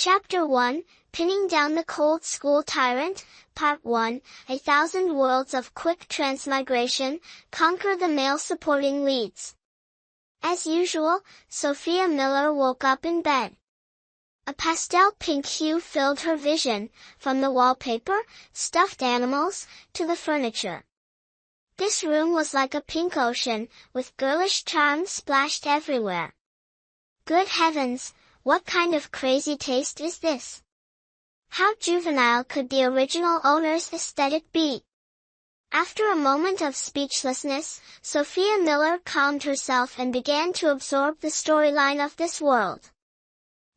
Chapter 1, Pinning Down the Cold School Tyrant, Part 1, 1,000 Worlds of Quick Transmigration, Conquer the Male Supporting Leads. As usual, Sophia Miller woke up in bed. A pastel pink hue filled her vision, from the wallpaper, stuffed animals, to the furniture. This room was like a pink ocean, with girlish charms splashed everywhere. Good heavens! What kind of crazy taste is this? How juvenile could the original owner's aesthetic be? After a moment of speechlessness, Sophia Miller calmed herself and began to absorb the storyline of this world.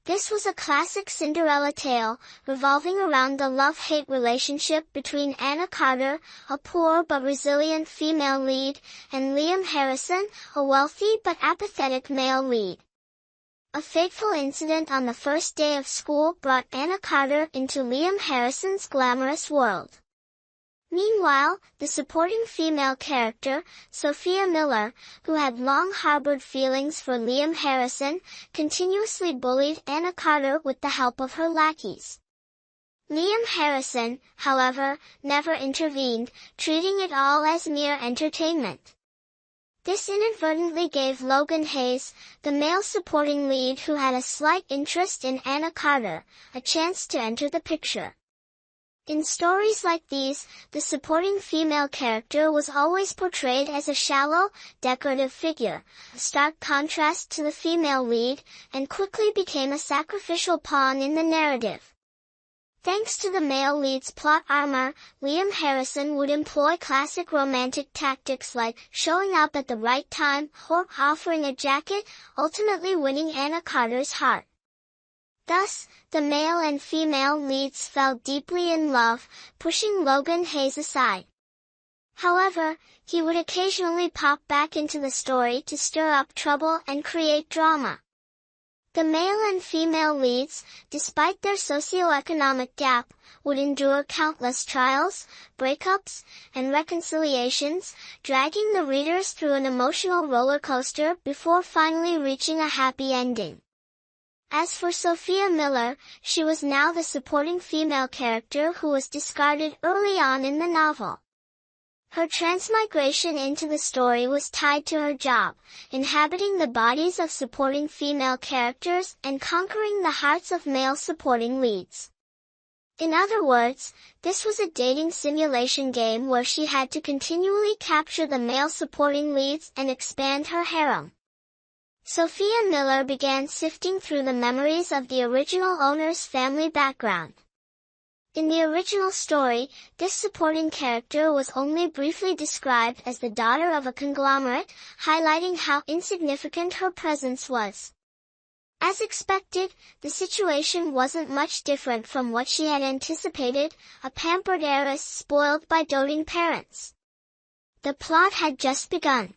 This was a classic Cinderella tale, revolving around the love-hate relationship between Anna Carter, a poor but resilient female lead, and Liam Harrison, a wealthy but apathetic male lead. A fateful incident on the first day of school brought Anna Carter into Liam Harrison's glamorous world. Meanwhile, the supporting female character, Sophia Miller, who had long harbored feelings for Liam Harrison, continuously bullied Anna Carter with the help of her lackeys. Liam Harrison, however, never intervened, treating it all as mere entertainment. This inadvertently gave Logan Hayes, the male supporting lead who had a slight interest in Anna Carter, a chance to enter the picture. In stories like these, the supporting female character was always portrayed as a shallow, decorative figure, a stark contrast to the female lead, and quickly became a sacrificial pawn in the narrative. Thanks to the male lead's plot armor, Liam Harrison would employ classic romantic tactics like showing up at the right time or offering a jacket, ultimately winning Anna Carter's heart. Thus, the male and female leads fell deeply in love, pushing Logan Hayes aside. However, he would occasionally pop back into the story to stir up trouble and create drama. The male and female leads, despite their socioeconomic gap, would endure countless trials, breakups, and reconciliations, dragging the readers through an emotional roller coaster before finally reaching a happy ending. As for Sophia Miller, she was now the supporting female character who was discarded early on in the novel. Her transmigration into the story was tied to her job, inhabiting the bodies of supporting female characters and conquering the hearts of male supporting leads. In other words, this was a dating simulation game where she had to continually capture the male supporting leads and expand her harem. Sophia Miller began sifting through the memories of the original owner's family background. In the original story, this supporting character was only briefly described as the daughter of a conglomerate, highlighting how insignificant her presence was. As expected, the situation wasn't much different from what she had anticipated, a pampered heiress spoiled by doting parents. The plot had just begun.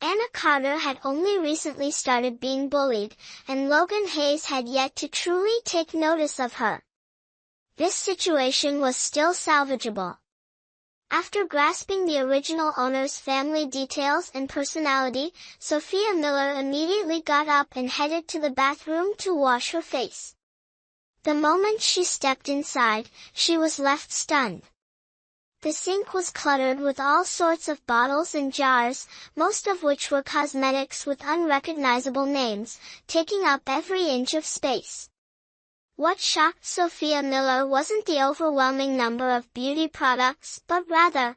Anna Carter had only recently started being bullied, and Logan Hayes had yet to truly take notice of her. This situation was still salvageable. After grasping the original owner's family details and personality, Sophia Miller immediately got up and headed to the bathroom to wash her face. The moment she stepped inside, she was left stunned. The sink was cluttered with all sorts of bottles and jars, most of which were cosmetics with unrecognizable names, taking up every inch of space. What shocked Sophia Miller wasn't the overwhelming number of beauty products, but rather,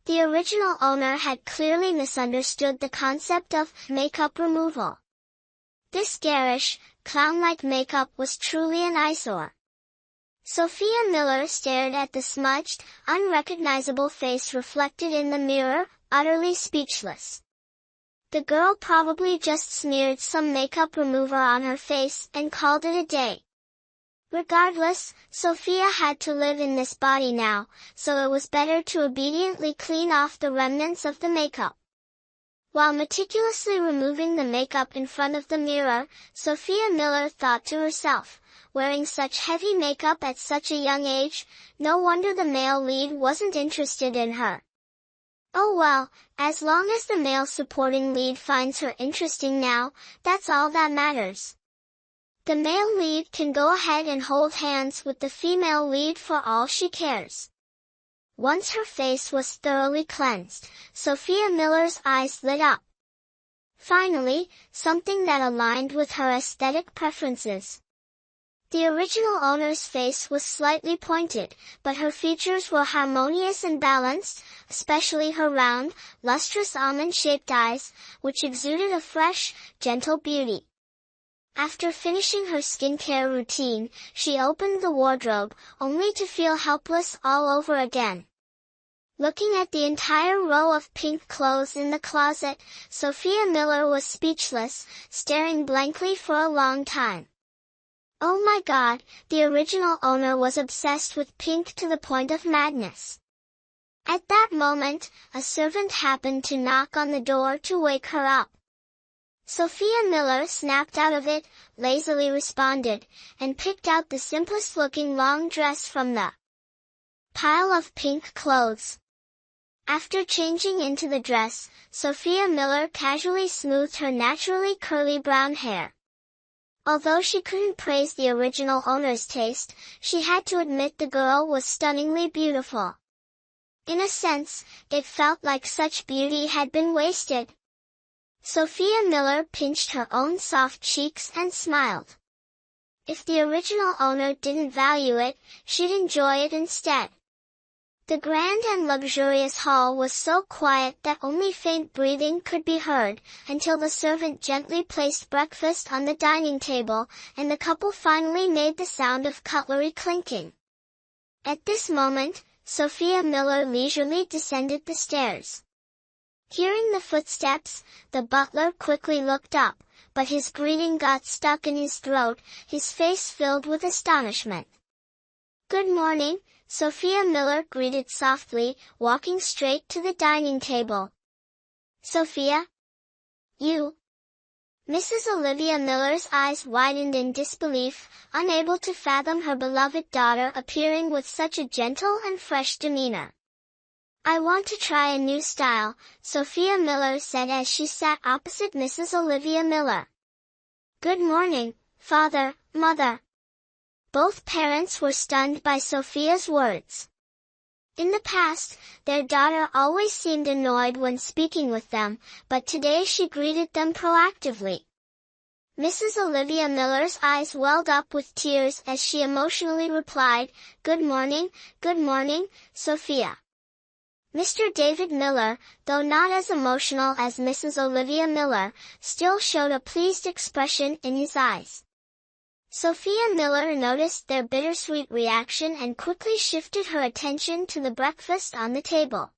the original owner had clearly misunderstood the concept of makeup removal. This garish, clown-like makeup was truly an eyesore. Sophia Miller stared at the smudged, unrecognizable face reflected in the mirror, utterly speechless. The girl probably just smeared some makeup remover on her face and called it a day. Regardless, Sophia had to live in this body now, so it was better to obediently clean off the remnants of the makeup. While meticulously removing the makeup in front of the mirror, Sophia Miller thought to herself, wearing such heavy makeup at such a young age, no wonder the male lead wasn't interested in her. Oh well, as long as the male supporting lead finds her interesting now, that's all that matters. The male lead can go ahead and hold hands with the female lead for all she cares. Once her face was thoroughly cleansed, Sophia Miller's eyes lit up. Finally, something that aligned with her aesthetic preferences. The original owner's face was slightly pointed, but her features were harmonious and balanced, especially her round, lustrous almond-shaped eyes, which exuded a fresh, gentle beauty. After finishing her skincare routine, she opened the wardrobe, only to feel helpless all over again. Looking at the entire row of pink clothes in the closet, Sophia Miller was speechless, staring blankly for a long time. Oh my God, the original owner was obsessed with pink to the point of madness. At that moment, a servant happened to knock on the door to wake her up. Sophia Miller snapped out of it, lazily responded, and picked out the simplest-looking long dress from the pile of pink clothes. After changing into the dress, Sophia Miller casually smoothed her naturally curly brown hair. Although she couldn't praise the original owner's taste, she had to admit the girl was stunningly beautiful. In a sense, it felt like such beauty had been wasted. Sophia Miller pinched her own soft cheeks and smiled. If the original owner didn't value it, she'd enjoy it instead. The grand and luxurious hall was so quiet that only faint breathing could be heard, until the servant gently placed breakfast on the dining table, and the couple finally made the sound of cutlery clinking. At this moment, Sophia Miller leisurely descended the stairs. Hearing the footsteps, the butler quickly looked up, but his greeting got stuck in his throat, his face filled with astonishment. "Good morning," Sophia Miller greeted softly, walking straight to the dining table. "Sophia? You?" Mrs. Olivia Miller's eyes widened in disbelief, unable to fathom her beloved daughter appearing with such a gentle and fresh demeanor. "I want to try a new style," Sophia Miller said as she sat opposite Mrs. Olivia Miller. "Good morning, Father, Mother." Both parents were stunned by Sophia's words. In the past, their daughter always seemed annoyed when speaking with them, but today she greeted them proactively. Mrs. Olivia Miller's eyes welled up with tears as she emotionally replied, good morning, Sophia." Mr. David Miller, though not as emotional as Mrs. Olivia Miller, still showed a pleased expression in his eyes. Sophia Miller noticed their bittersweet reaction and quickly shifted her attention to the breakfast on the table.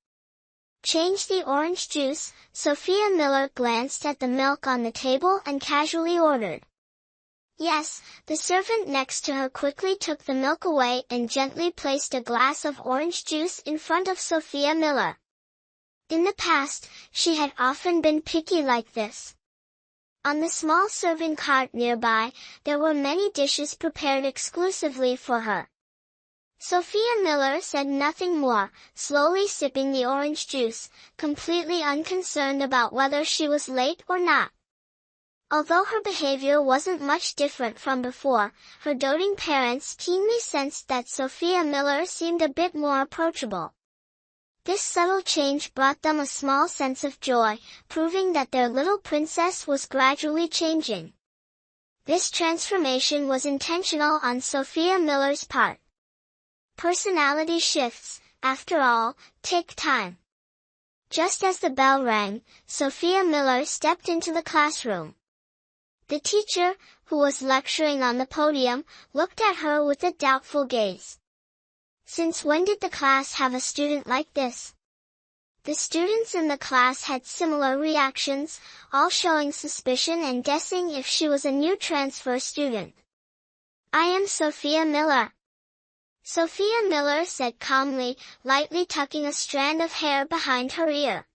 "Change the orange juice," Sophia Miller glanced at the milk on the table and casually ordered. "Yes," the servant next to her quickly took the milk away and gently placed a glass of orange juice in front of Sophia Miller. In the past, she had often been picky like this. On the small serving cart nearby, there were many dishes prepared exclusively for her. Sophia Miller said nothing more, slowly sipping the orange juice, completely unconcerned about whether she was late or not. Although her behavior wasn't much different from before, her doting parents keenly sensed that Sophia Miller seemed a bit more approachable. This subtle change brought them a small sense of joy, proving that their little princess was gradually changing. This transformation was intentional on Sophia Miller's part. Personality shifts, after all, take time. Just as the bell rang, Sophia Miller stepped into the classroom. The teacher, who was lecturing on the podium, looked at her with a doubtful gaze. "Since when did the class have a student like this?" The students in the class had similar reactions, all showing suspicion and guessing if she was a new transfer student. "I am Sophia Miller," Sophia Miller said calmly, lightly tucking a strand of hair behind her ear.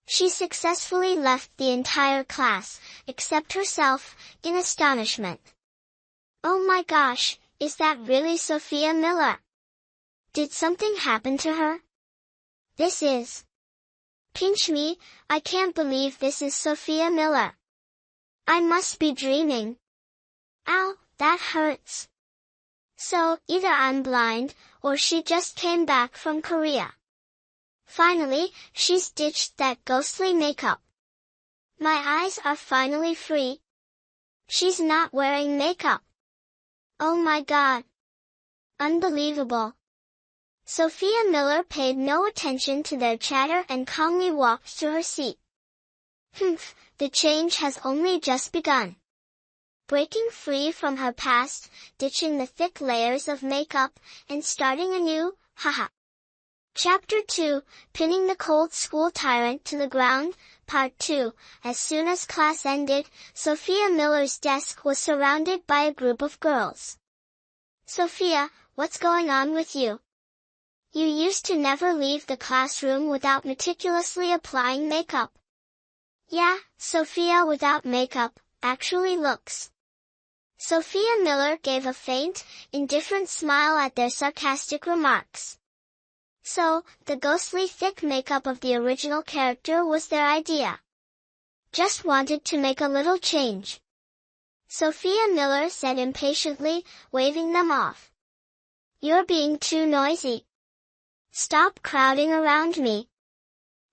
She successfully left the entire class, except herself, in astonishment. "Oh my gosh, is that really Sophia Miller? Did something happen to her? This is... Pinch me, I can't believe this is Sophia Miller. I must be dreaming." Ow, that hurts. So, either I'm blind, or she just came back from Korea. Finally, she's ditched that ghostly makeup. My eyes are finally free. She's not wearing makeup. Oh my god. Unbelievable. Sophia Miller paid no attention to their chatter and calmly walked to her seat. Humph, the change has only just begun. Breaking free from her past, ditching the thick layers of makeup, and starting anew, haha. Chapter 2, Pinning the Cold School Tyrant to the Ground, Part 2. As soon as class ended, Sophia Miller's desk was surrounded by a group of girls. Sophia, what's going on with you? You used to never leave the classroom without meticulously applying makeup. Yeah, Sophia without makeup actually looks. Sophia Miller gave a faint, indifferent smile at their sarcastic remarks. So, the ghostly thick makeup of the original character was their idea. Just wanted to make a little change. Sophia Miller said impatiently, waving them off. You're being too noisy. Stop crowding around me.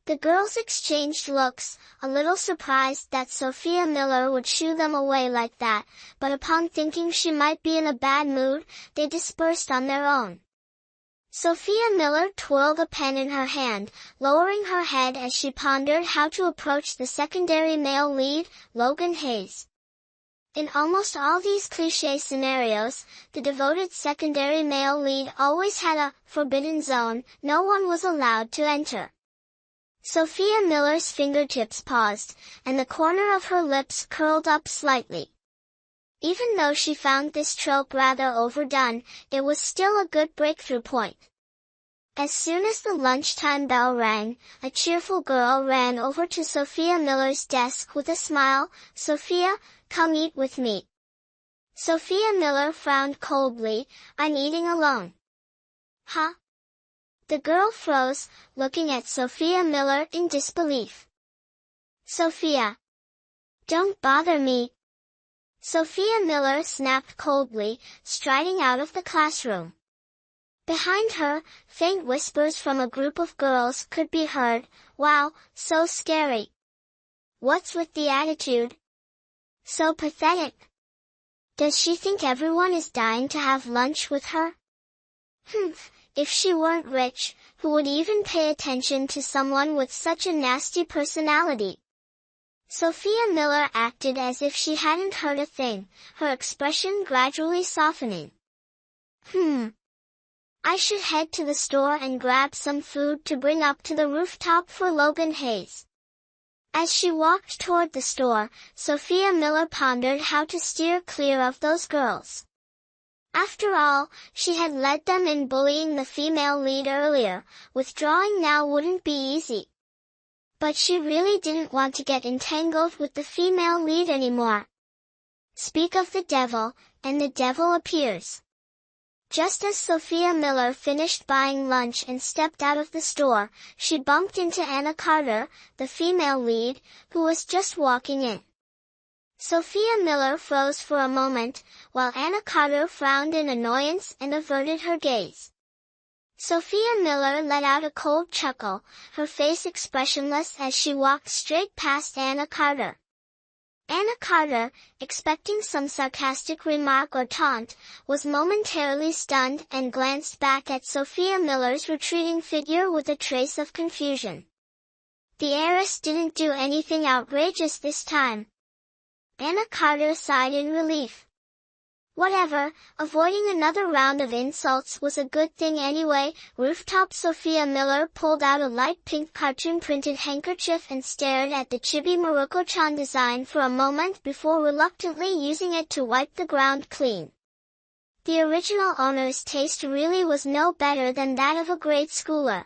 The girls exchanged looks, a little surprised that Sophia Miller would shoo them away like that, but upon thinking she might be in a bad mood, they dispersed on their own. Sophia Miller twirled a pen in her hand, lowering her head as she pondered how to approach the secondary male lead, Logan Hayes. In almost all these cliché scenarios, the devoted secondary male lead always had a forbidden zone no one was allowed to enter. Sophia Miller's fingertips paused, and the corner of her lips curled up slightly. Even though she found this trope rather overdone, it was still a good breakthrough point. As soon as the lunchtime bell rang, a cheerful girl ran over to Sophia Miller's desk with a smile. Sophia, come eat with me. Sophia Miller frowned coldly. I'm eating alone. Huh? The girl froze, looking at Sophia Miller in disbelief. Sophia. Don't bother me. Sophia Miller snapped coldly, striding out of the classroom. Behind her, faint whispers from a group of girls could be heard. Wow, so scary. What's with the attitude? So pathetic. Does she think everyone is dying to have lunch with her? If she weren't rich, who would even pay attention to someone with such a nasty personality? Sophia Miller acted as if she hadn't heard a thing, her expression gradually softening. I should head to the store and grab some food to bring up to the rooftop for Logan Hayes. As she walked toward the store, Sophia Miller pondered how to steer clear of those girls. After all, she had led them in bullying the female lead earlier, withdrawing now wouldn't be easy. But she really didn't want to get entangled with the female lead anymore. Speak of the devil, and the devil appears. Just as Sophia Miller finished buying lunch and stepped out of the store, she bumped into Anna Carter, the female lead, who was just walking in. Sophia Miller froze for a moment, while Anna Carter frowned in annoyance and averted her gaze. Sophia Miller let out a cold chuckle, her face expressionless as she walked straight past Anna Carter. Anna Carter, expecting some sarcastic remark or taunt, was momentarily stunned and glanced back at Sophia Miller's retreating figure with a trace of confusion. The heiress didn't do anything outrageous this time. Anna Carter sighed in relief. Whatever, avoiding another round of insults was a good thing anyway. Rooftop. Sophia Miller pulled out a light pink cartoon-printed handkerchief and stared at the chibi Morocco-chan design for a moment before reluctantly using it to wipe the ground clean. The original owner's taste really was no better than that of a grade schooler.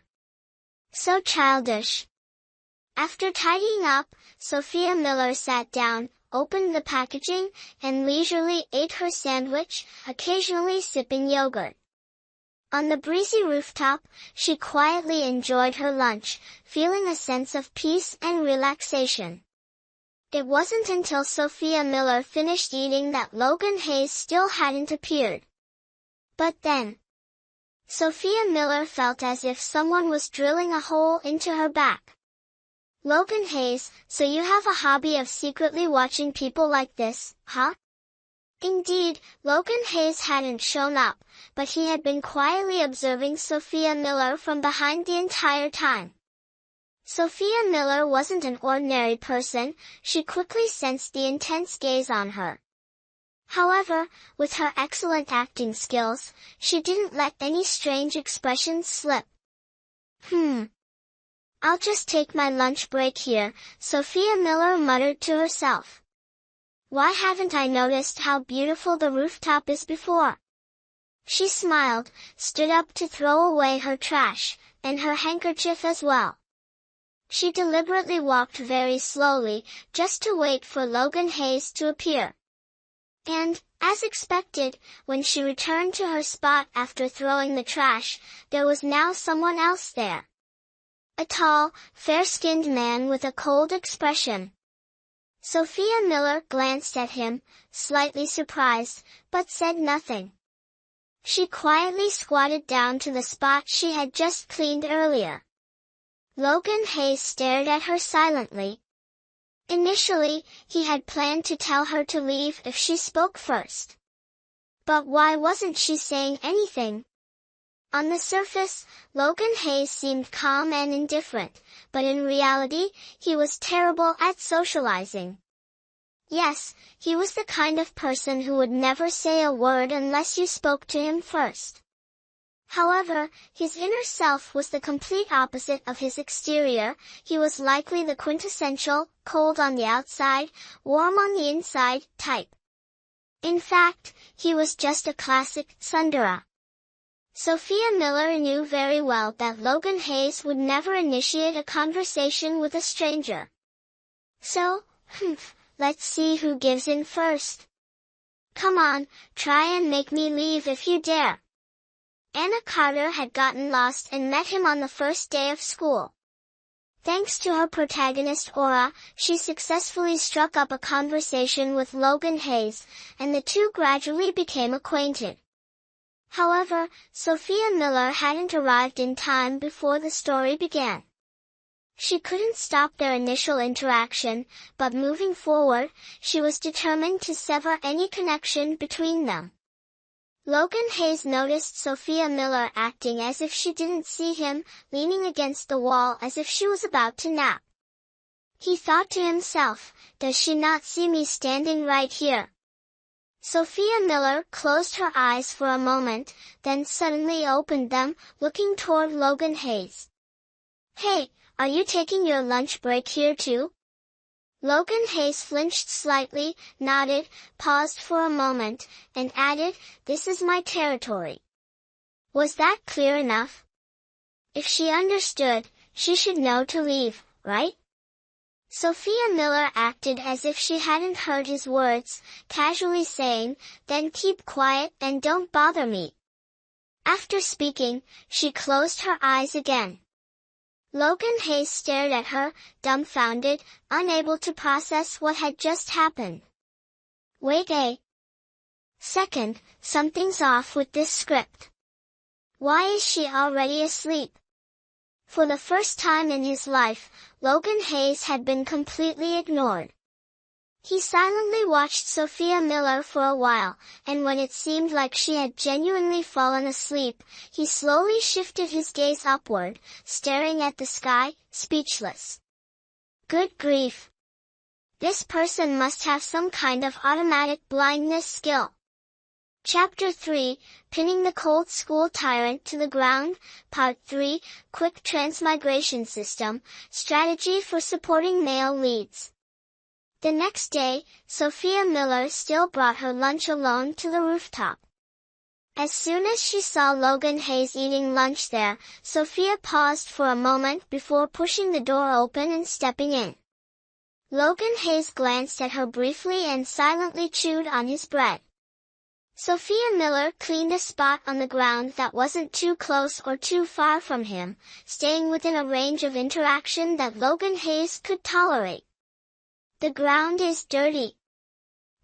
So childish. After tidying up, Sophia Miller sat down, opened the packaging, and leisurely ate her sandwich, occasionally sipping yogurt. On the breezy rooftop, she quietly enjoyed her lunch, feeling a sense of peace and relaxation. It wasn't until Sophia Miller finished eating that Logan Hayes still hadn't appeared. But then, Sophia Miller felt as if someone was drilling a hole into her back. Logan Hayes, so you have a hobby of secretly watching people like this, huh? Indeed, Logan Hayes hadn't shown up, but he had been quietly observing Sophia Miller from behind the entire time. Sophia Miller wasn't an ordinary person, she quickly sensed the intense gaze on her. However, with her excellent acting skills, she didn't let any strange expressions slip. I'll just take my lunch break here, Sophia Miller muttered to herself. Why haven't I noticed how beautiful the rooftop is before? She smiled, stood up to throw away her trash, and her handkerchief as well. She deliberately walked very slowly, just to wait for Logan Hayes to appear. And, as expected, when she returned to her spot after throwing the trash, there was now someone else there. A tall, fair-skinned man with a cold expression. Sophia Miller glanced at him, slightly surprised, but said nothing. She quietly squatted down to the spot she had just cleaned earlier. Logan Hayes stared at her silently. Initially, he had planned to tell her to leave if she spoke first. But why wasn't she saying anything? On the surface, Logan Hayes seemed calm and indifferent, but in reality, he was terrible at socializing. Yes, he was the kind of person who would never say a word unless you spoke to him first. However, his inner self was the complete opposite of his exterior. He was likely the quintessential, cold on the outside, warm on the inside, type. In fact, he was just a classic tsundere. Sophia Miller knew very well that Logan Hayes would never initiate a conversation with a stranger. So, let's see who gives in first. Come on, try and make me leave if you dare. Anna Carter had gotten lost and met him on the first day of school. Thanks to her protagonist aura, she successfully struck up a conversation with Logan Hayes, and the two gradually became acquainted. However, Sophia Miller hadn't arrived in time before the story began. She couldn't stop their initial interaction, but moving forward, she was determined to sever any connection between them. Logan Hayes noticed Sophia Miller acting as if she didn't see him, leaning against the wall as if she was about to nap. He thought to himself, does she not see me standing right here? Sophia Miller closed her eyes for a moment, then suddenly opened them, looking toward Logan Hayes. Hey, are you taking your lunch break here too? Logan Hayes flinched slightly, nodded, paused for a moment, and added, this is my territory. Was that clear enough? If she understood, she should know to leave, right? Sophia Miller acted as if she hadn't heard his words, casually saying, then keep quiet and don't bother me. After speaking, she closed her eyes again. Logan Hayes stared at her, dumbfounded, unable to process what had just happened. Wait a second, something's off with this script. Why is she already asleep? For the first time in his life, Logan Hayes had been completely ignored. He silently watched Sophia Miller for a while, and when it seemed like she had genuinely fallen asleep, he slowly shifted his gaze upward, staring at the sky, speechless. Good grief! This person must have some kind of automatic blindness skill. Chapter 3, Pinning the Cold School Tyrant to the Ground, Part 3, Quick Transmigration System, Strategy for Supporting Male Leads. The next day, Sophia Miller still brought her lunch alone to the rooftop. As soon as she saw Logan Hayes eating lunch there, Sophia paused for a moment before pushing the door open and stepping in. Logan Hayes glanced at her briefly and silently chewed on his bread. Sophia Miller cleaned a spot on the ground that wasn't too close or too far from him, staying within a range of interaction that Logan Hayes could tolerate. The ground is dirty.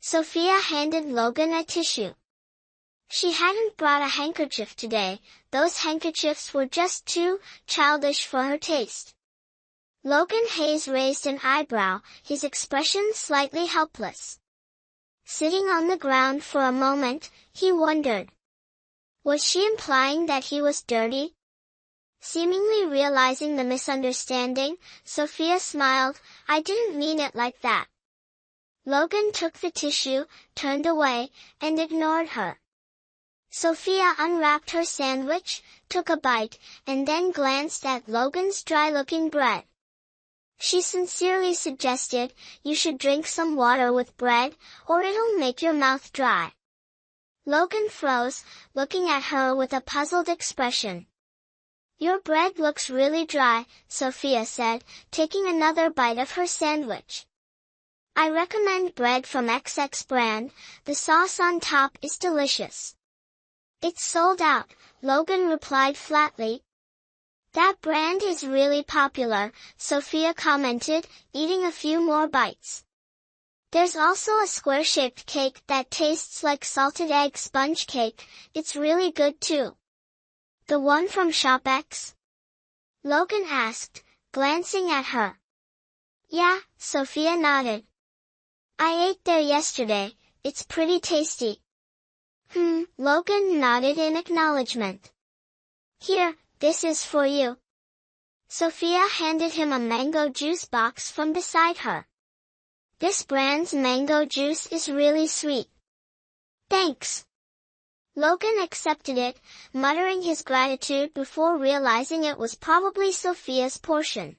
Sophia handed Logan a tissue. She hadn't brought a handkerchief today, those handkerchiefs were just too childish for her taste. Logan Hayes raised an eyebrow, his expression slightly helpless. Sitting on the ground for a moment, he wondered. Was she implying that he was dirty? Seemingly realizing the misunderstanding, Sophia smiled, I didn't mean it like that. Logan took the tissue, turned away, and ignored her. Sophia unwrapped her sandwich, took a bite, and then glanced at Logan's dry-looking bread. She sincerely suggested, you should drink some water with bread, or it'll make your mouth dry. Logan froze, looking at her with a puzzled expression. Your bread looks really dry, Sophia said, taking another bite of her sandwich. I recommend bread from XX brand, the sauce on top is delicious. It's sold out, Logan replied flatly. That brand is really popular, Sophia commented, eating a few more bites. There's also a square-shaped cake that tastes like salted egg sponge cake, it's really good too. The one from ShopX? Logan asked, glancing at her. Yeah, Sophia nodded. I ate there yesterday, it's pretty tasty. Logan nodded in acknowledgement. Here, this is for you. Sophia handed him a mango juice box from beside her. This brand's mango juice is really sweet. Thanks. Logan accepted it, muttering his gratitude before realizing it was probably Sophia's portion.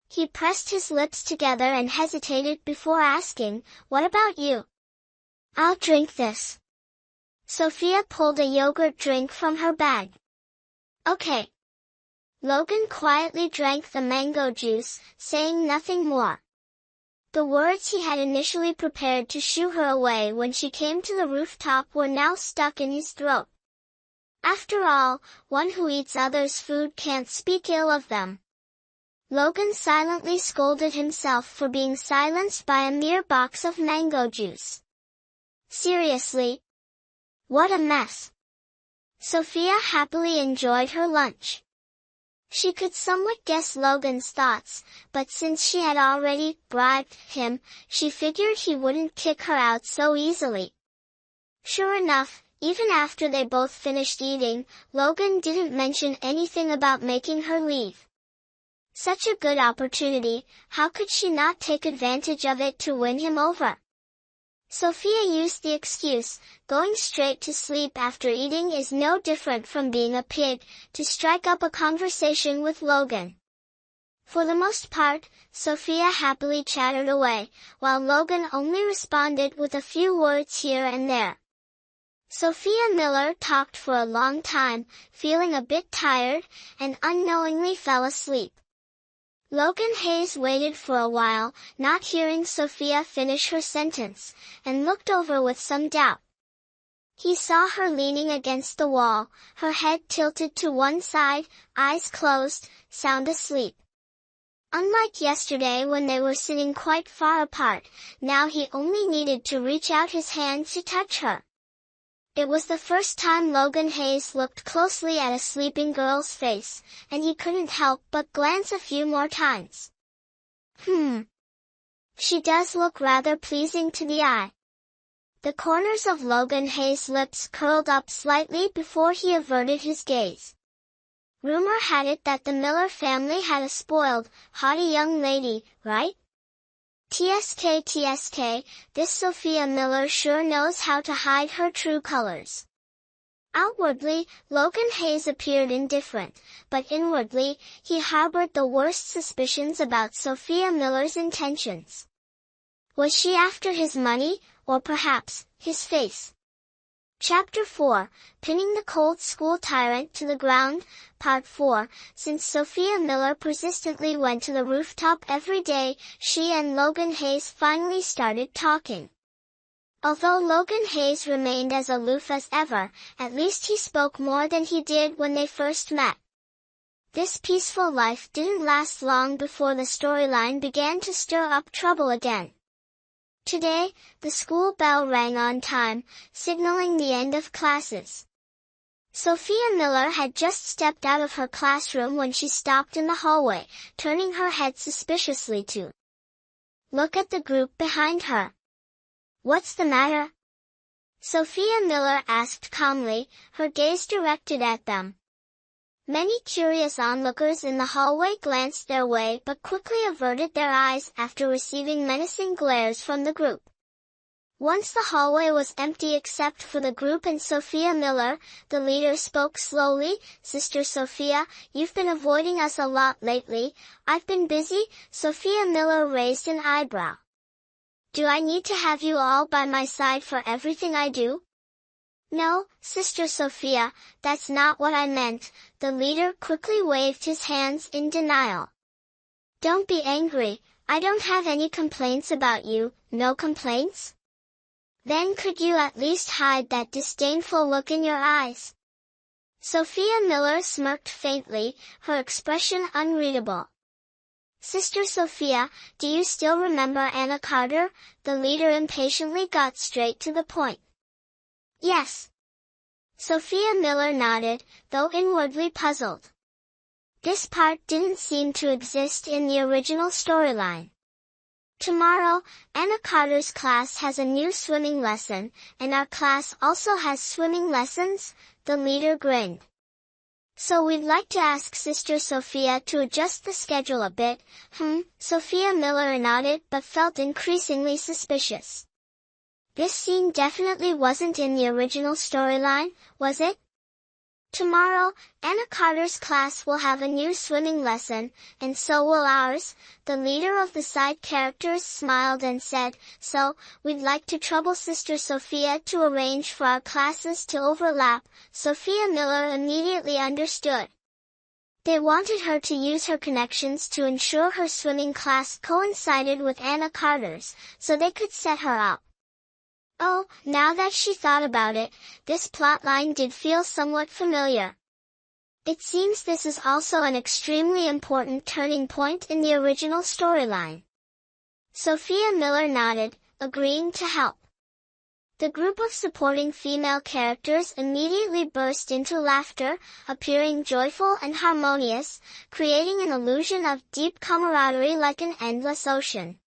He pressed his lips together and hesitated before asking, what about you? I'll drink this. Sophia pulled a yogurt drink from her bag. Okay. Logan quietly drank the mango juice, saying nothing more. The words he had initially prepared to shoo her away when she came to the rooftop were now stuck in his throat. After all, one who eats others' food can't speak ill of them. Logan silently scolded himself for being silenced by a mere box of mango juice. Seriously? What a mess. Sophia happily enjoyed her lunch. She could somewhat guess Logan's thoughts, but since she had already bribed him, she figured he wouldn't kick her out so easily. Sure enough, even after they both finished eating, Logan didn't mention anything about making her leave. Such a good opportunity, how could she not take advantage of it to win him over? Sophia used the excuse, going straight to sleep after eating is no different from being a pig, to strike up a conversation with Logan. For the most part, Sophia happily chattered away, while Logan only responded with a few words here and there. Sophia Miller talked for a long time, feeling a bit tired, and unknowingly fell asleep. Logan Hayes waited for a while, not hearing Sophia finish her sentence, and looked over with some doubt. He saw her leaning against the wall, her head tilted to one side, eyes closed, sound asleep. Unlike yesterday when they were sitting quite far apart, now he only needed to reach out his hand to touch her. It was the first time Logan Hayes looked closely at a sleeping girl's face, and he couldn't help but glance a few more times. She does look rather pleasing to the eye. The corners of Logan Hayes' lips curled up slightly before he averted his gaze. Rumor had it that the Miller family had a spoiled, haughty young lady, right? TSK, this Sophia Miller sure knows how to hide her true colors. Outwardly, Logan Hayes appeared indifferent, but inwardly, he harbored the worst suspicions about Sophia Miller's intentions. Was she after his money, or perhaps, his face? Chapter 4, Pinning the Cold School Tyrant to the Ground, Part 4, Since Sophia Miller persistently went to the rooftop every day, she and Logan Hayes finally started talking. Although Logan Hayes remained as aloof as ever, at least he spoke more than he did when they first met. This peaceful life didn't last long before the storyline began to stir up trouble again. Today, the school bell rang on time, signaling the end of classes. Sophia Miller had just stepped out of her classroom when she stopped in the hallway, turning her head suspiciously to look at the group behind her. "What's the matter?" Sophia Miller asked calmly, her gaze directed at them. Many curious onlookers in the hallway glanced their way but quickly averted their eyes after receiving menacing glares from the group. Once the hallway was empty except for the group and Sophia Miller, the leader spoke slowly. "Sister Sophia, you've been avoiding us a lot lately." "I've been busy." Sophia Miller raised an eyebrow. "Do I need to have you all by my side for everything I do?" "No, Sister Sophia, that's not what I meant." The leader quickly waved his hands in denial. "Don't be angry, I don't have any complaints about you." "No complaints? Then could you at least hide that disdainful look in your eyes?" Sophia Miller smirked faintly, her expression unreadable. "Sister Sophia, do you still remember Anna Carter?" The leader impatiently got straight to the point. "Yes." Sophia Miller nodded, though inwardly puzzled. This part didn't seem to exist in the original storyline. "Tomorrow, Anna Carter's class has a new swimming lesson, and our class also has swimming lessons," the leader grinned. "So we'd like to ask Sister Sophia to adjust the schedule a bit." Sophia Miller nodded but felt increasingly suspicious. This scene definitely wasn't in the original storyline, was it? "Tomorrow, Anna Carter's class will have a new swimming lesson, and so will ours." The leader of the side characters smiled and said, "So, we'd like to trouble Sister Sophia to arrange for our classes to overlap." Sophia Miller immediately understood. They wanted her to use her connections to ensure her swimming class coincided with Anna Carter's, so they could set her up. Oh, now that she thought about it, this plotline did feel somewhat familiar. It seems this is also an extremely important turning point in the original storyline. Sophia Miller nodded, agreeing to help. The group of supporting female characters immediately burst into laughter, appearing joyful and harmonious, creating an illusion of deep camaraderie like an endless ocean.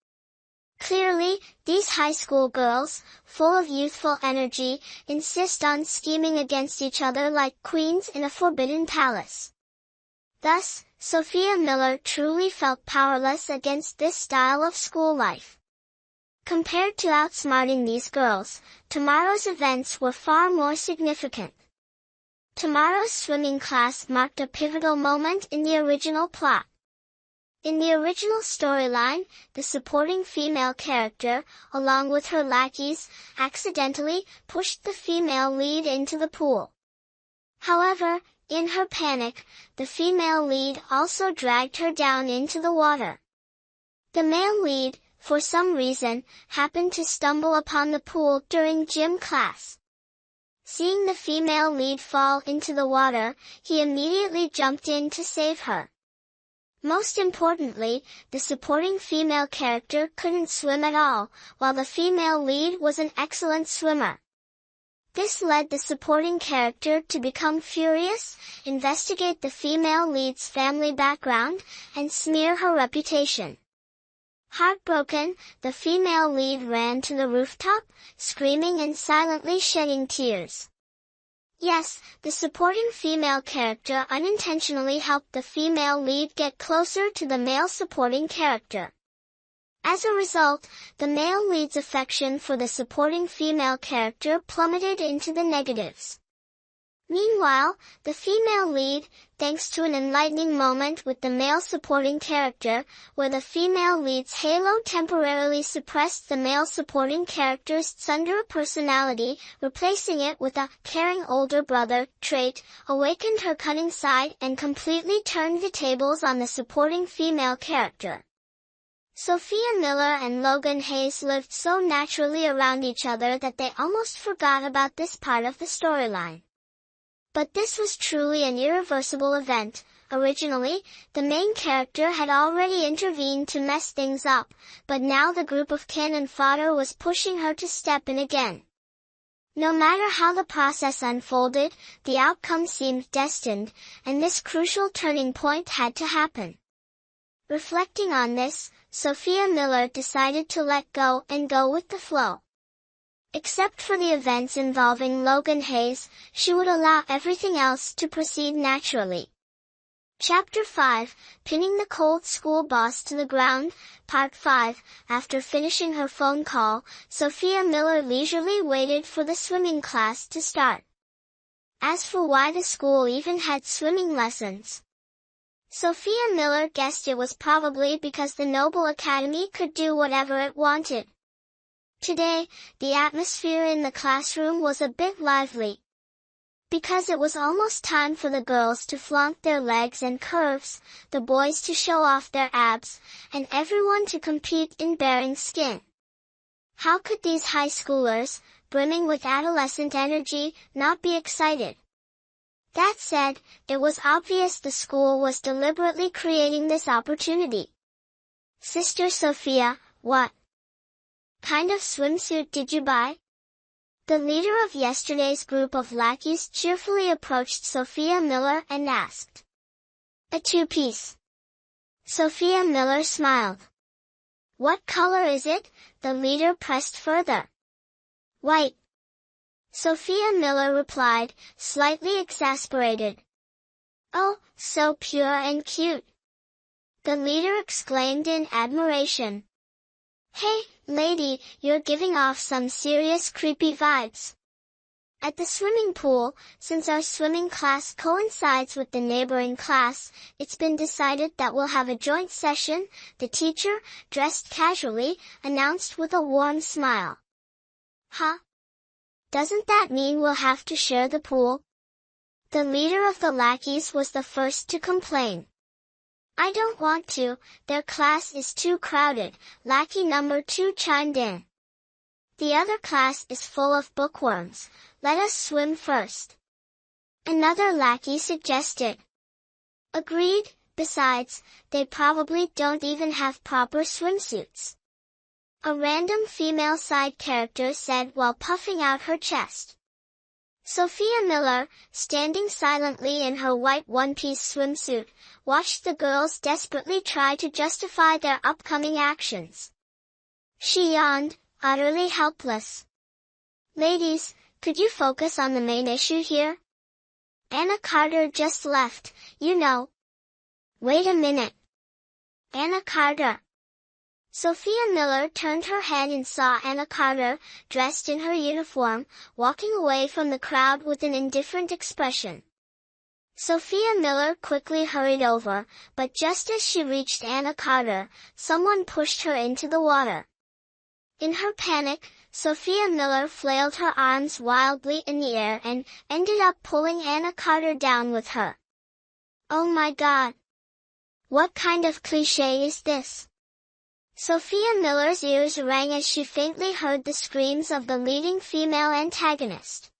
Clearly, these high school girls, full of youthful energy, insist on scheming against each other like queens in a forbidden palace. Thus, Sophia Miller truly felt powerless against this style of school life. Compared to outsmarting these girls, tomorrow's events were far more significant. Tomorrow's swimming class marked a pivotal moment in the original plot. In the original storyline, the supporting female character, along with her lackeys, accidentally pushed the female lead into the pool. However, in her panic, the female lead also dragged her down into the water. The male lead, for some reason, happened to stumble upon the pool during gym class. Seeing the female lead fall into the water, he immediately jumped in to save her. Most importantly, the supporting female character couldn't swim at all, while the female lead was an excellent swimmer. This led the supporting character to become furious, investigate the female lead's family background, and smear her reputation. Heartbroken, the female lead ran to the rooftop, screaming and silently shedding tears. Yes, the supporting female character unintentionally helped the female lead get closer to the male supporting character. As a result, the male lead's affection for the supporting female character plummeted into the negatives. Meanwhile, the female lead, thanks to an enlightening moment with the male supporting character, where the female lead's halo temporarily suppressed the male supporting character's tsundere personality, replacing it with a caring older brother trait, awakened her cunning side and completely turned the tables on the supporting female character. Sophia Miller and Logan Hayes lived so naturally around each other that they almost forgot about this part of the storyline. But this was truly an irreversible event. Originally, the main character had already intervened to mess things up, but now the group of cannon fodder was pushing her to step in again. No matter how the process unfolded, the outcome seemed destined, and this crucial turning point had to happen. Reflecting on this, Sophia Miller decided to let go and go with the flow. Except for the events involving Logan Hayes, she would allow everything else to proceed naturally. Chapter 5, Pinning the Cold School Boss to the Ground, Part 5. After finishing her phone call, Sophia Miller leisurely waited for the swimming class to start. As for why the school even had swimming lessons, Sophia Miller guessed it was probably because the Noble Academy could do whatever it wanted. Today, the atmosphere in the classroom was a bit lively. Because it was almost time for the girls to flaunt their legs and curves, the boys to show off their abs, and everyone to compete in baring skin. How could these high schoolers, brimming with adolescent energy, not be excited? That said, it was obvious the school was deliberately creating this opportunity. Sister Sophia, what kind of swimsuit did you buy? The leader of yesterday's group of lackeys cheerfully approached Sophia Miller and asked. A two-piece. Sophia Miller smiled. What color is it? The leader pressed further. White. Sophia Miller replied, slightly exasperated. Oh, so pure and cute. The leader exclaimed in admiration. Hey, lady, you're giving off some serious creepy vibes. At the swimming pool, since our swimming class coincides with the neighboring class, it's been decided that we'll have a joint session, the teacher, dressed casually, announced with a warm smile. Huh? Doesn't that mean we'll have to share the pool? The leader of the lackeys was the first to complain. I don't want to, their class is too crowded, lackey number 2 chimed in. The other class is full of bookworms, let us swim first. Another lackey suggested. Agreed, besides, they probably don't even have proper swimsuits. A random female side character said while puffing out her chest. Sophia Miller, standing silently in her white one-piece swimsuit, watched the girls desperately try to justify their upcoming actions. She yawned, utterly helpless. Ladies, could you focus on the main issue here? Anna Carter just left, you know. Wait a minute. Anna Carter. Sophia Miller turned her head and saw Anna Carter, dressed in her uniform, walking away from the crowd with an indifferent expression. Sophia Miller quickly hurried over, but just as she reached Anna Carter, someone pushed her into the water. In her panic, Sophia Miller flailed her arms wildly in the air and ended up pulling Anna Carter down with her. Oh my God! What kind of cliché is this? Sophia Miller's ears rang as she faintly heard the screams of the leading female antagonist.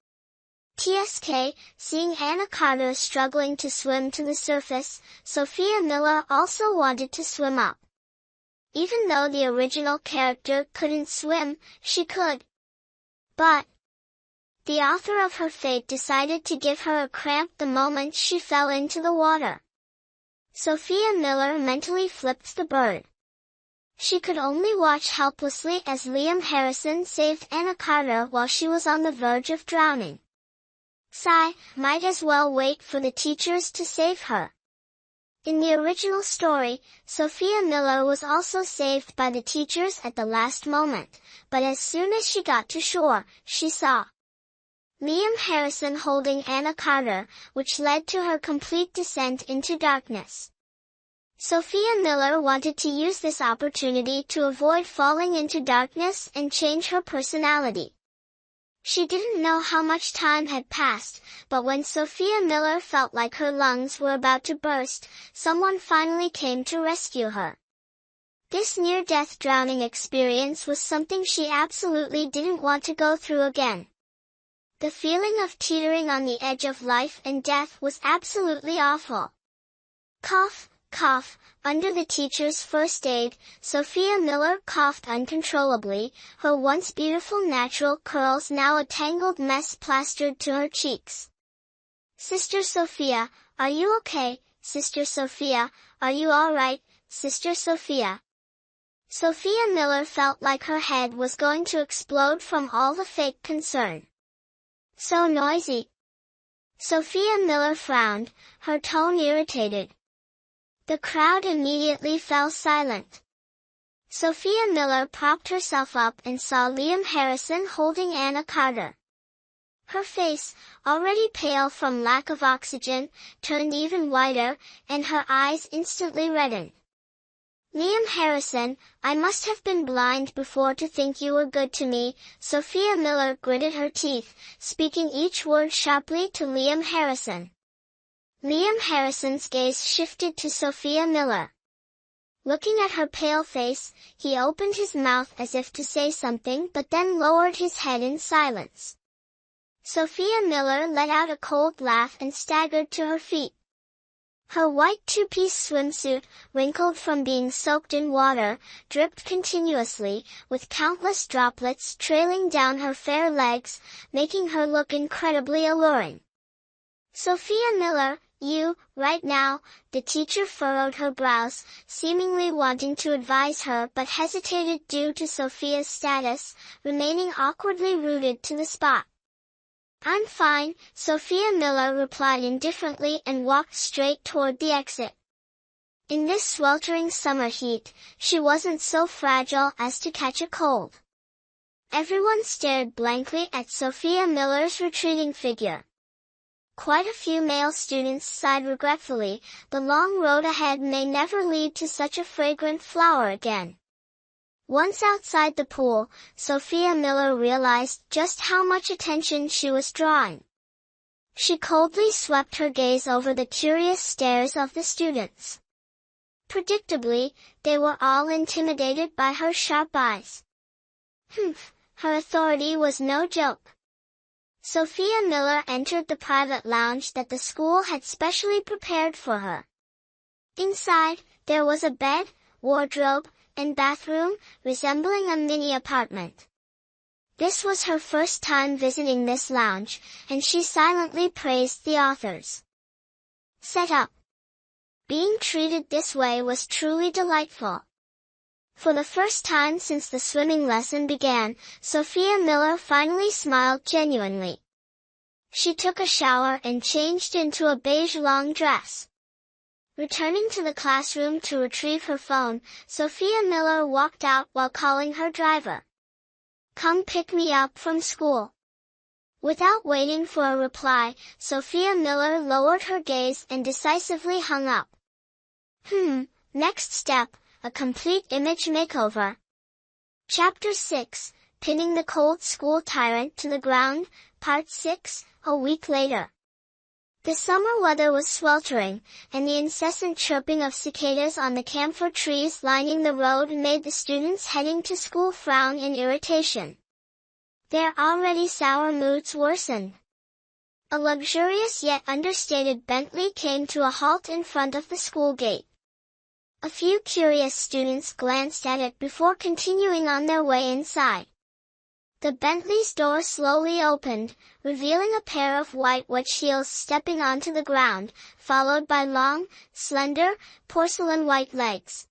TSK, seeing Anna Carter struggling to swim to the surface, Sophia Miller also wanted to swim up. Even though the original character couldn't swim, she could. But the author of her fate decided to give her a cramp the moment she fell into the water. Sophia Miller mentally flipped the bird. She could only watch helplessly as Liam Harrison saved Anna Carter while she was on the verge of drowning. Sigh, might as well wait for the teachers to save her. In the original story, Sophia Miller was also saved by the teachers at the last moment, but as soon as she got to shore, she saw Liam Harrison holding Anna Carter, which led to her complete descent into darkness. Sophia Miller wanted to use this opportunity to avoid falling into darkness and change her personality. She didn't know how much time had passed, but when Sophia Miller felt like her lungs were about to burst, someone finally came to rescue her. This near-death drowning experience was something she absolutely didn't want to go through again. The feeling of teetering on the edge of life and death was absolutely awful. Cough, cough. Under the teacher's first aid, Sophia Miller coughed uncontrollably, her once beautiful natural curls now a tangled mess plastered to her cheeks. Sister Sophia, are you okay? Sister Sophia, are you all right? Sister Sophia. Sophia Miller felt like her head was going to explode from all the fake concern. So noisy. Sophia Miller frowned, her tone irritated. The crowd immediately fell silent. Sophia Miller propped herself up and saw Liam Harrison holding Anna Carter. Her face, already pale from lack of oxygen, turned even whiter, and her eyes instantly reddened. Liam Harrison, I must have been blind before to think you were good to me. Sophia Miller gritted her teeth, speaking each word sharply to Liam Harrison. Liam Harrison's gaze shifted to Sophia Miller. Looking at her pale face, he opened his mouth as if to say something but then lowered his head in silence. Sophia Miller let out a cold laugh and staggered to her feet. Her white two-piece swimsuit, wrinkled from being soaked in water, dripped continuously, with countless droplets trailing down her fair legs, making her look incredibly alluring. Sophia Miller, you, right now, the teacher furrowed her brows, seemingly wanting to advise her but hesitated due to Sophia's status, remaining awkwardly rooted to the spot. I'm fine, Sophia Miller replied indifferently and walked straight toward the exit. In this sweltering summer heat, she wasn't so fragile as to catch a cold. Everyone stared blankly at Sophia Miller's retreating figure. Quite a few male students sighed regretfully, the long road ahead may never lead to such a fragrant flower again. Once outside the pool, Sophia Miller realized just how much attention she was drawing. She coldly swept her gaze over the curious stares of the students. Predictably, they were all intimidated by her sharp eyes. Humph, her authority was no joke. Sophia Miller entered the private lounge that the school had specially prepared for her. Inside, there was a bed, wardrobe, and bathroom, resembling a mini apartment. This was her first time visiting this lounge, and she silently praised the authors. Setup. Being treated this way was truly delightful. For the first time since the swimming lesson began, Sophia Miller finally smiled genuinely. She took a shower and changed into a beige long dress. Returning to the classroom to retrieve her phone, Sophia Miller walked out while calling her driver. Come pick me up from school. Without waiting for a reply, Sophia Miller lowered her gaze and decisively hung up. Next step, a complete image makeover. Chapter 6, Pinning the Cold School Tyrant to the Ground, Part 6, a week later. The summer weather was sweltering, and the incessant chirping of cicadas on the camphor trees lining the road made the students heading to school frown in irritation. Their already sour moods worsened. A luxurious yet understated Bentley came to a halt in front of the school gate. A few curious students glanced at it before continuing on their way inside. The Bentley's door slowly opened, revealing a pair of white wedge heels stepping onto the ground, followed by long, slender, porcelain white legs.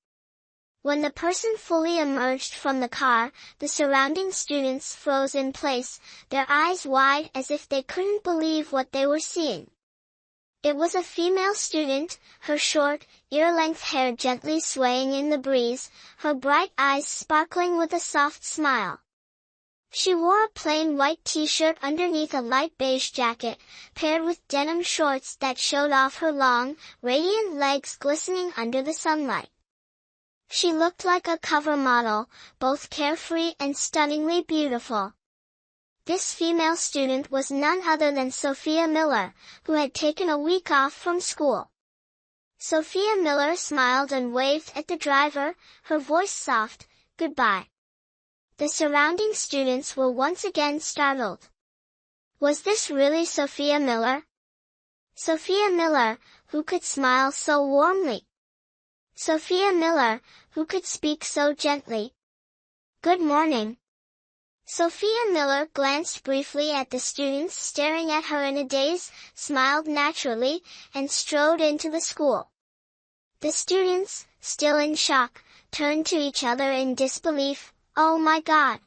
When the person fully emerged from the car, the surrounding students froze in place, their eyes wide as if they couldn't believe what they were seeing. It was a female student, her short, ear-length hair gently swaying in the breeze, her bright eyes sparkling with a soft smile. She wore a plain white t-shirt underneath a light beige jacket, paired with denim shorts that showed off her long, radiant legs glistening under the sunlight. She looked like a cover model, both carefree and stunningly beautiful. This female student was none other than Sophia Miller, who had taken a week off from school. Sophia Miller smiled and waved at the driver, her voice soft, "Goodbye." The surrounding students were once again startled. Was this really Sophia Miller? Sophia Miller, who could smile so warmly. Sophia Miller, who could speak so gently. Good morning. Sophia Miller glanced briefly at the students staring at her in a daze, smiled naturally, and strode into the school. The students, still in shock, turned to each other in disbelief. Oh my God!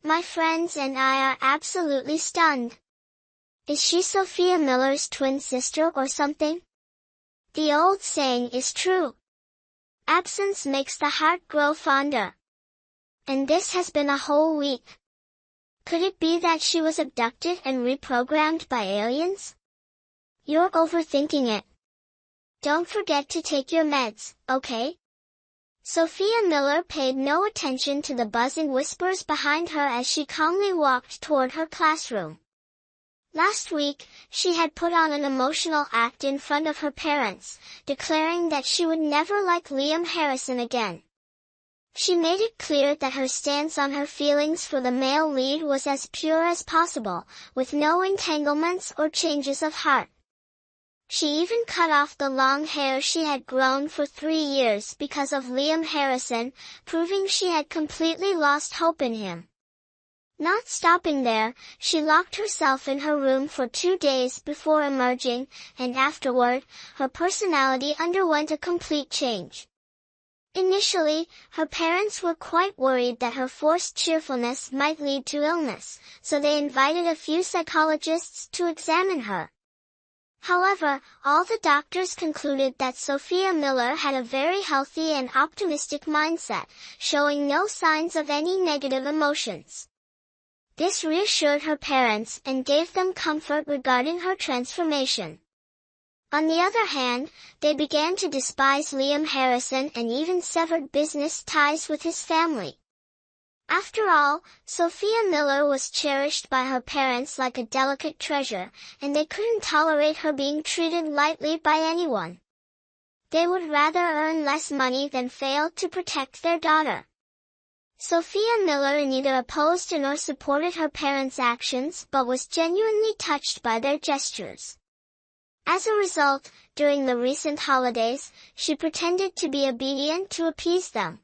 My friends and I are absolutely stunned. Is she Sophia Miller's twin sister or something? The old saying is true. Absence makes the heart grow fonder. And this has been a whole week. Could it be that she was abducted and reprogrammed by aliens? You're overthinking it. Don't forget to take your meds, okay? Sophia Miller paid no attention to the buzzing whispers behind her as she calmly walked toward her classroom. Last week, she had put on an emotional act in front of her parents, declaring that she would never like Liam Harrison again. She made it clear that her stance on her feelings for the male lead was as pure as possible, with no entanglements or changes of heart. She even cut off the long hair she had grown for 3 years because of Liam Harrison, proving she had completely lost hope in him. Not stopping there, she locked herself in her room for 2 days before emerging, and afterward, her personality underwent a complete change. Initially, her parents were quite worried that her forced cheerfulness might lead to illness, so they invited a few psychologists to examine her. However, all the doctors concluded that Sophia Miller had a very healthy and optimistic mindset, showing no signs of any negative emotions. This reassured her parents and gave them comfort regarding her transformation. On the other hand, they began to despise Liam Harrison and even severed business ties with his family. After all, Sophia Miller was cherished by her parents like a delicate treasure, and they couldn't tolerate her being treated lightly by anyone. They would rather earn less money than fail to protect their daughter. Sophia Miller neither opposed nor supported her parents' actions but was genuinely touched by their gestures. As a result, during the recent holidays, she pretended to be obedient to appease them.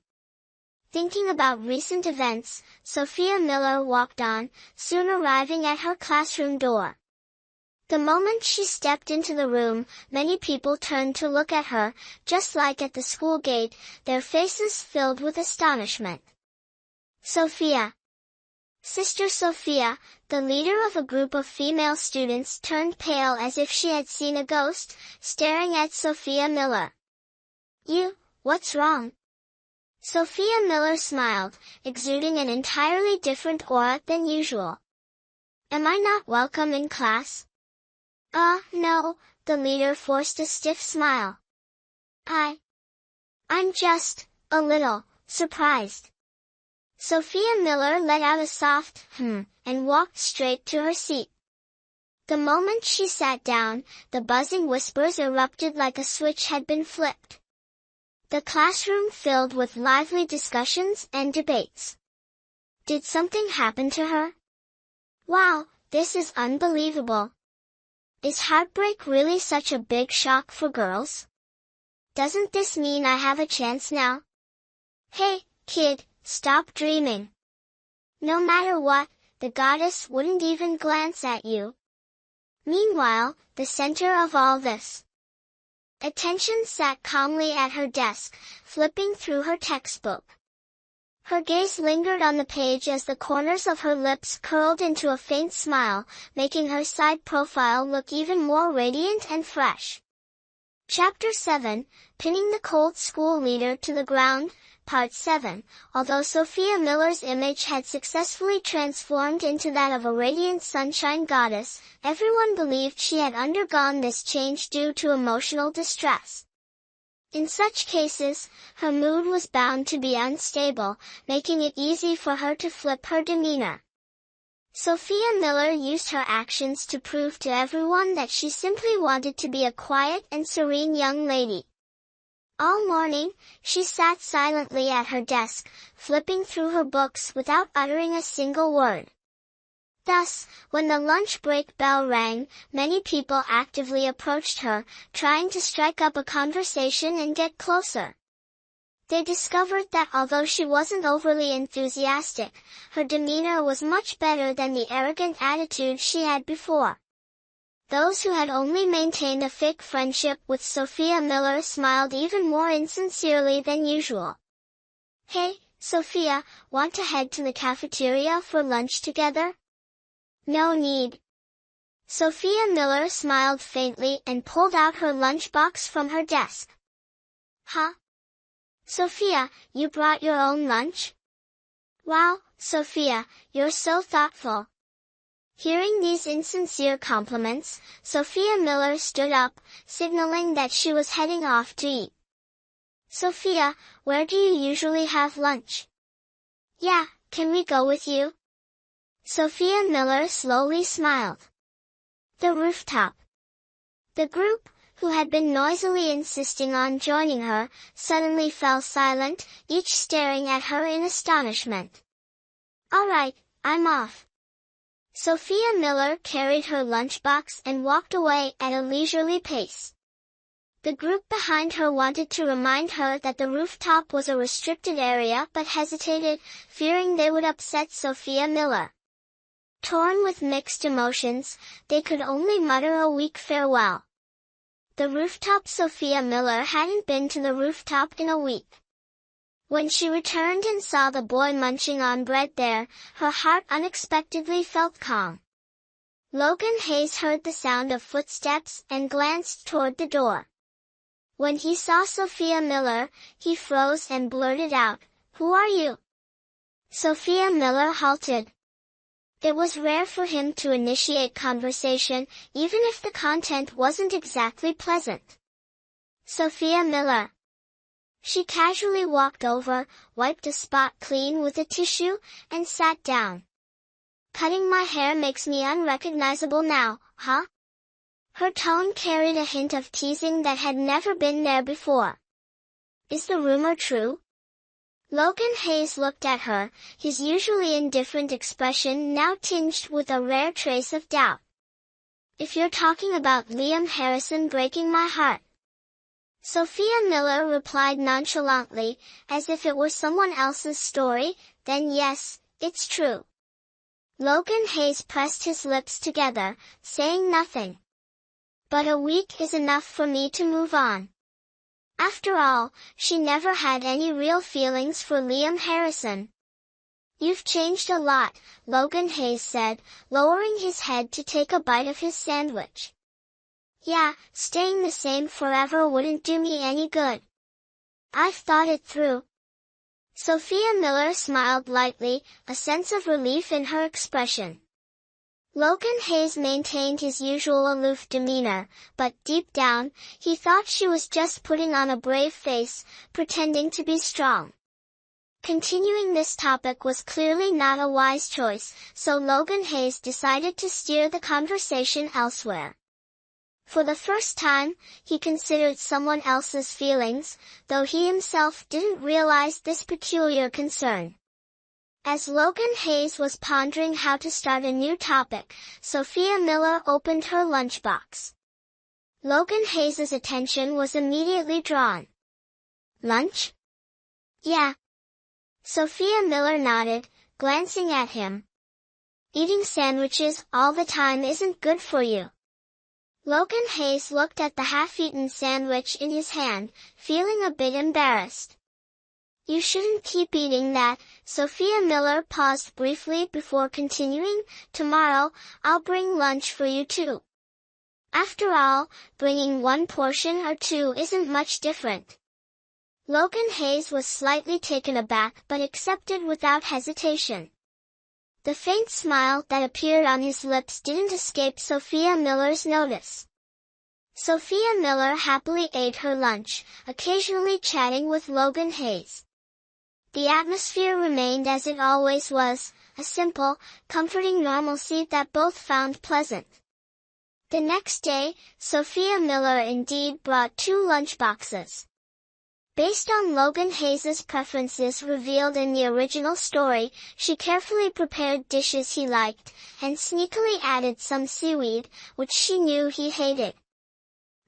Thinking about recent events, Sophia Miller walked on, soon arriving at her classroom door. The moment she stepped into the room, many people turned to look at her, just like at the school gate, their faces filled with astonishment. Sophia. Sister Sophia, the leader of a group of female students, turned pale as if she had seen a ghost, staring at Sophia Miller. What's wrong? Sophia Miller smiled, exuding an entirely different aura than usual. Am I not welcome in class? No, the leader forced a stiff smile. I'm just, a little, surprised. Sophia Miller let out a soft, and walked straight to her seat. The moment she sat down, the buzzing whispers erupted like a switch had been flipped. The classroom filled with lively discussions and debates. Did something happen to her? Wow, this is unbelievable. Is heartbreak really such a big shock for girls? Doesn't this mean I have a chance now? Hey, kid, stop dreaming. No matter what, the goddess wouldn't even glance at you. Meanwhile, the center of all this. Attention sat calmly at her desk, flipping through her textbook. Her gaze lingered on the page as the corners of her lips curled into a faint smile, making her side profile look even more radiant and fresh. Chapter 7, Pinning the Cold School Leader to the Ground, Part 7. Although Sophia Miller's image had successfully transformed into that of a radiant sunshine goddess, everyone believed she had undergone this change due to emotional distress. In such cases, her mood was bound to be unstable, making it easy for her to flip her demeanor. Sophia Miller used her actions to prove to everyone that she simply wanted to be a quiet and serene young lady. All morning, she sat silently at her desk, flipping through her books without uttering a single word. Thus, when the lunch break bell rang, many people actively approached her, trying to strike up a conversation and get closer. They discovered that although she wasn't overly enthusiastic, her demeanor was much better than the arrogant attitude she had before. Those who had only maintained a fake friendship with Sophia Miller smiled even more insincerely than usual. "Hey, Sophia, want to head to the cafeteria for lunch together?" "No need." Sophia Miller smiled faintly and pulled out her lunchbox from her desk. "Huh? Sophia, you brought your own lunch? Wow, Sophia, you're so thoughtful." Hearing these insincere compliments, Sophia Miller stood up, signaling that she was heading off to eat. "Sophia, where do you usually have lunch?" "Yeah, can we go with you?" Sophia Miller slowly smiled. The rooftop. The group, who had been noisily insisting on joining her, suddenly fell silent, each staring at her in astonishment. "All right, I'm off." Sophia Miller carried her lunchbox and walked away at a leisurely pace. The group behind her wanted to remind her that the rooftop was a restricted area but hesitated, fearing they would upset Sophia Miller. Torn with mixed emotions, they could only mutter a weak farewell. The rooftop. Sophia Miller hadn't been to the rooftop in a week. When she returned and saw the boy munching on bread there, her heart unexpectedly felt calm. Logan Hayes heard the sound of footsteps and glanced toward the door. When he saw Sophia Miller, he froze and blurted out, "Who are you?" Sophia Miller halted. It was rare for him to initiate conversation, even if the content wasn't exactly pleasant. "Sophia Miller." She casually walked over, wiped a spot clean with a tissue, and sat down. "Cutting my hair makes me unrecognizable now, huh?" Her tone carried a hint of teasing that had never been there before. "Is the rumor true?" Logan Hayes looked at her, his usually indifferent expression now tinged with a rare trace of doubt. "If you're talking about Liam Harrison breaking my heart," Sophia Miller replied nonchalantly, as if it were someone else's story, "then yes, it's true." Logan Hayes pressed his lips together, saying nothing. "But a week is enough for me to move on. After all, she never had any real feelings for Liam Harrison." "You've changed a lot," Logan Hayes said, lowering his head to take a bite of his sandwich. "Yeah, staying the same forever wouldn't do me any good. I've thought it through." Sophia Miller smiled lightly, a sense of relief in her expression. Logan Hayes maintained his usual aloof demeanor, but deep down, he thought she was just putting on a brave face, pretending to be strong. Continuing this topic was clearly not a wise choice, so Logan Hayes decided to steer the conversation elsewhere. For the first time, he considered someone else's feelings, though he himself didn't realize this peculiar concern. As Logan Hayes was pondering how to start a new topic, Sophia Miller opened her lunchbox. Logan Hayes's attention was immediately drawn. "Lunch?" "Yeah." Sophia Miller nodded, glancing at him. "Eating sandwiches all the time isn't good for you." Logan Hayes looked at the half-eaten sandwich in his hand, feeling a bit embarrassed. "You shouldn't keep eating that." Sophia Miller paused briefly before continuing, "Tomorrow, I'll bring lunch for you too. After all, bringing one portion or two isn't much different." Logan Hayes was slightly taken aback but accepted without hesitation. The faint smile that appeared on his lips didn't escape Sophia Miller's notice. Sophia Miller happily ate her lunch, occasionally chatting with Logan Hayes. The atmosphere remained as it always was, a simple, comforting normalcy that both found pleasant. The next day, Sophia Miller indeed brought 2 lunchboxes. Based on Logan Hayes' preferences revealed in the original story, she carefully prepared dishes he liked, and sneakily added some seaweed, which she knew he hated.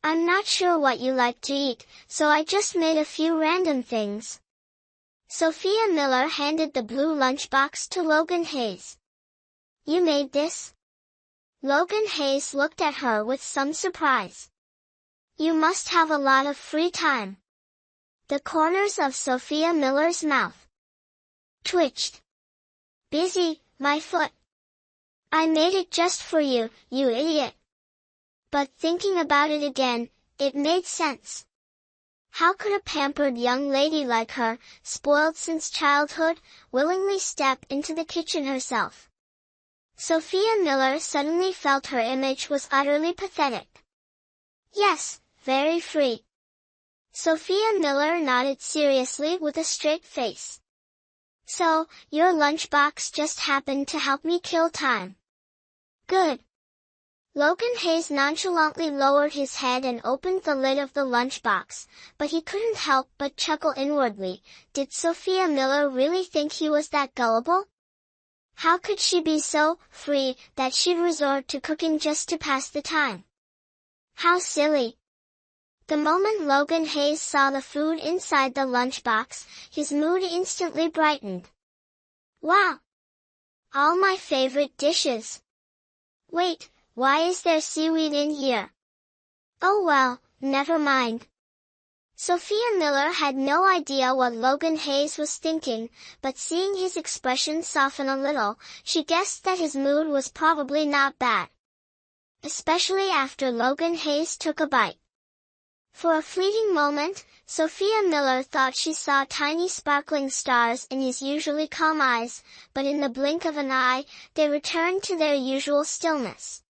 "I'm not sure what you like to eat, so I just made a few random things." Sophia Miller handed the blue lunchbox to Logan Hayes. "You made this?" Logan Hayes looked at her with some surprise. "You must have a lot of free time." The corners of Sophia Miller's mouth twitched. "Busy, my foot. I made it just for you, you idiot." But thinking about it again, it made sense. How could a pampered young lady like her, spoiled since childhood, willingly step into the kitchen herself? Sophia Miller suddenly felt her image was utterly pathetic. "Yes, very free." Sophia Miller nodded seriously with a straight face. "So, your lunchbox just happened to help me kill time." "Good." Logan Hayes nonchalantly lowered his head and opened the lid of the lunchbox, but he couldn't help but chuckle inwardly. Did Sophia Miller really think he was that gullible? How could she be so free that she'd resort to cooking just to pass the time? How silly. The moment Logan Hayes saw the food inside the lunchbox, his mood instantly brightened. "Wow! All my favorite dishes. Wait, why is there seaweed in here? Oh well, never mind." Sophia Miller had no idea what Logan Hayes was thinking, but seeing his expression soften a little, she guessed that his mood was probably not bad. Especially after Logan Hayes took a bite. For a fleeting moment, Sophia Miller thought she saw tiny sparkling stars in his usually calm eyes, but in the blink of an eye, they returned to their usual stillness.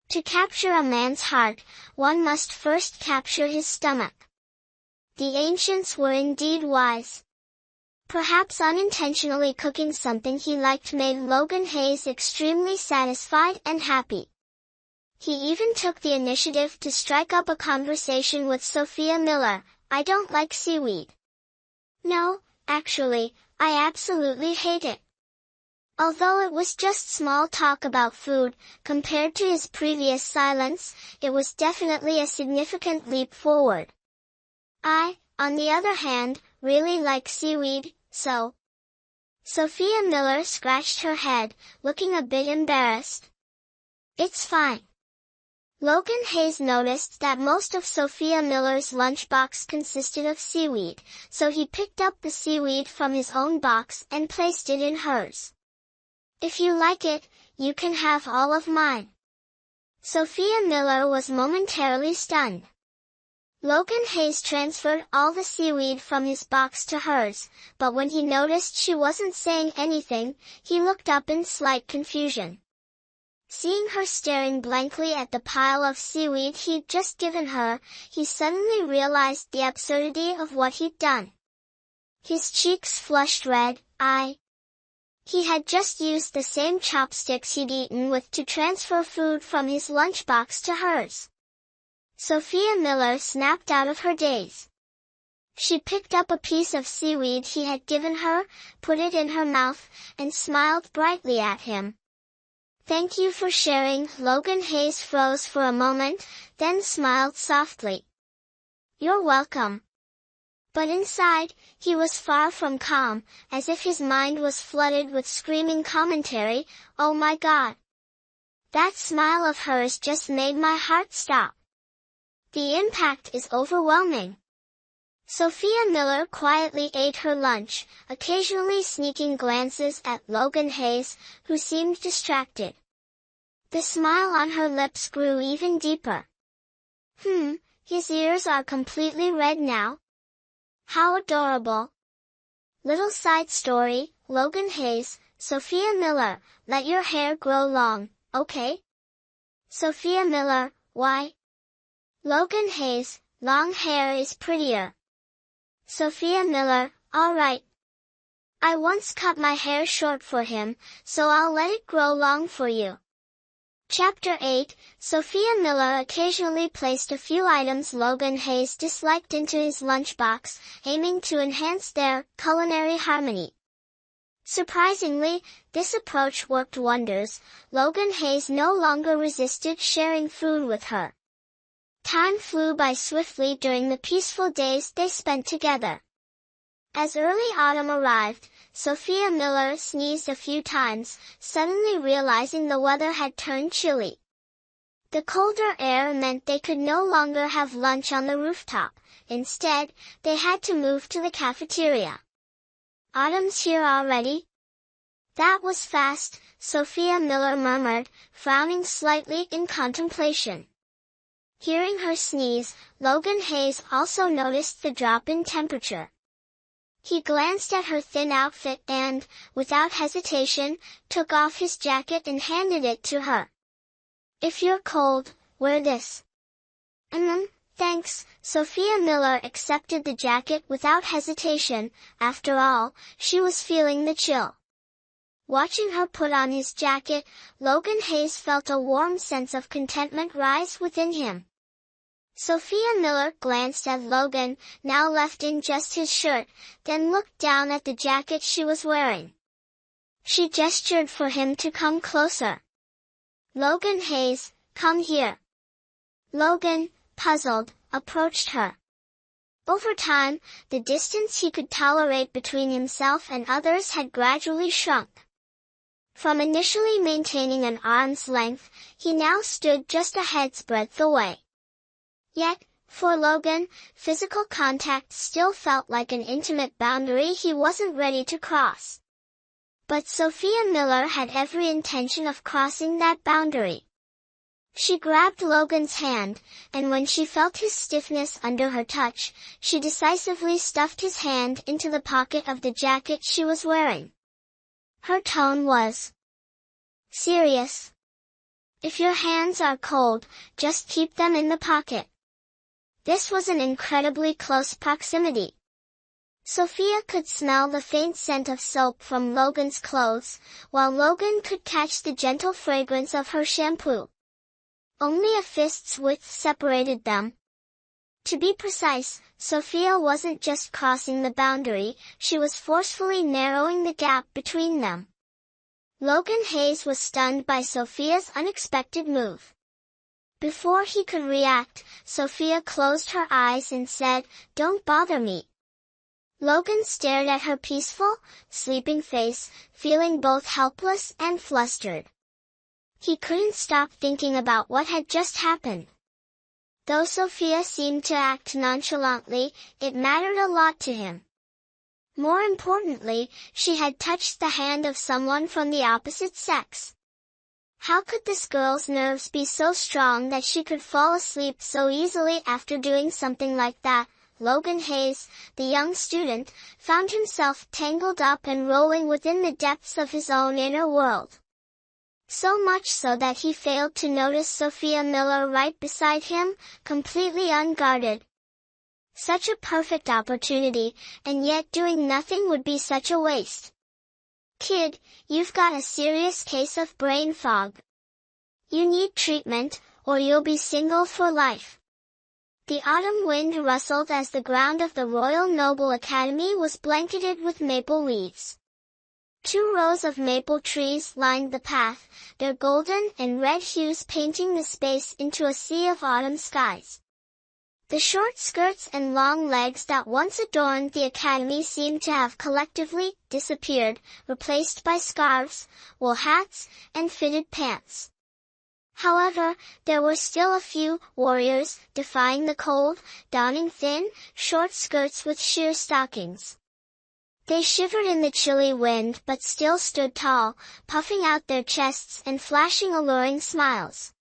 To capture a man's heart, one must first capture his stomach. The ancients were indeed wise. Perhaps unintentionally cooking something he liked made Logan Hayes extremely satisfied and happy. He even took the initiative to strike up a conversation with Sophia Miller. "I don't like seaweed." "No, actually, I absolutely hate it." Although it was just small talk about food, compared to his previous silence, it was definitely a significant leap forward. "I, on the other hand, really like seaweed, so." Sophia Miller scratched her head, looking a bit embarrassed. "It's fine." Logan Hayes noticed that most of Sophia Miller's lunchbox consisted of seaweed, so he picked up the seaweed from his own box and placed it in hers. "If you like it, you can have all of mine." Sophia Miller was momentarily stunned. Logan Hayes transferred all the seaweed from his box to hers, but when he noticed she wasn't saying anything, he looked up in slight confusion. Seeing her staring blankly at the pile of seaweed he'd just given her, he suddenly realized the absurdity of what he'd done. His cheeks flushed red. He had just used the same chopsticks he'd eaten with to transfer food from his lunchbox to hers. Sophia Miller snapped out of her daze. She picked up a piece of seaweed he had given her, put it in her mouth, and smiled brightly at him. "Thank you for sharing." Logan Hayes froze for a moment, then smiled softly. "You're welcome." But inside, he was far from calm, as if his mind was flooded with screaming commentary. "Oh my God! That smile of hers just made my heart stop. The impact is overwhelming." Sophia Miller quietly ate her lunch, occasionally sneaking glances at Logan Hayes, who seemed distracted. The smile on her lips grew even deeper. His ears are completely red now. How adorable. Little side story, Logan Hayes, Sophia Miller, let your hair grow long, okay? Sophia Miller, why? Logan Hayes, long hair is prettier. Sophia Miller, alright. I once cut my hair short for him, so I'll let it grow long for you. Chapter 8, Sophia Miller occasionally placed a few items Logan Hayes disliked into his lunchbox, aiming to enhance their culinary harmony. Surprisingly, this approach worked wonders. Logan Hayes no longer resisted sharing food with her. Time flew by swiftly during the peaceful days they spent together. As early autumn arrived, Sophia Miller sneezed a few times, suddenly realizing the weather had turned chilly. The colder air meant they could no longer have lunch on the rooftop. Instead, they had to move to the cafeteria. "Autumn's here already?" "That was fast," Sophia Miller murmured, frowning slightly in contemplation. Hearing her sneeze, Logan Hayes also noticed the drop in temperature. He glanced at her thin outfit and, without hesitation, took off his jacket and handed it to her. "If you're cold, wear this." Thanks." Sophia Miller accepted the jacket without hesitation. After all, she was feeling the chill. Watching her put on his jacket, Logan Hayes felt a warm sense of contentment rise within him. Sophia Miller glanced at Logan, now left in just his shirt, then looked down at the jacket she was wearing. She gestured for him to come closer. "Logan Hayes, come here." Logan, puzzled, approached her. Over time, the distance he could tolerate between himself and others had gradually shrunk. From initially maintaining an arm's length, he now stood just a head's breadth away. Yet, for Logan, physical contact still felt like an intimate boundary he wasn't ready to cross. But Sophia Miller had every intention of crossing that boundary. She grabbed Logan's hand, and when she felt his stiffness under her touch, she decisively stuffed his hand into the pocket of the jacket she was wearing. Her tone was serious. "If your hands are cold, just keep them in the pocket." This was an incredibly close proximity. Sophia could smell the faint scent of soap from Logan's clothes, while Logan could catch the gentle fragrance of her shampoo. Only a fist's width separated them. To be precise, Sophia wasn't just crossing the boundary, she was forcefully narrowing the gap between them. Logan Hayes was stunned by Sophia's unexpected move. Before he could react, Sophia closed her eyes and said, "Don't bother me." Logan stared at her peaceful, sleeping face, feeling both helpless and flustered. He couldn't stop thinking about what had just happened. Though Sophia seemed to act nonchalantly, it mattered a lot to him. More importantly, she had touched the hand of someone from the opposite sex. How could this girl's nerves be so strong that she could fall asleep so easily after doing something like that? Logan Hayes, the young student, found himself tangled up and rolling within the depths of his own inner world. So much so that he failed to notice Sophia Miller right beside him, completely unguarded. Such a perfect opportunity, and yet doing nothing would be such a waste. "Kid, you've got a serious case of brain fog. You need treatment, or you'll be single for life." The autumn wind rustled as the ground of the Royal Noble Academy was blanketed with maple leaves. 2 rows of maple trees lined the path, their golden and red hues painting the space into a sea of autumn skies. The short skirts and long legs that once adorned the academy seemed to have collectively disappeared, replaced by scarves, wool hats, and fitted pants. However, there were still a few warriors, defying the cold, donning thin, short skirts with sheer stockings. They shivered in the chilly wind but still stood tall, puffing out their chests and flashing alluring smiles.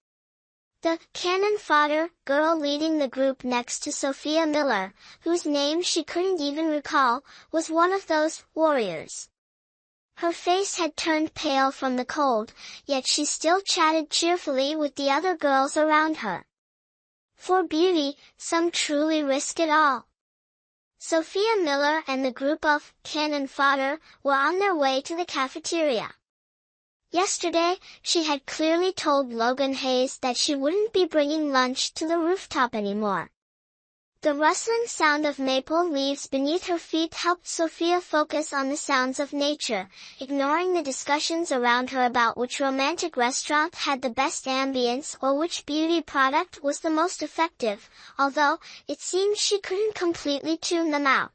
The cannon fodder girl leading the group next to Sophia Miller, whose name she couldn't even recall, was one of those warriors. Her face had turned pale from the cold, yet she still chatted cheerfully with the other girls around her. For beauty, some truly risk it all. Sophia Miller and the group of cannon fodder were on their way to the cafeteria. Yesterday, she had clearly told Logan Hayes that she wouldn't be bringing lunch to the rooftop anymore. The rustling sound of maple leaves beneath her feet helped Sophia focus on the sounds of nature, ignoring the discussions around her about which romantic restaurant had the best ambience or which beauty product was the most effective, although it seemed she couldn't completely tune them out.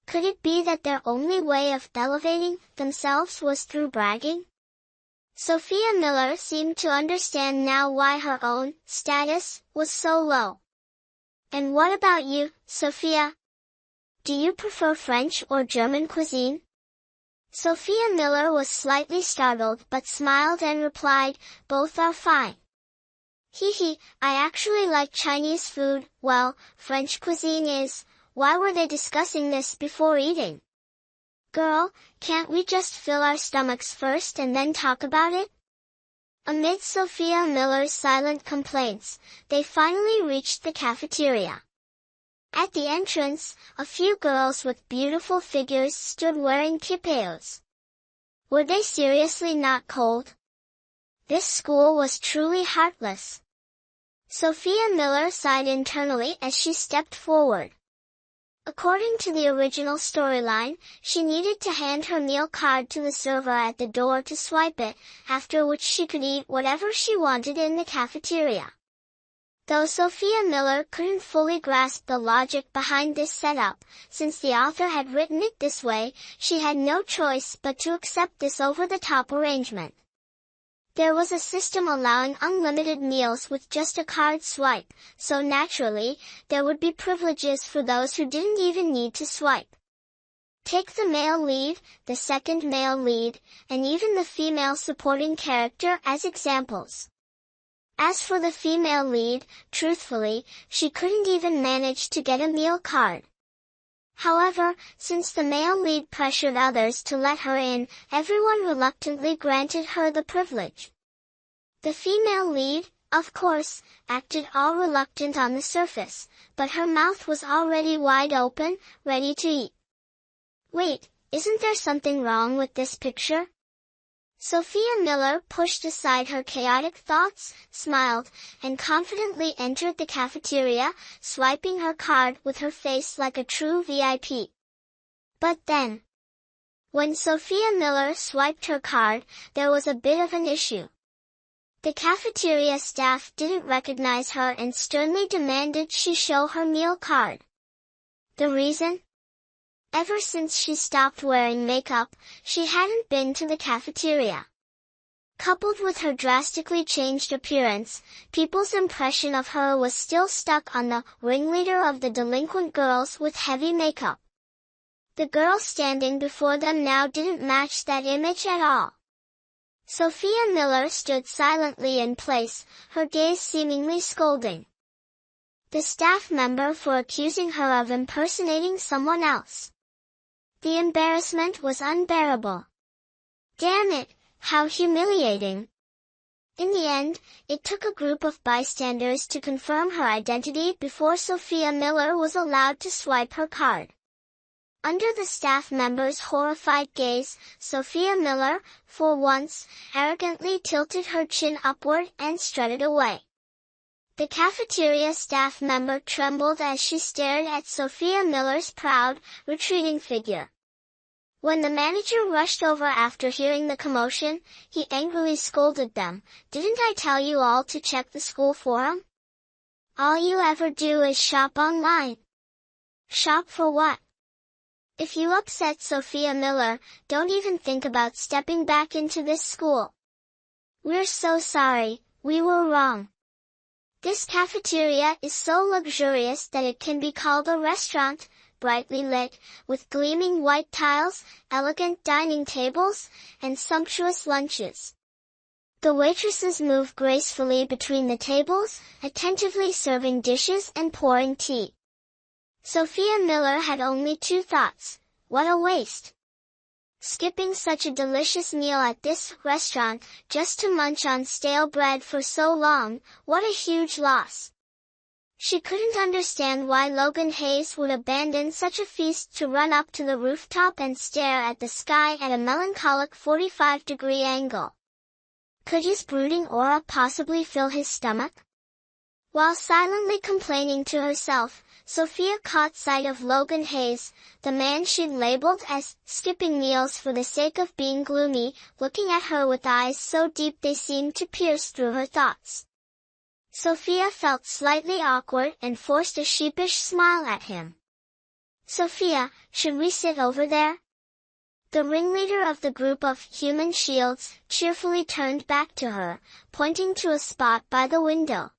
Could it be that their only way of elevating themselves was through bragging? Sophia Miller seemed to understand now why her own status was so low. And what about you, Sophia? Do you prefer French or German cuisine? Sophia Miller was slightly startled but smiled and replied, both are fine. Hee, I actually like Chinese food. Well, French cuisine is. Why were they discussing this before eating? Girl, can't we just fill our stomachs first and then talk about it? Amid Sophia Miller's silent complaints, they finally reached the cafeteria. At the entrance, a few girls with beautiful figures stood wearing kipayos. Were they seriously not cold? This school was truly heartless. Sophia Miller sighed internally as she stepped forward. According to the original storyline, she needed to hand her meal card to the server at the door to swipe it, after which she could eat whatever she wanted in the cafeteria. Though Sophia Miller couldn't fully grasp the logic behind this setup, since the author had written it this way, she had no choice but to accept this over-the-top arrangement. There was a system allowing unlimited meals with just a card swipe, so naturally, there would be privileges for those who didn't even need to swipe. Take the male lead, the second male lead, and even the female supporting character as examples. As for the female lead, truthfully, she couldn't even manage to get a meal card. However, since the male lead pressured others to let her in, everyone reluctantly granted her the privilege. The female lead, of course, acted all reluctant on the surface, but her mouth was already wide open, ready to eat. Wait, isn't there something wrong with this picture? Sophia Miller pushed aside her chaotic thoughts, smiled, and confidently entered the cafeteria, swiping her card with her face like a true VIP. But then, when Sophia Miller swiped her card, there was a bit of an issue. The cafeteria staff didn't recognize her and sternly demanded she show her meal card. The reason? Ever since she stopped wearing makeup, she hadn't been to the cafeteria. Coupled with her drastically changed appearance, people's impression of her was still stuck on the ringleader of the delinquent girls with heavy makeup. The girl standing before them now didn't match that image at all. Sophia Miller stood silently in place, her gaze seemingly scolding the staff member for accusing her of impersonating someone else. The embarrassment was unbearable. Damn it, how humiliating. In the end, it took a group of bystanders to confirm her identity before Sophia Miller was allowed to swipe her card. Under the staff member's horrified gaze, Sophia Miller, for once, arrogantly tilted her chin upward and strutted away. The cafeteria staff member trembled as she stared at Sophia Miller's proud, retreating figure. When the manager rushed over after hearing the commotion, he angrily scolded them, "Didn't I tell you all to check the school forum? All you ever do is shop online. Shop for what? If you upset Sophia Miller, don't even think about stepping back into this school. We're so sorry, we were wrong. This cafeteria is so luxurious that it can be called a restaurant, brightly lit, with gleaming white tiles, elegant dining tables, and sumptuous lunches. The waitresses move gracefully between the tables, attentively serving dishes and pouring tea." Sophia Miller had only two thoughts. What a waste! Skipping such a delicious meal at this restaurant, just to munch on stale bread for so long, what a huge loss! She couldn't understand why Logan Hayes would abandon such a feast to run up to the rooftop and stare at the sky at a melancholic 45-degree angle. Could his brooding aura possibly fill his stomach? While silently complaining to herself, Sophia caught sight of Logan Hayes, the man she'd labeled as skipping meals for the sake of being gloomy, looking at her with eyes so deep they seemed to pierce through her thoughts. Sophia felt slightly awkward and forced a sheepish smile at him. "Sophia, should we sit over there?" The ringleader of the group of human shields cheerfully turned back to her, pointing to a spot by the window.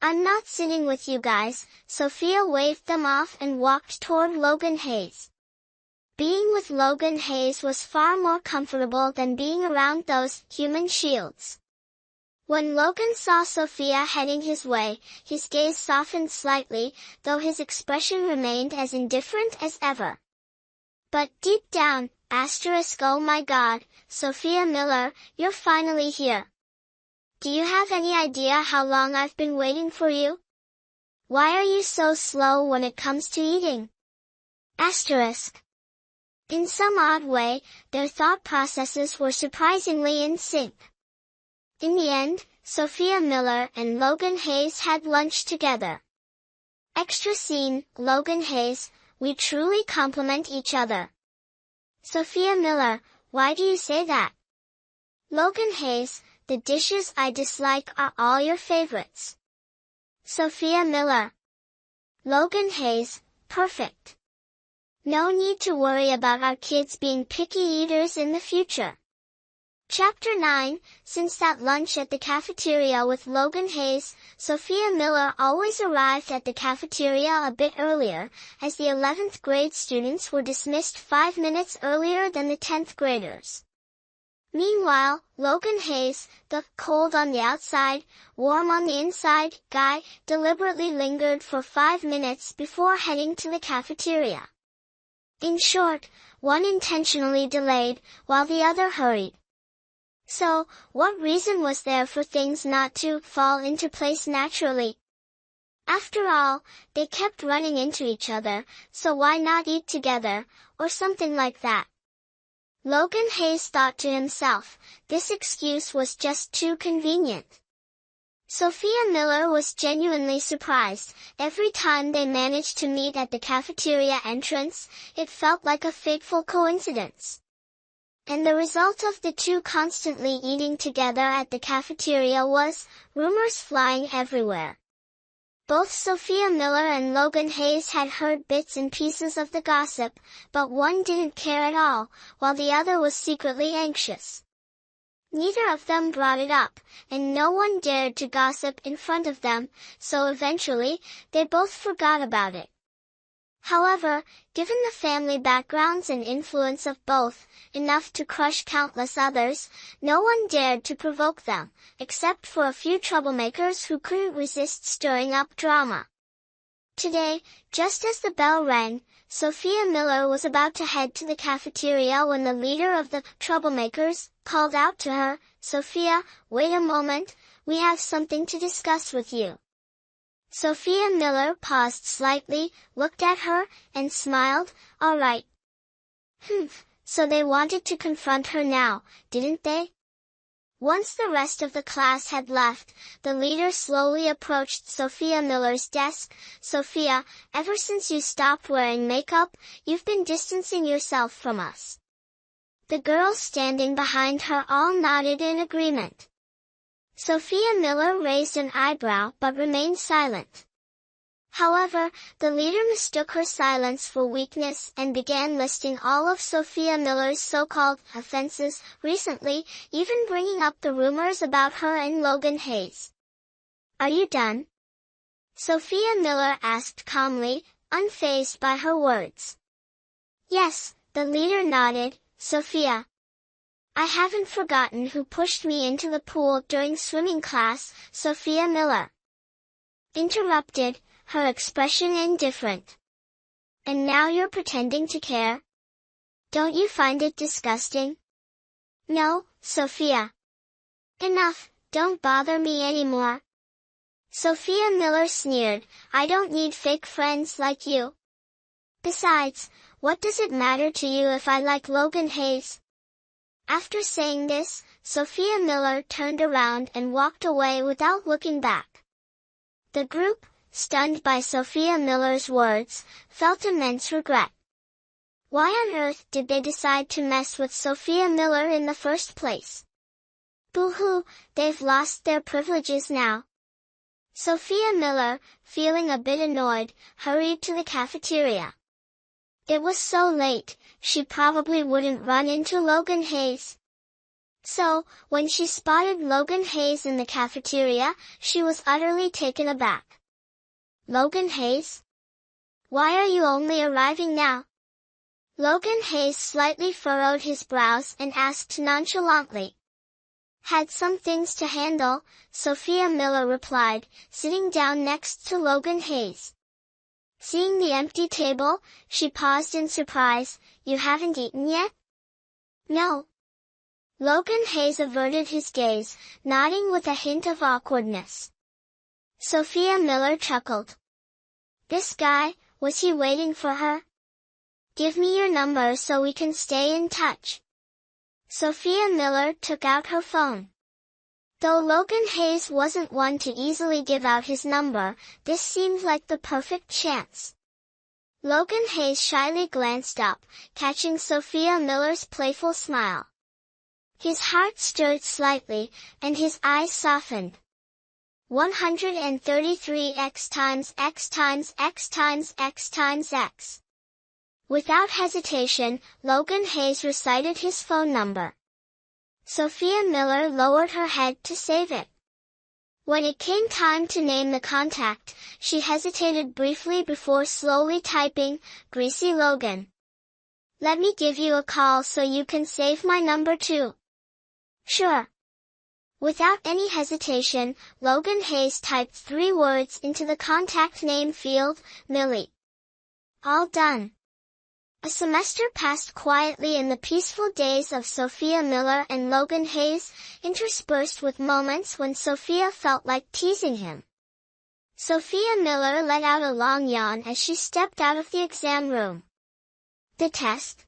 "I'm not sitting with you guys," Sophia waved them off and walked toward Logan Hayes. Being with Logan Hayes was far more comfortable than being around those human shields. When Logan saw Sophia heading his way, his gaze softened slightly, though his expression remained as indifferent as ever. But deep down, oh my God, Sophia Miller, you're finally here. Do you have any idea how long I've been waiting for you? Why are you so slow when it comes to eating? In some odd way, their thought processes were surprisingly in sync. In the end, Sophia Miller and Logan Hayes had lunch together. Extra scene, Logan Hayes, we truly complement each other. Sophia Miller, why do you say that? Logan Hayes, the dishes I dislike are all your favorites. Sophia Miller. Logan Hayes, perfect. No need to worry about our kids being picky eaters in the future. Chapter 9, since that lunch at the cafeteria with Logan Hayes, Sophia Miller always arrived at the cafeteria a bit earlier, as the 11th grade students were dismissed 5 minutes earlier than the 10th graders. Meanwhile, Logan Hayes, the cold on the outside, warm on the inside guy, deliberately lingered for 5 minutes before heading to the cafeteria. In short, one intentionally delayed, while the other hurried. So, what reason was there for things not to fall into place naturally? After all, they kept running into each other, so why not eat together, or something like that? Logan Hayes thought to himself, this excuse was just too convenient. Sophia Miller was genuinely surprised. Every time they managed to meet at the cafeteria entrance, it felt like a fateful coincidence. And the result of the two constantly eating together at the cafeteria was rumors flying everywhere. Both Sophia Miller and Logan Hayes had heard bits and pieces of the gossip, but one didn't care at all, while the other was secretly anxious. Neither of them brought it up, and no one dared to gossip in front of them, so eventually, they both forgot about it. However, given the family backgrounds and influence of both, enough to crush countless others, no one dared to provoke them, except for a few troublemakers who couldn't resist stirring up drama. Today, just as the bell rang, Sophia Miller was about to head to the cafeteria when the leader of the troublemakers called out to her, "Sophia, wait a moment, we have something to discuss with you." Sophia Miller paused slightly, looked at her, and smiled, "All right." So they wanted to confront her now, didn't they? Once the rest of the class had left, the leader slowly approached Sophia Miller's desk. "Sophia, ever since you stopped wearing makeup, you've been distancing yourself from us." The girls standing behind her all nodded in agreement. Sophia Miller raised an eyebrow but remained silent. However, the leader mistook her silence for weakness and began listing all of Sophia Miller's so-called offenses recently, even bringing up the rumors about her and Logan Hayes. "Are you done?" Sophia Miller asked calmly, unfazed by her words. "Yes," the leader nodded. "Sophia, I haven't forgotten who pushed me into the pool during swimming class," Sophia Miller interrupted, her expression indifferent. "And now you're pretending to care? Don't you find it disgusting?" "No, Sophia. Enough, don't bother me anymore." Sophia Miller sneered, "I don't need fake friends like you. Besides, what does it matter to you if I like Logan Hayes? After saying this, Sophia Miller turned around and walked away without looking back. The group, stunned by Sophia Miller's words, felt immense regret. Why on earth did they decide to mess with Sophia Miller in the first place? Boo-hoo, they've lost their privileges now. Sophia Miller, feeling a bit annoyed, hurried to the cafeteria. It was so late, she probably wouldn't run into Logan Hayes. So, when she spotted Logan Hayes in the cafeteria, she was utterly taken aback. Logan Hayes? Why are you only arriving now? Logan Hayes slightly furrowed his brows and asked nonchalantly. Had some things to handle, Sophia Miller replied, sitting down next to Logan Hayes. Seeing the empty table, she paused in surprise. You haven't eaten yet? No. Logan Hayes averted his gaze, nodding with a hint of awkwardness. Sophia Miller chuckled. This guy, was he waiting for her? Give me your number so we can stay in touch. Sophia Miller took out her phone. Though Logan Hayes wasn't one to easily give out his number, this seemed like the perfect chance. Logan Hayes shyly glanced up, catching Sophia Miller's playful smile. His heart stirred slightly, and his eyes softened. 133x times x times x times x times x. Without hesitation, Logan Hayes recited his phone number. Sophia Miller lowered her head to save it. When it came time to name the contact, she hesitated briefly before slowly typing, Greasy Logan. Let me give you a call so you can save my number too. Sure. Without any hesitation, Logan Hayes typed 3 words into the contact name field, Millie. All done. A semester passed quietly in the peaceful days of Sophia Miller and Logan Hayes, interspersed with moments when Sophia felt like teasing him. Sophia Miller let out a long yawn as she stepped out of the exam room. The test?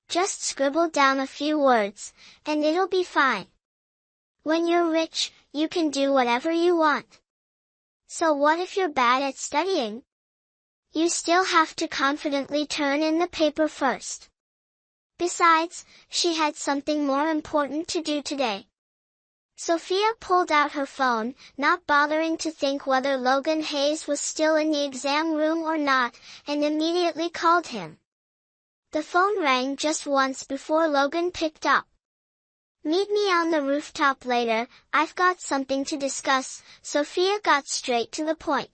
Just scribble down a few words, and it'll be fine. When you're rich, you can do whatever you want. So what if you're bad at studying? You still have to confidently turn in the paper first. Besides, she had something more important to do today. Sophia pulled out her phone, not bothering to think whether Logan Hayes was still in the exam room or not, and immediately called him. The phone rang just once before Logan picked up. Meet me on the rooftop later, I've got something to discuss. Sophia got straight to the point.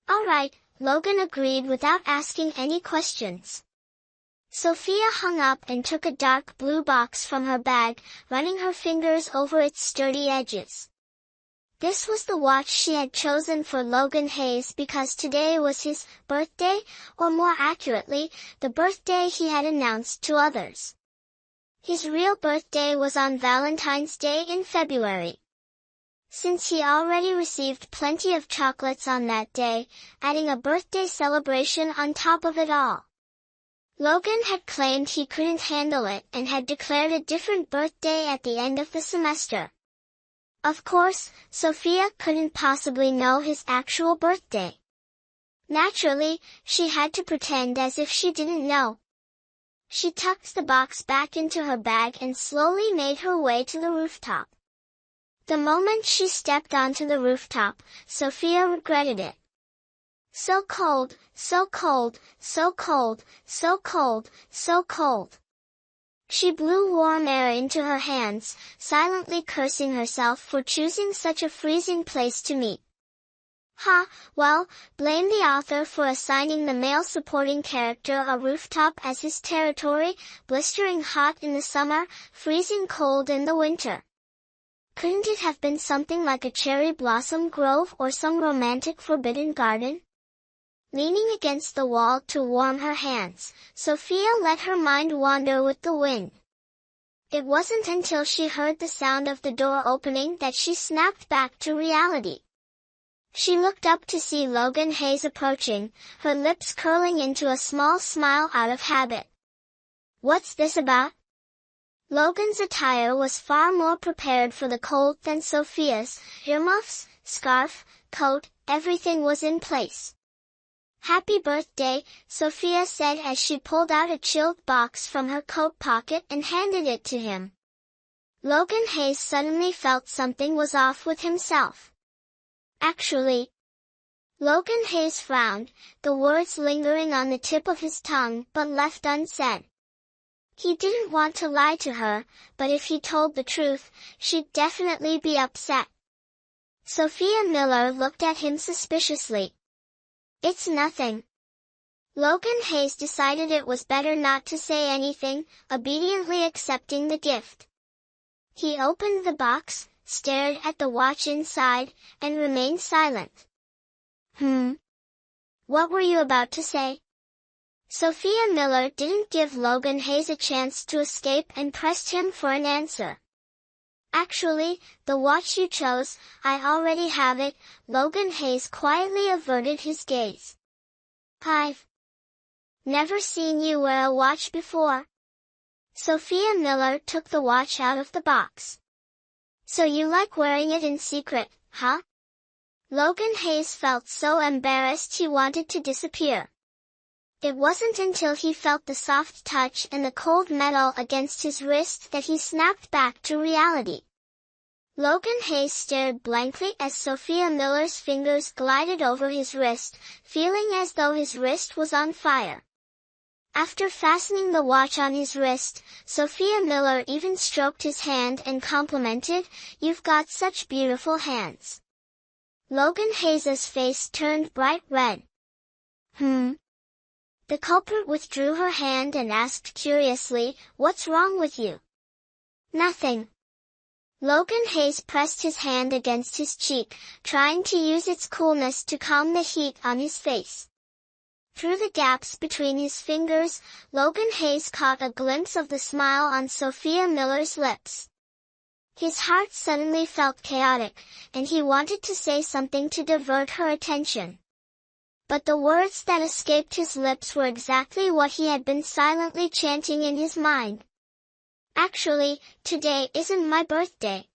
All right, Logan agreed without asking any questions. Sophia hung up and took a dark blue box from her bag, running her fingers over its sturdy edges. This was the watch she had chosen for Logan Hayes because today was his birthday, or more accurately, the birthday he had announced to others. His real birthday was on Valentine's Day in February. Since he already received plenty of chocolates on that day, adding a birthday celebration on top of it all. Logan had claimed he couldn't handle it and had declared a different birthday at the end of the semester. Of course, Sophia couldn't possibly know his actual birthday. Naturally, she had to pretend as if she didn't know. She tucked the box back into her bag and slowly made her way to the rooftop. The moment she stepped onto the rooftop, Sophia regretted it. So cold, so cold, so cold, so cold, so cold. She blew warm air into her hands, silently cursing herself for choosing such a freezing place to meet. Well, blame the author for assigning the male supporting character a rooftop as his territory, blistering hot in the summer, freezing cold in the winter. Couldn't it have been something like a cherry blossom grove or some romantic forbidden garden? Leaning against the wall to warm her hands, Sophia let her mind wander with the wind. It wasn't until she heard the sound of the door opening that she snapped back to reality. She looked up to see Logan Hayes approaching, her lips curling into a small smile out of habit. What's this about? Logan's attire was far more prepared for the cold than Sophia's. Earmuffs, scarf, coat, everything was in place. "Happy birthday," Sophia said as she pulled out a chilled box from her coat pocket and handed it to him. Logan Hayes suddenly felt something was off with himself. Actually, Logan Hayes frowned, the words lingering on the tip of his tongue but left unsaid. He didn't want to lie to her, but if he told the truth, she'd definitely be upset. Sophia Miller looked at him suspiciously. "It's nothing." Logan Hayes decided it was better not to say anything, obediently accepting the gift. He opened the box, stared at the watch inside, and remained silent. What were you about to say?" Sophia Miller didn't give Logan Hayes a chance to escape and pressed him for an answer. "Actually, the watch you chose, I already have it." Logan Hayes quietly averted his gaze. "I've never seen you wear a watch before." Sophia Miller took the watch out of the box. "So you like wearing it in secret, huh?" Logan Hayes felt so embarrassed he wanted to disappear. It wasn't until he felt the soft touch and the cold metal against his wrist that he snapped back to reality. Logan Hayes stared blankly as Sophia Miller's fingers glided over his wrist, feeling as though his wrist was on fire. After fastening the watch on his wrist, Sophia Miller even stroked his hand and complimented, "You've got such beautiful hands." Logan Hayes's face turned bright red. The culprit withdrew her hand and asked curiously, "What's wrong with you?" "Nothing." Logan Hayes pressed his hand against his cheek, trying to use its coolness to calm the heat on his face. Through the gaps between his fingers, Logan Hayes caught a glimpse of the smile on Sophia Miller's lips. His heart suddenly felt chaotic, and he wanted to say something to divert her attention. But the words that escaped his lips were exactly what he had been silently chanting in his mind. "Actually, today isn't my birthday."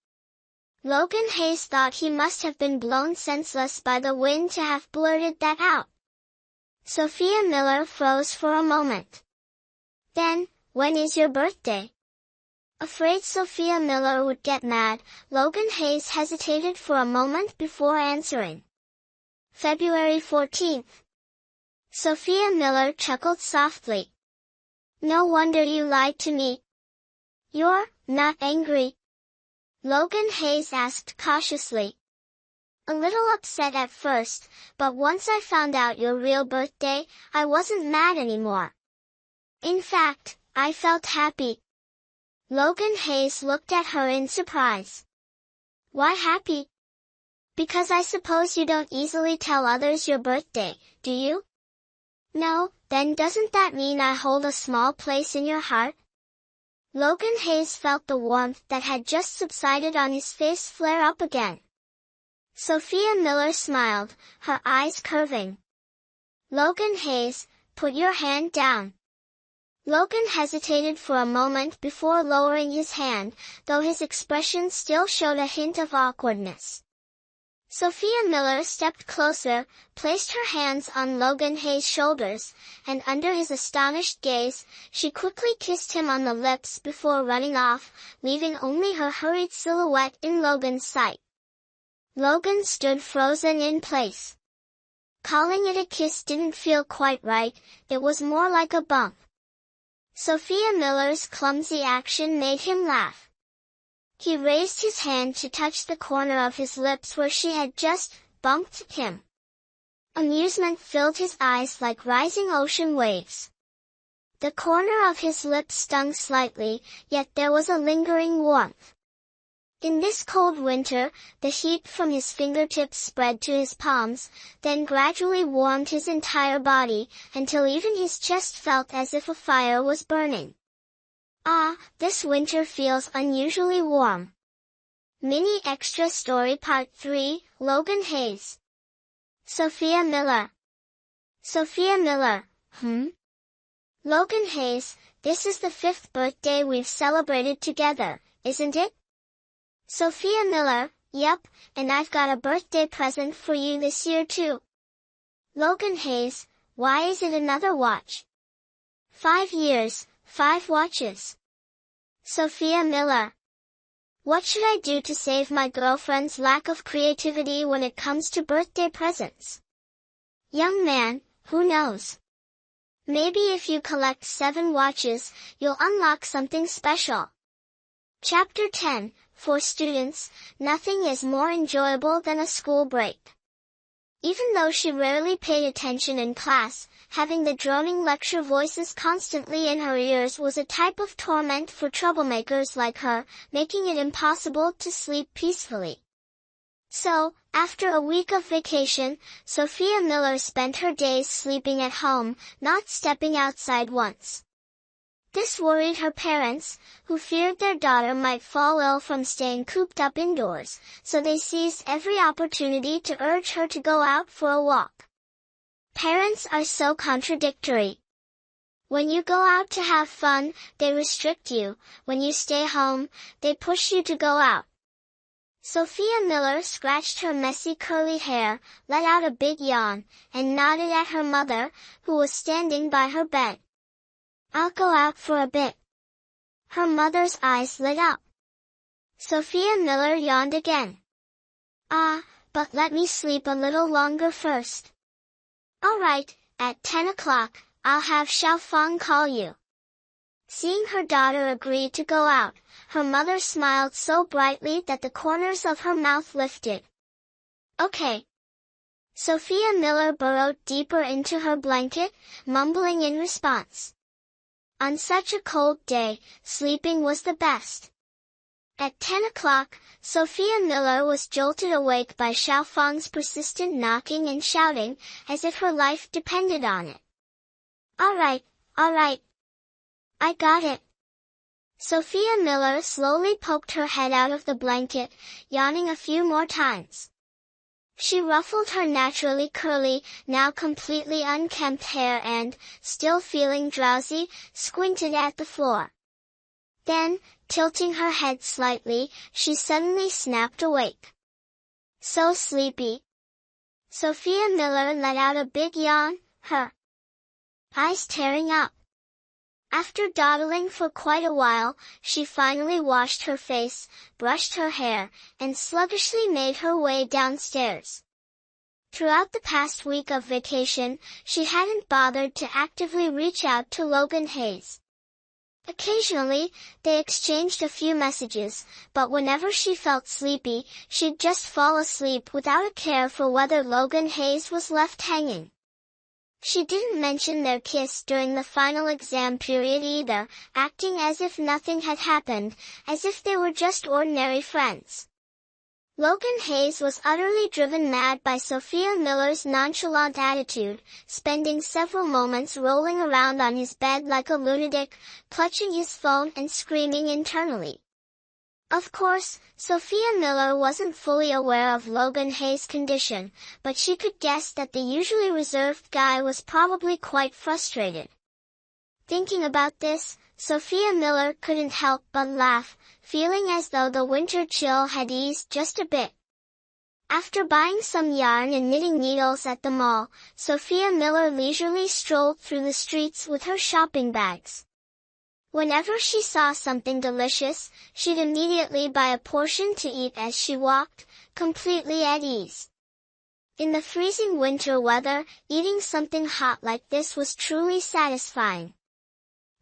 Logan Hayes thought he must have been blown senseless by the wind to have blurted that out. Sophia Miller froze for a moment. "Then, when is your birthday?" Afraid Sophia Miller would get mad, Logan Hayes hesitated for a moment before answering. "February 14th. Sophia Miller chuckled softly. "No wonder you lied to me." "You're not angry?" Logan Hayes asked cautiously. "A little upset at first, but once I found out your real birthday, I wasn't mad anymore. In fact, I felt happy." Logan Hayes looked at her in surprise. "Why happy?" "Because I suppose you don't easily tell others your birthday, do you?" "No, then doesn't that mean I hold a small place in your heart?" Logan Hayes felt the warmth that had just subsided on his face flare up again. Sophia Miller smiled, her eyes curving. "Logan Hayes, put your hand down." Logan hesitated for a moment before lowering his hand, though his expression still showed a hint of awkwardness. Sophia Miller stepped closer, placed her hands on Logan Hayes' shoulders, and under his astonished gaze, she quickly kissed him on the lips before running off, leaving only her hurried silhouette in Logan's sight. Logan stood frozen in place. Calling it a kiss didn't feel quite right, it was more like a bump. Sophia Miller's clumsy action made him laugh. He raised his hand to touch the corner of his lips where she had just bumped him. Amusement filled his eyes like rising ocean waves. The corner of his lips stung slightly, yet there was a lingering warmth. In this cold winter, the heat from his fingertips spread to his palms, then gradually warmed his entire body, until even his chest felt as if a fire was burning. "Ah, this winter feels unusually warm." Mini Extra Story Part 3, Logan Hayes. Sophia Miller. Sophia Miller, Logan Hayes, this is the 5th birthday we've celebrated together, isn't it? Sophia Miller, yep, and I've got a birthday present for you this year too. Logan Hayes, why is it another watch? 5 years, 5 watches. Sophia Miller. What should I do to save my girlfriend's lack of creativity when it comes to birthday presents? Young man, who knows? Maybe if you collect 7 watches, you'll unlock something special. Chapter 10, for students, nothing is more enjoyable than a school break. Even though she rarely paid attention in class, having the droning lecture voices constantly in her ears was a type of torment for troublemakers like her, making it impossible to sleep peacefully. So, after a week of vacation, Sophia Miller spent her days sleeping at home, not stepping outside once. This worried her parents, who feared their daughter might fall ill from staying cooped up indoors, so they seized every opportunity to urge her to go out for a walk. Parents are so contradictory. When you go out to have fun, they restrict you. When you stay home, they push you to go out. Sophia Miller scratched her messy curly hair, let out a big yawn, and nodded at her mother, who was standing by her bed. I'll go out for a bit. Her mother's eyes lit up. Sophia Miller yawned again. But let me sleep a little longer first. All right, at 10 o'clock, I'll have Xiaofang call you. Seeing her daughter agree to go out, her mother smiled so brightly that the corners of her mouth lifted. Okay. Sophia Miller burrowed deeper into her blanket, mumbling in response. On such a cold day, sleeping was the best. At 10 o'clock, Sophia Miller was jolted awake by Xiaofang's persistent knocking and shouting, as if her life depended on it. All right. I got it. Sophia Miller slowly poked her head out of the blanket, yawning a few more times. She ruffled her naturally curly, now completely unkempt hair and, still feeling drowsy, squinted at the floor. Then, tilting her head slightly, she suddenly snapped awake. So sleepy. Sophia Miller let out a big yawn, her eyes tearing up. After dawdling for quite a while, she finally washed her face, brushed her hair, and sluggishly made her way downstairs. Throughout the past week of vacation, she hadn't bothered to actively reach out to Logan Hayes. Occasionally, they exchanged a few messages, but whenever she felt sleepy, she'd just fall asleep without a care for whether Logan Hayes was left hanging. She didn't mention their kiss during the final exam period either, acting as if nothing had happened, as if they were just ordinary friends. Logan Hayes was utterly driven mad by Sophia Miller's nonchalant attitude, spending several moments rolling around on his bed like a lunatic, clutching his phone and screaming internally. Of course, Sophia Miller wasn't fully aware of Logan Hayes' condition, but she could guess that the usually reserved guy was probably quite frustrated. Thinking about this, Sophia Miller couldn't help but laugh, feeling as though the winter chill had eased just a bit. After buying some yarn and knitting needles at the mall, Sophia Miller leisurely strolled through the streets with her shopping bags. Whenever she saw something delicious, she'd immediately buy a portion to eat as she walked, completely at ease. In the freezing winter weather, eating something hot like this was truly satisfying.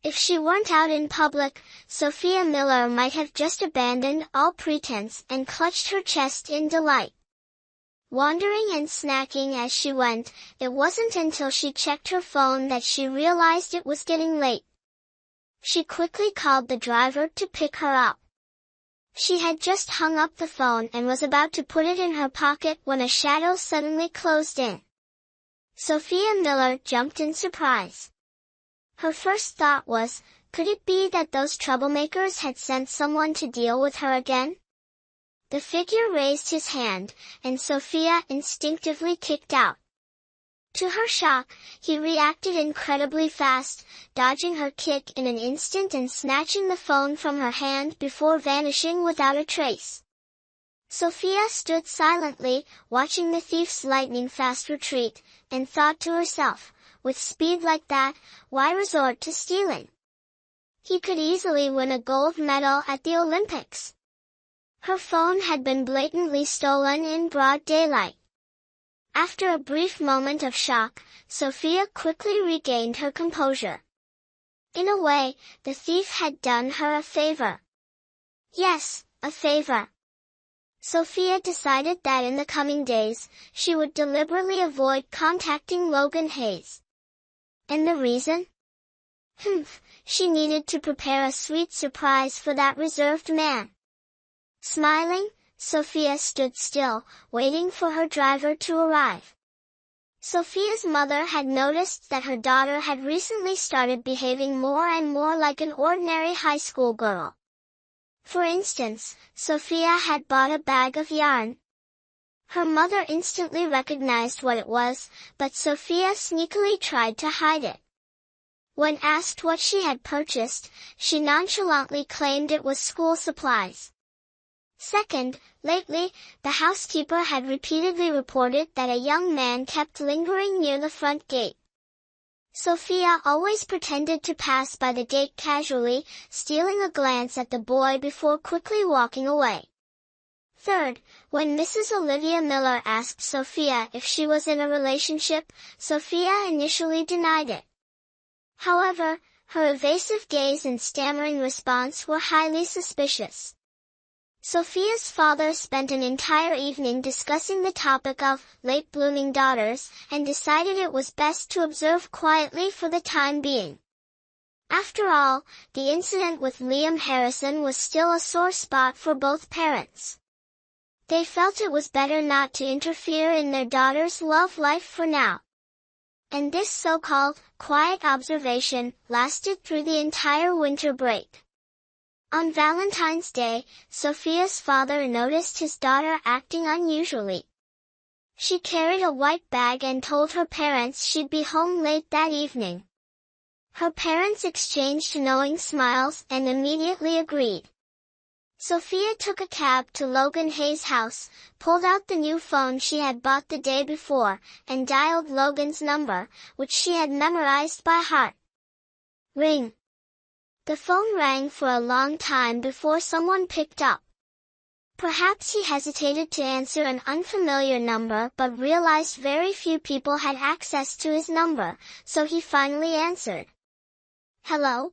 If she weren't out in public, Sophia Miller might have just abandoned all pretense and clutched her chest in delight. Wandering and snacking as she went, it wasn't until she checked her phone that she realized it was getting late. She quickly called the driver to pick her up. She had just hung up the phone and was about to put it in her pocket when a shadow suddenly closed in. Sophia Miller jumped in surprise. Her first thought was, could it be that those troublemakers had sent someone to deal with her again? The figure raised his hand, and Sophia instinctively kicked out. To her shock, he reacted incredibly fast, dodging her kick in an instant and snatching the phone from her hand before vanishing without a trace. Sophia stood silently, watching the thief's lightning-fast retreat, and thought to herself, with speed like that, why resort to stealing? He could easily win a gold medal at the Olympics. Her phone had been blatantly stolen in broad daylight. After a brief moment of shock, Sophia quickly regained her composure. In a way, the thief had done her a favor. Yes, a favor. Sophia decided that in the coming days, she would deliberately avoid contacting Logan Hayes. And the reason? She needed to prepare a sweet surprise for that reserved man. Smiling, Sophia stood still, waiting for her driver to arrive. Sophia's mother had noticed that her daughter had recently started behaving more and more like an ordinary high school girl. For instance, Sophia had bought a bag of yarn. Her mother instantly recognized what it was, but Sophia sneakily tried to hide it. When asked what she had purchased, she nonchalantly claimed it was school supplies. Second, lately, the housekeeper had repeatedly reported that a young man kept lingering near the front gate. Sophia always pretended to pass by the gate casually, stealing a glance at the boy before quickly walking away. Third, when Mrs. Olivia Miller asked Sophia if she was in a relationship, Sophia initially denied it. However, her evasive gaze and stammering response were highly suspicious. Sophia's father spent an entire evening discussing the topic of late-blooming daughters, and decided it was best to observe quietly for the time being. After all, the incident with Liam Harrison was still a sore spot for both parents. They felt it was better not to interfere in their daughter's love life for now. And this so-called quiet observation lasted through the entire winter break. On Valentine's Day, Sophia's father noticed his daughter acting unusually. She carried a white bag and told her parents she'd be home late that evening. Her parents exchanged knowing smiles and immediately agreed. Sophia took a cab to Logan Hayes' house, pulled out the new phone she had bought the day before, and dialed Logan's number, which she had memorized by heart. Ring. The phone rang for a long time before someone picked up. Perhaps he hesitated to answer an unfamiliar number but realized very few people had access to his number, so he finally answered. Hello?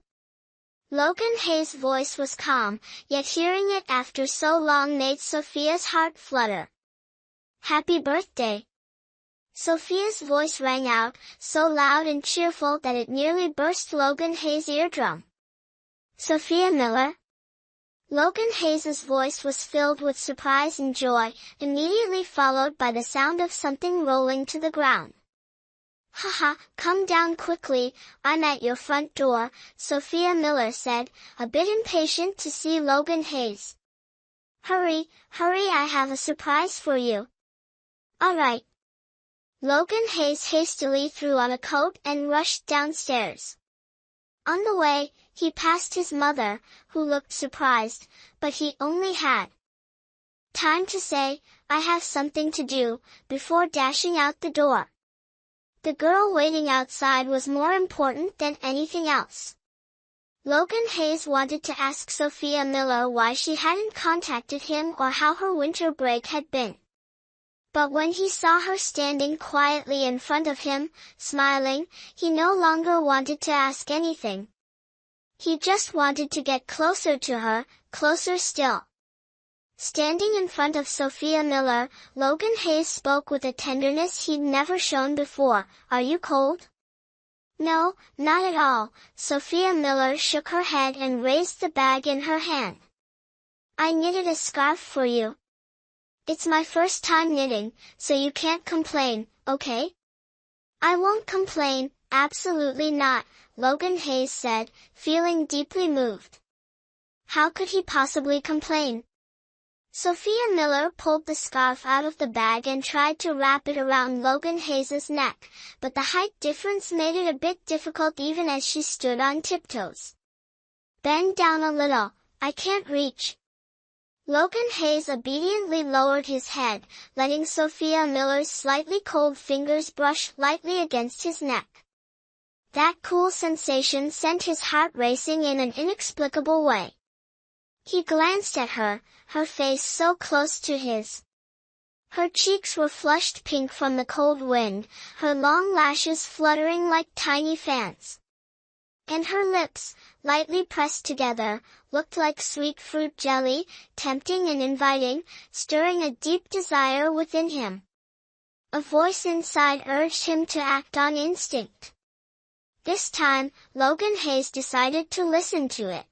Logan Hayes' voice was calm, yet hearing it after so long made Sophia's heart flutter. Happy birthday! Sophia's voice rang out, so loud and cheerful that it nearly burst Logan Hayes' eardrum. Sophia Miller? Logan Hayes' voice was filled with surprise and joy, immediately followed by the sound of something rolling to the ground. Haha, come down quickly, I'm at your front door, Sophia Miller said, a bit impatient to see Logan Hayes. Hurry, I have a surprise for you. All right. Logan Hayes hastily threw on a coat and rushed downstairs. On the way, he passed his mother, who looked surprised, but he only had time to say, I have something to do, before dashing out the door. The girl waiting outside was more important than anything else. Logan Hayes wanted to ask Sophia Miller why she hadn't contacted him or how her winter break had been. But when he saw her standing quietly in front of him, smiling, he no longer wanted to ask anything. He just wanted to get closer to her, closer still. Standing in front of Sophia Miller, Logan Hayes spoke with a tenderness he'd never shown before. Are you cold? No, not at all. Sophia Miller shook her head and raised the bag in her hand. I knitted a scarf for you. It's my first time knitting, so you can't complain, okay? I won't complain, absolutely not, Logan Hayes said, feeling deeply moved. How could he possibly complain? Sophia Miller pulled the scarf out of the bag and tried to wrap it around Logan Hayes' neck, but the height difference made it a bit difficult even as she stood on tiptoes. "Bend down a little, I can't reach." Logan Hayes obediently lowered his head, letting Sophia Miller's slightly cold fingers brush lightly against his neck. That cool sensation sent his heart racing in an inexplicable way. He glanced at her, her face so close to his. Her cheeks were flushed pink from the cold wind, her long lashes fluttering like tiny fans. And her lips, lightly pressed together, looked like sweet fruit jelly, tempting and inviting, stirring a deep desire within him. A voice inside urged him to act on instinct. This time, Logan Hayes decided to listen to it.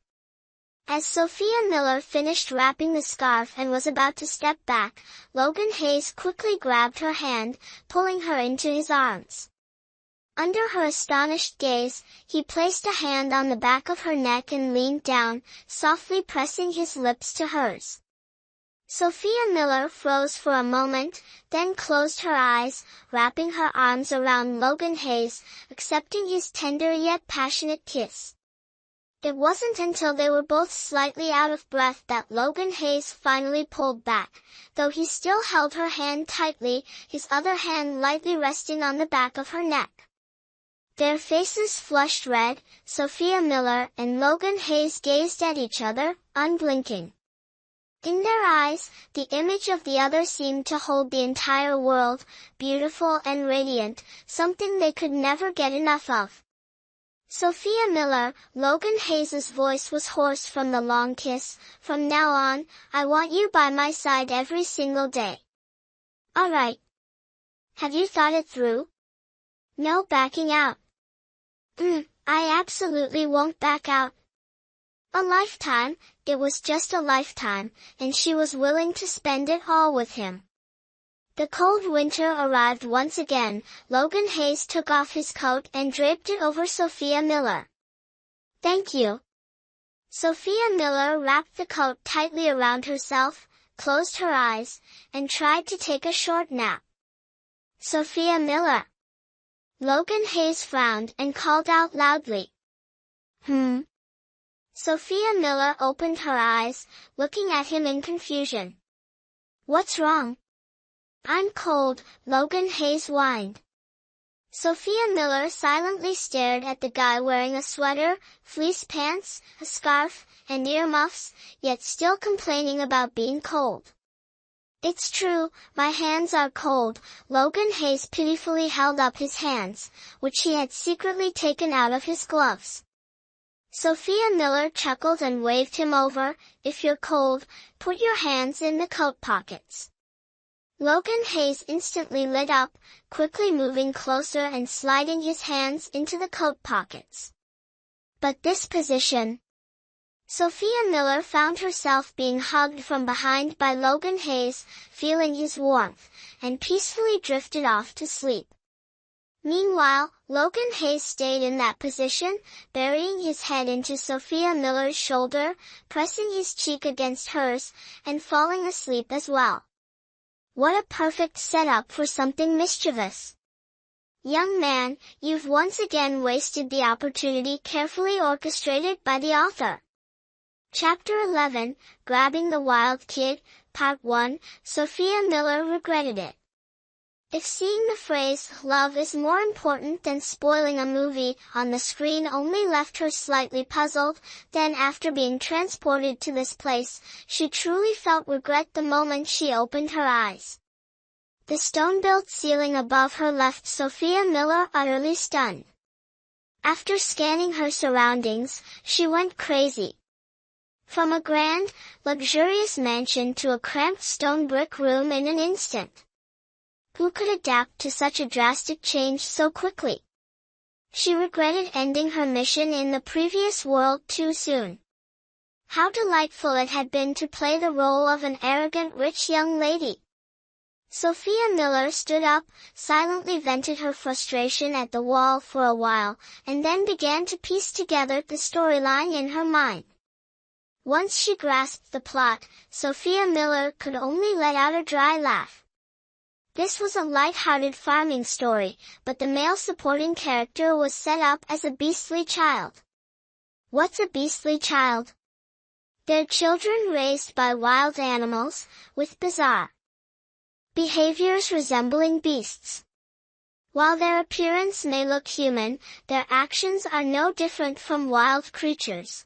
As Sophia Miller finished wrapping the scarf and was about to step back, Logan Hayes quickly grabbed her hand, pulling her into his arms. Under her astonished gaze, he placed a hand on the back of her neck and leaned down, softly pressing his lips to hers. Sophia Miller froze for a moment, then closed her eyes, wrapping her arms around Logan Hayes, accepting his tender yet passionate kiss. It wasn't until they were both slightly out of breath that Logan Hayes finally pulled back, though he still held her hand tightly, his other hand lightly resting on the back of her neck. Their faces flushed red, Sophia Miller and Logan Hayes gazed at each other, unblinking. In their eyes, the image of the other seemed to hold the entire world, beautiful and radiant, something they could never get enough of. "Sophia Miller," Logan Hayes' voice was hoarse from the long kiss, "from now on, I want you by my side every single day." "All right. Have you thought it through?" "No backing out." I absolutely won't back out." A lifetime, it was just a lifetime, and she was willing to spend it all with him. The cold winter arrived once again. Logan Hayes took off his coat and draped it over Sophia Miller. "Thank you." Sophia Miller wrapped the coat tightly around herself, closed her eyes, and tried to take a short nap. "Sophia Miller." Logan Hayes frowned and called out loudly. Sophia Miller opened her eyes, looking at him in confusion. "What's wrong?" "I'm cold," Logan Hayes whined. Sophia Miller silently stared at the guy wearing a sweater, fleece pants, a scarf, and earmuffs, yet still complaining about being cold. "It's true, my hands are cold." Logan Hayes pitifully held up his hands, which he had secretly taken out of his gloves. Sophia Miller chuckled and waved him over. "If you're cold, put your hands in the coat pockets." Logan Hayes instantly lit up, quickly moving closer and sliding his hands into the coat pockets. But this position... Sophia Miller found herself being hugged from behind by Logan Hayes, feeling his warmth, and peacefully drifted off to sleep. Meanwhile, Logan Hayes stayed in that position, burying his head into Sophia Miller's shoulder, pressing his cheek against hers, and falling asleep as well. What a perfect setup for something mischievous. Young man, you've once again wasted the opportunity carefully orchestrated by the author. Chapter 11, Grabbing the Wild Kid, Part 1, Sophia Miller regretted it. If seeing the phrase, "love is more important than spoiling a movie," on the screen only left her slightly puzzled, then after being transported to this place, she truly felt regret the moment she opened her eyes. The stone-built ceiling above her left Sophia Miller utterly stunned. After scanning her surroundings, she went crazy. From a grand, luxurious mansion to a cramped stone brick room in an instant. Who could adapt to such a drastic change so quickly? She regretted ending her mission in the previous world too soon. How delightful it had been to play the role of an arrogant rich young lady. Sophia Miller stood up, silently vented her frustration at the wall for a while, and then began to piece together the storyline in her mind. Once she grasped the plot, Sophia Miller could only let out a dry laugh. This was a light-hearted farming story, but the male supporting character was set up as a beastly child. What's a beastly child? They're children raised by wild animals, with bizarre behaviors resembling beasts. While their appearance may look human, their actions are no different from wild creatures.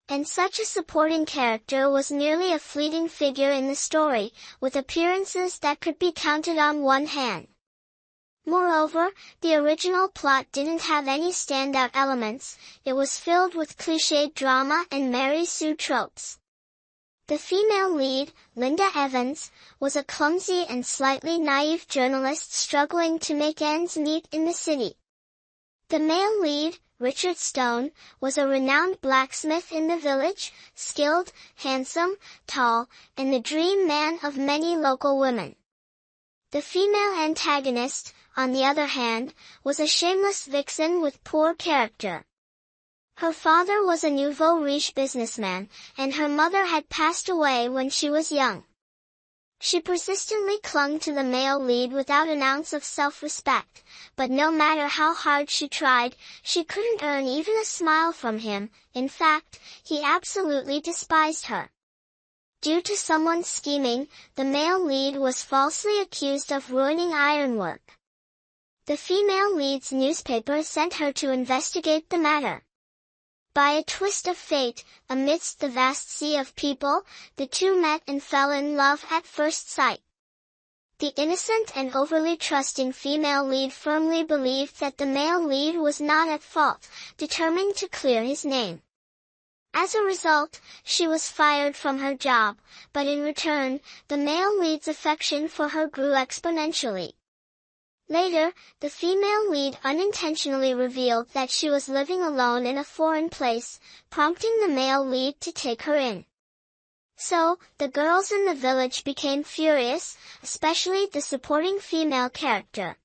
And such a supporting character was merely a fleeting figure in the story, with appearances that could be counted on one hand. Moreover, the original plot didn't have any standout elements, it was filled with cliched drama and Mary Sue tropes. The female lead, Linda Evans, was a clumsy and slightly naive journalist struggling to make ends meet in the city. The male lead, Richard Stone, was a renowned blacksmith in the village, skilled, handsome, tall, and the dream man of many local women. The female antagonist, on the other hand, was a shameless vixen with poor character. Her father was a nouveau riche businessman, and her mother had passed away when she was young. She persistently clung to the male lead without an ounce of self-respect, but no matter how hard she tried, she couldn't earn even a smile from him. In fact, he absolutely despised her. Due to someone's scheming, the male lead was falsely accused of ruining ironwork. The female lead's newspaper sent her to investigate the matter. By a twist of fate, amidst the vast sea of people, the two met and fell in love at first sight. The innocent and overly trusting female lead firmly believed that the male lead was not at fault, determined to clear his name. As a result, she was fired from her job, but in return, the male lead's affection for her grew exponentially. Later, the female lead unintentionally revealed that she was living alone in a foreign place, prompting the male lead to take her in. So, the girls in the village became furious, especially the supporting female character.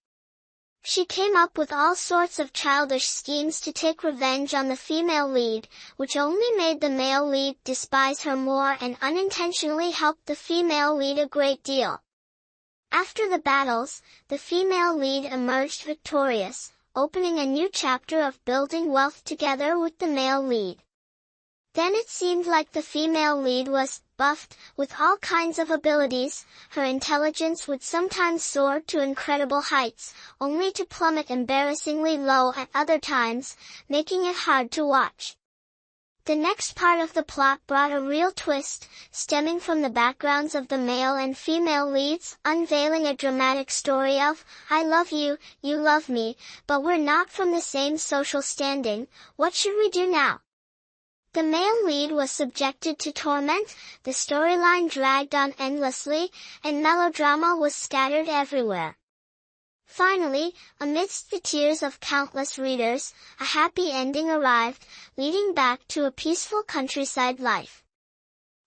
She came up with all sorts of childish schemes to take revenge on the female lead, which only made the male lead despise her more and unintentionally helped the female lead a great deal. After the battles, the female lead emerged victorious, opening a new chapter of building wealth together with the male lead. Then it seemed like the female lead was buffed with all kinds of abilities. Her intelligence would sometimes soar to incredible heights, only to plummet embarrassingly low at other times, making it hard to watch. The next part of the plot brought a real twist, stemming from the backgrounds of the male and female leads, unveiling a dramatic story of, I love you, you love me, but we're not from the same social standing, what should we do now? The male lead was subjected to torment, the storyline dragged on endlessly, and melodrama was scattered everywhere. Finally, amidst the tears of countless readers, a happy ending arrived, leading back to a peaceful countryside life.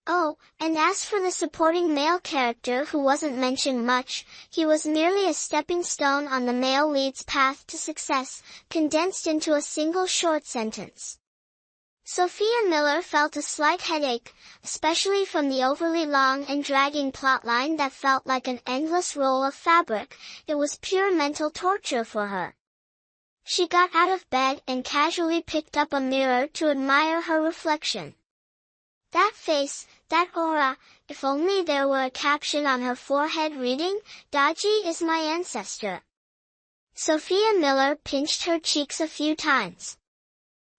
Oh, and as for the supporting male character who wasn't mentioned much, he was merely a stepping stone on the male lead's path to success, condensed into a single short sentence. Sophia Miller felt a slight headache, especially from the overly long and dragging plotline that felt like an endless roll of fabric. It was pure mental torture for her. She got out of bed and casually picked up a mirror to admire her reflection. That face, that aura, if only there were a caption on her forehead reading, Daji is my ancestor. Sophia Miller pinched her cheeks a few times.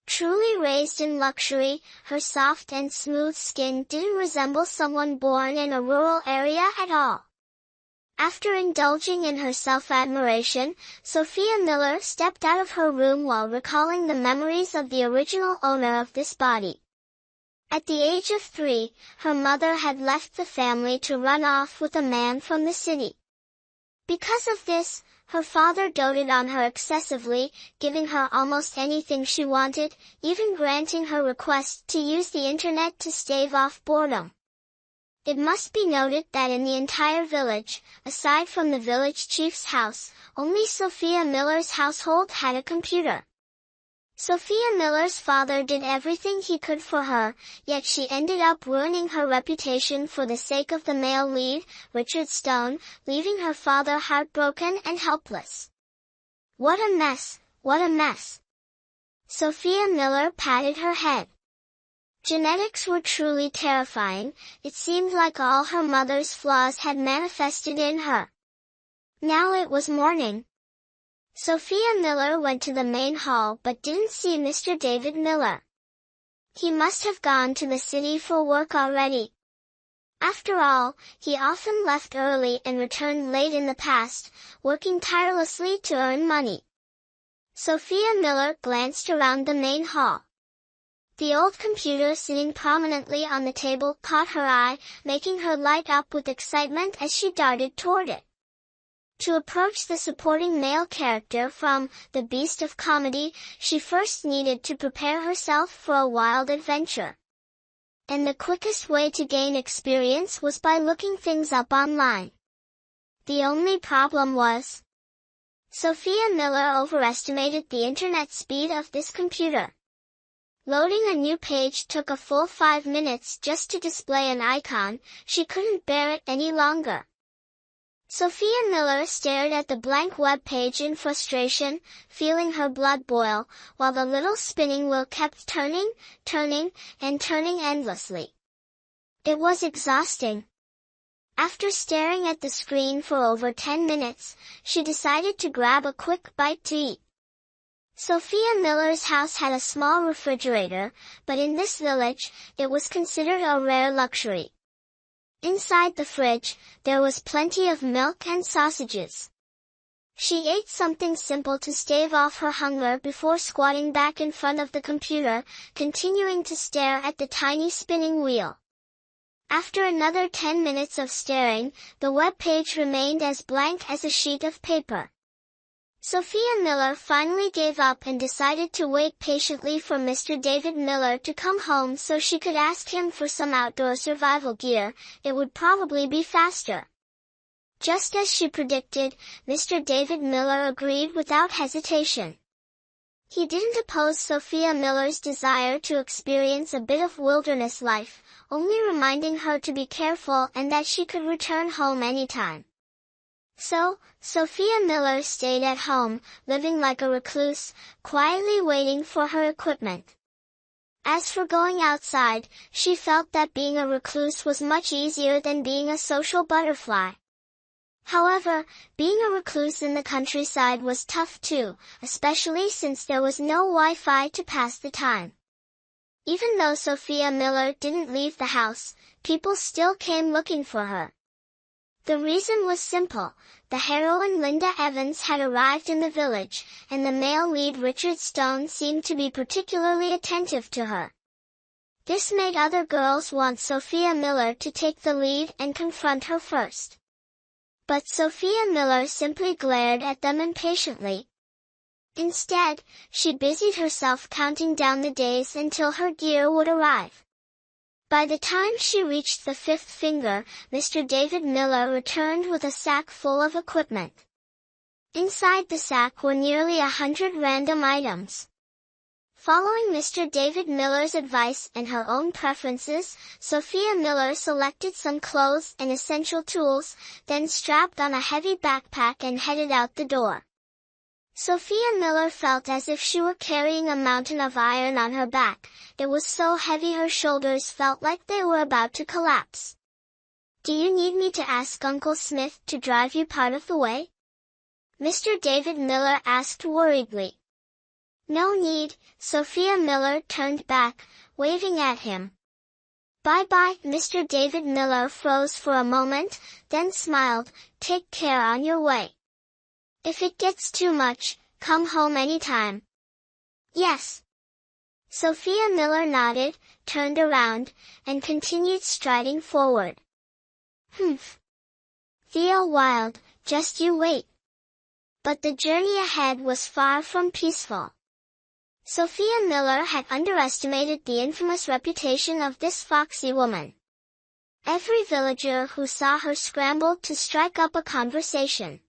Truly raised in luxury, her soft and smooth skin didn't resemble someone born in a rural area at all. After indulging in her self-admiration, Sophia Miller stepped out of her room while recalling the memories of the original owner of this body. At the age of 3, her mother had left the family to run off with a man from the city. Because of this, her father doted on her excessively, giving her almost anything she wanted, even granting her request to use the internet to stave off boredom. It must be noted that in the entire village, aside from the village chief's house, only Sophia Miller's household had a computer. Sophia Miller's father did everything he could for her, yet she ended up ruining her reputation for the sake of the male lead, Richard Stone, leaving her father heartbroken and helpless. What a mess, what a mess. Sophia Miller patted her head. Genetics were truly terrifying. It seemed like all her mother's flaws had manifested in her. Now it was morning. Sophia Miller went to the main hall but didn't see Mr. David Miller. He must have gone to the city for work already. After all, he often left early and returned late in the past, working tirelessly to earn money. Sophia Miller glanced around the main hall. The old computer sitting prominently on the table caught her eye, making her light up with excitement as she darted toward it. To approach the supporting male character from The Beast of Comedy, she first needed to prepare herself for a wild adventure. And the quickest way to gain experience was by looking things up online. The only problem was, Sophia Miller overestimated the internet speed of this computer. Loading a new page took a full 5 minutes just to display an icon. She couldn't bear it any longer. Sophia Miller stared at the blank web page in frustration, feeling her blood boil, while the little spinning wheel kept turning, and turning endlessly. It was exhausting. After staring at the screen for over 10 minutes, she decided to grab a quick bite to eat. Sophia Miller's house had a small refrigerator, but in this village, it was considered a rare luxury. Inside the fridge, there was plenty of milk and sausages. She ate something simple to stave off her hunger before squatting back in front of the computer, continuing to stare at the tiny spinning wheel. After another 10 minutes of staring, the web page remained as blank as a sheet of paper. Sophia Miller finally gave up and decided to wait patiently for Mr. David Miller to come home so she could ask him for some outdoor survival gear. It would probably be faster. Just as she predicted, Mr. David Miller agreed without hesitation. He didn't oppose Sophia Miller's desire to experience a bit of wilderness life, only reminding her to be careful and that she could return home anytime. So, Sophia Miller stayed at home, living like a recluse, quietly waiting for her equipment. As for going outside, she felt that being a recluse was much easier than being a social butterfly. However, being a recluse in the countryside was tough too, especially since there was no Wi-Fi to pass the time. Even though Sophia Miller didn't leave the house, people still came looking for her. The reason was simple. The heroine Linda Evans had arrived in the village, and the male lead Richard Stone seemed to be particularly attentive to her. This made other girls want Sophia Miller to take the lead and confront her first. But Sophia Miller simply glared at them impatiently. Instead, she busied herself counting down the days until her gear would arrive. By the time she reached the 5th finger, Mr. David Miller returned with a sack full of equipment. Inside the sack were nearly 100 random items. Following Mr. David Miller's advice and her own preferences, Sophia Miller selected some clothes and essential tools, then strapped on a heavy backpack and headed out the door. Sophia Miller felt as if she were carrying a mountain of iron on her back. It was so heavy her shoulders felt like they were about to collapse. "Do you need me to ask Uncle Smith to drive you part of the way?" Mr. David Miller asked worriedly. "No need," Sophia Miller turned back, waving at him. "Bye-bye." Mr. David Miller froze for a moment, then smiled. "Take care on your way. If it gets too much, come home anytime." "Yes." Sophia Miller nodded, turned around, and continued striding forward. "Humph. Theo Wild, just you wait." But the journey ahead was far from peaceful. Sophia Miller had underestimated the infamous reputation of this foxy woman. Every villager who saw her scrambled to strike up a conversation.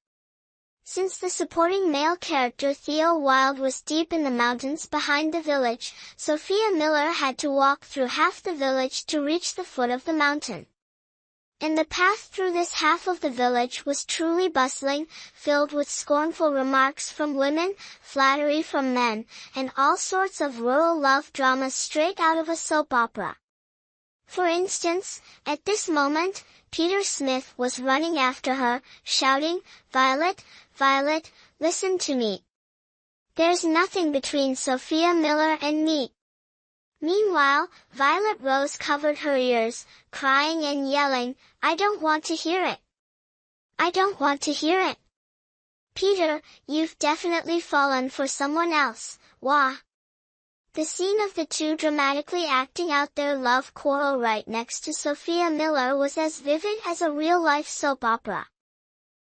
Since the supporting male character Theo Wilde was deep in the mountains behind the village, Sophia Miller had to walk through half the village to reach the foot of the mountain. And the path through this half of the village was truly bustling, filled with scornful remarks from women, flattery from men, and all sorts of rural love dramas straight out of a soap opera. For instance, at this moment, Peter Smith was running after her, shouting, "Violet, Violet, listen to me. There's nothing between Sophia Miller and me." Meanwhile, Violet Rose covered her ears, crying and yelling, "I don't want to hear it. I don't want to hear it. Peter, you've definitely fallen for someone else, wah." The scene of the two dramatically acting out their love quarrel right next to Sophia Miller was as vivid as a real-life soap opera.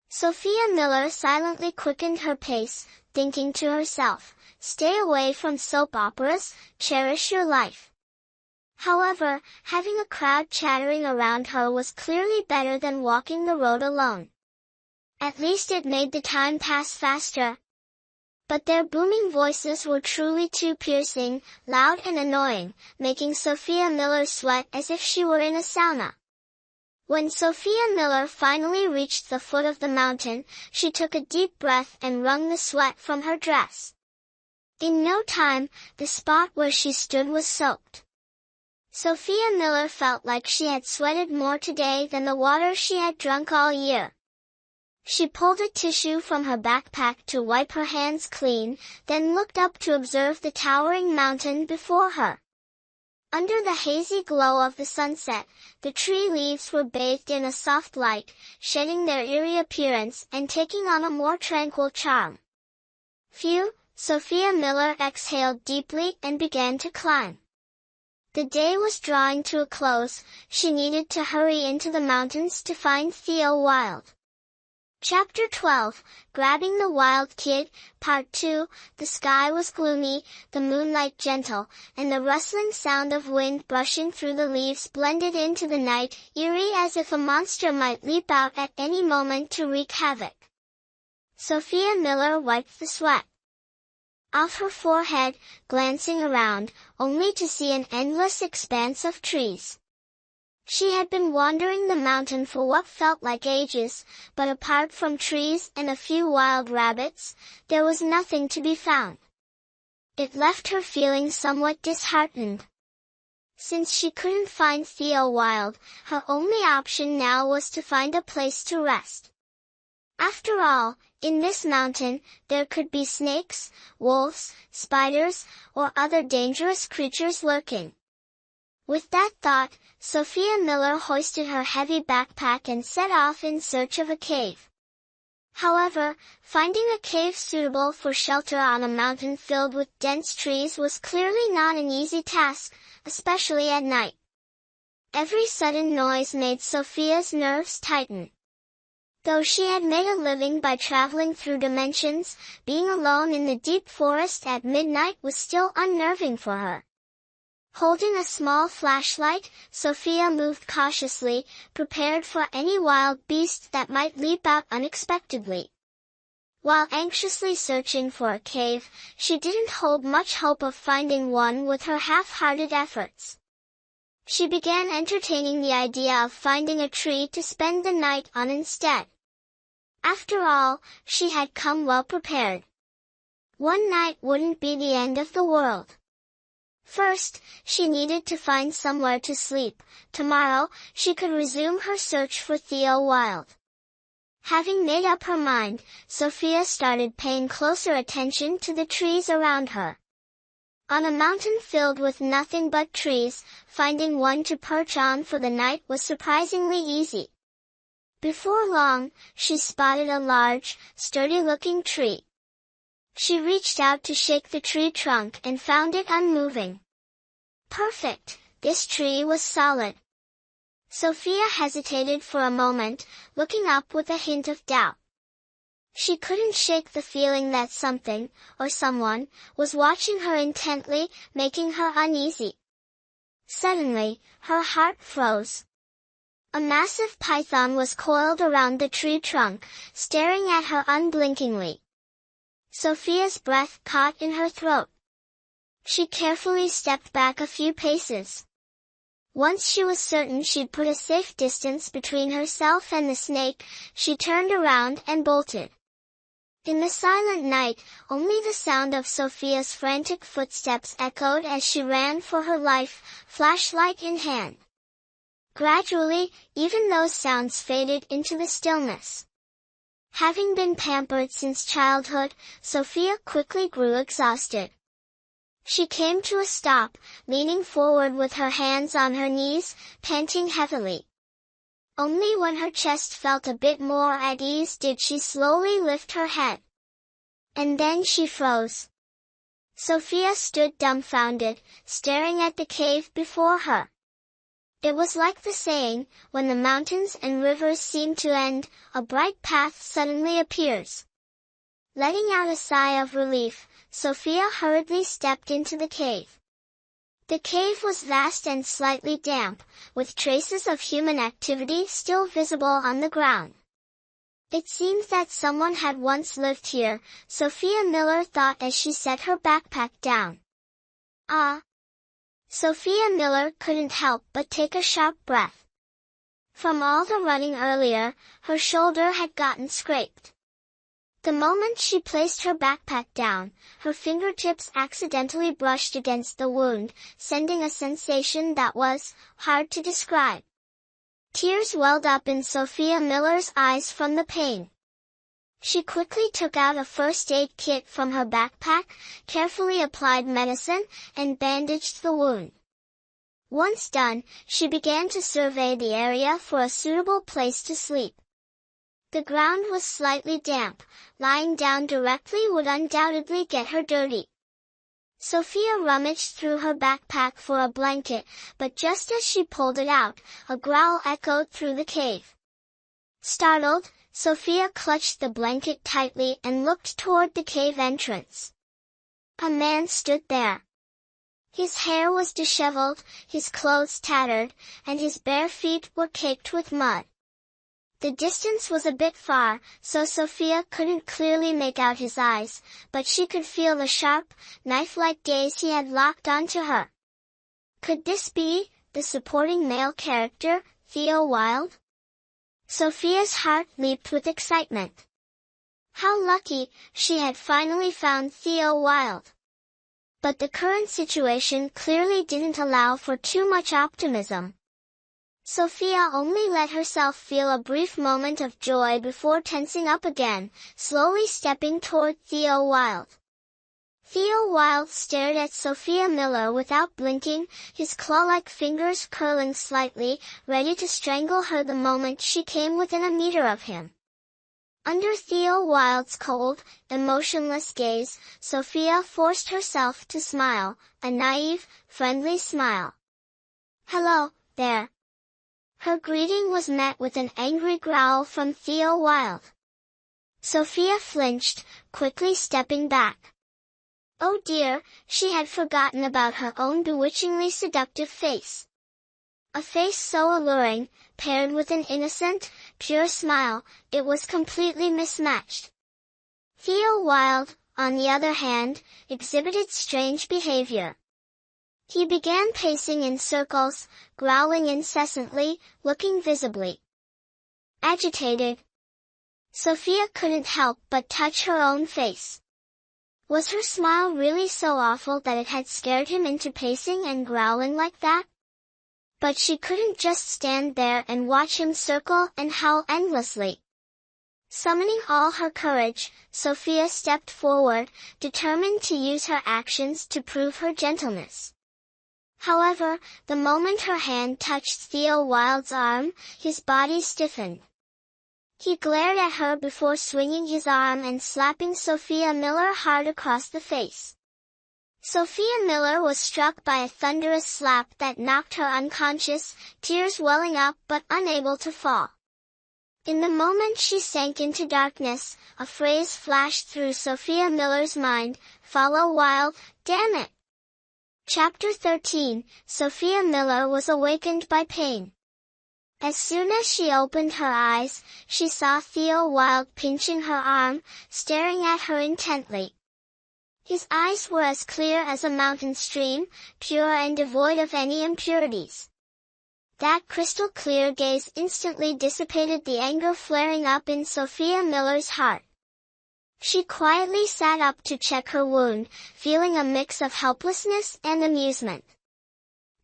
Sophia Miller silently quickened her pace, thinking to herself, "Stay away from soap operas, cherish your life." However, having a crowd chattering around her was clearly better than walking the road alone. At least it made the time pass faster. But their booming voices were truly too piercing, loud and annoying, making Sophia Miller sweat as if she were in a sauna. When Sophia Miller finally reached the foot of the mountain, she took a deep breath and wrung the sweat from her dress. In no time, the spot where she stood was soaked. Sophia Miller felt like she had sweated more today than the water she had drunk all year. She pulled a tissue from her backpack to wipe her hands clean, then looked up to observe the towering mountain before her. Under the hazy glow of the sunset, the tree leaves were bathed in a soft light, shedding their eerie appearance and taking on a more tranquil charm. Phew, Sophia Miller exhaled deeply and began to climb. The day was drawing to a close. She needed to hurry into the mountains to find Theo Wilde. Chapter 12, Grabbing the Wild Kid, Part 2. The sky was gloomy, the moonlight gentle, and the rustling sound of wind brushing through the leaves blended into the night, eerie as if a monster might leap out at any moment to wreak havoc. Sophia Miller wiped the sweat off her forehead, glancing around, only to see an endless expanse of trees. She had been wandering the mountain for what felt like ages, but apart from trees and a few wild rabbits, there was nothing to be found. It left her feeling somewhat disheartened. Since she couldn't find Theo Wilde, her only option now was to find a place to rest. After all, in this mountain, there could be snakes, wolves, spiders, or other dangerous creatures lurking. With that thought, Sophia Miller hoisted her heavy backpack and set off in search of a cave. However, finding a cave suitable for shelter on a mountain filled with dense trees was clearly not an easy task, especially at night. Every sudden noise made Sophia's nerves tighten. Though she had made a living by traveling through dimensions, being alone in the deep forest at midnight was still unnerving for her. Holding a small flashlight, Sophia moved cautiously, prepared for any wild beast that might leap out unexpectedly. While anxiously searching for a cave, she didn't hold much hope of finding one with her half-hearted efforts. She began entertaining the idea of finding a tree to spend the night on instead. After all, she had come well prepared. One night wouldn't be the end of the world. First, she needed to find somewhere to sleep. Tomorrow, she could resume her search for Theo Wilde. Having made up her mind, Sophia started paying closer attention to the trees around her. On a mountain filled with nothing but trees, finding one to perch on for the night was surprisingly easy. Before long, she spotted a large, sturdy-looking tree. She reached out to shake the tree trunk and found it unmoving. Perfect! This tree was solid. Sophia hesitated for a moment, looking up with a hint of doubt. She couldn't shake the feeling that something, or someone, was watching her intently, making her uneasy. Suddenly, her heart froze. A massive python was coiled around the tree trunk, staring at her unblinkingly. Sophia's breath caught in her throat. She carefully stepped back a few paces. Once she was certain she'd put a safe distance between herself and the snake, she turned around and bolted. In the silent night, only the sound of Sophia's frantic footsteps echoed as she ran for her life, flashlight in hand. Gradually, even those sounds faded into the stillness. Having been pampered since childhood, Sophia quickly grew exhausted. She came to a stop, leaning forward with her hands on her knees, panting heavily. Only when her chest felt a bit more at ease did she slowly lift her head. And then she froze. Sophia stood dumbfounded, staring at the cave before her. It was like the saying, when the mountains and rivers seem to end, a bright path suddenly appears. Letting out a sigh of relief, Sophia hurriedly stepped into the cave. The cave was vast and slightly damp, with traces of human activity still visible on the ground. It seems that someone had once lived here, Sophia Miller thought as she set her backpack down. Ah! Sophia Miller couldn't help but take a sharp breath. From all the running earlier, her shoulder had gotten scraped. The moment she placed her backpack down, her fingertips accidentally brushed against the wound, sending a sensation that was hard to describe. Tears welled up in Sophia Miller's eyes from the pain. She quickly took out a first aid kit from her backpack, carefully applied medicine, and bandaged the wound. Once done, she began to survey the area for a suitable place to sleep. The ground was slightly damp, lying down directly would undoubtedly get her dirty. Sophia rummaged through her backpack for a blanket, but just as she pulled it out, a growl echoed through the cave. Startled, Sophia clutched the blanket tightly and looked toward the cave entrance. A man stood there. His hair was disheveled, his clothes tattered, and his bare feet were caked with mud. The distance was a bit far, so Sophia couldn't clearly make out his eyes, but she could feel the sharp, knife-like gaze he had locked onto her. Could this be the supporting male character, Theo Wilde? Sophia's heart leaped with excitement. How lucky, she had finally found Theo Wilde. But the current situation clearly didn't allow for too much optimism. Sophia only let herself feel a brief moment of joy before tensing up again, slowly stepping toward Theo Wilde. Theo Wilde stared at Sophia Miller without blinking, his claw-like fingers curling slightly, ready to strangle her the moment she came within a meter of him. Under Theo Wilde's cold, emotionless gaze, Sophia forced herself to smile, a naive, friendly smile. "Hello, there." Her greeting was met with an angry growl from Theo Wilde. Sophia flinched, quickly stepping back. Oh dear, she had forgotten about her own bewitchingly seductive face. A face so alluring, paired with an innocent, pure smile, it was completely mismatched. Theo Wilde, on the other hand, exhibited strange behavior. He began pacing in circles, growling incessantly, looking visibly agitated. Sophia couldn't help but touch her own face. Was her smile really so awful that it had scared him into pacing and growling like that? But she couldn't just stand there and watch him circle and howl endlessly. Summoning all her courage, Sophia stepped forward, determined to use her actions to prove her gentleness. However, the moment her hand touched Theo Wilde's arm, his body stiffened. He glared at her before swinging his arm and slapping Sophia Miller hard across the face. Sophia Miller was struck by a thunderous slap that knocked her unconscious, tears welling up but unable to fall. In the moment she sank into darkness, a phrase flashed through Sophia Miller's mind, "Follow Wilde, damn it!" Chapter 13, Sophia Miller was awakened by pain. As soon as she opened her eyes, she saw Theo Wilde pinching her arm, staring at her intently. His eyes were as clear as a mountain stream, pure and devoid of any impurities. That crystal-clear gaze instantly dissipated the anger flaring up in Sophia Miller's heart. She quietly sat up to check her wound, feeling a mix of helplessness and amusement.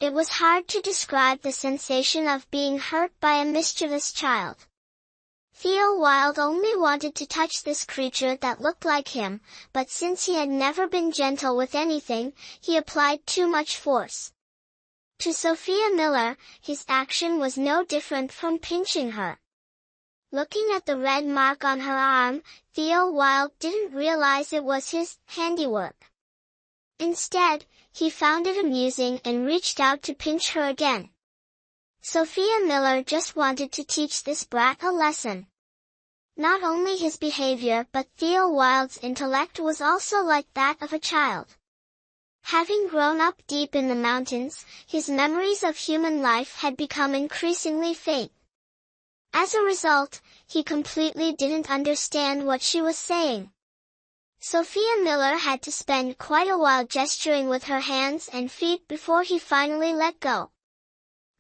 It was hard to describe the sensation of being hurt by a mischievous child. Theo Wilde only wanted to touch this creature that looked like him, but since he had never been gentle with anything, he applied too much force. To Sophia Miller, his action was no different from pinching her. Looking at the red mark on her arm, Theo Wilde didn't realize it was his handiwork. Instead, he found it amusing and reached out to pinch her again. Sophia Miller just wanted to teach this brat a lesson. Not only his behavior but Theo Wilde's intellect was also like that of a child. Having grown up deep in the mountains, his memories of human life had become increasingly faint. As a result, he completely didn't understand what she was saying. Sophia Miller had to spend quite a while gesturing with her hands and feet before he finally let go.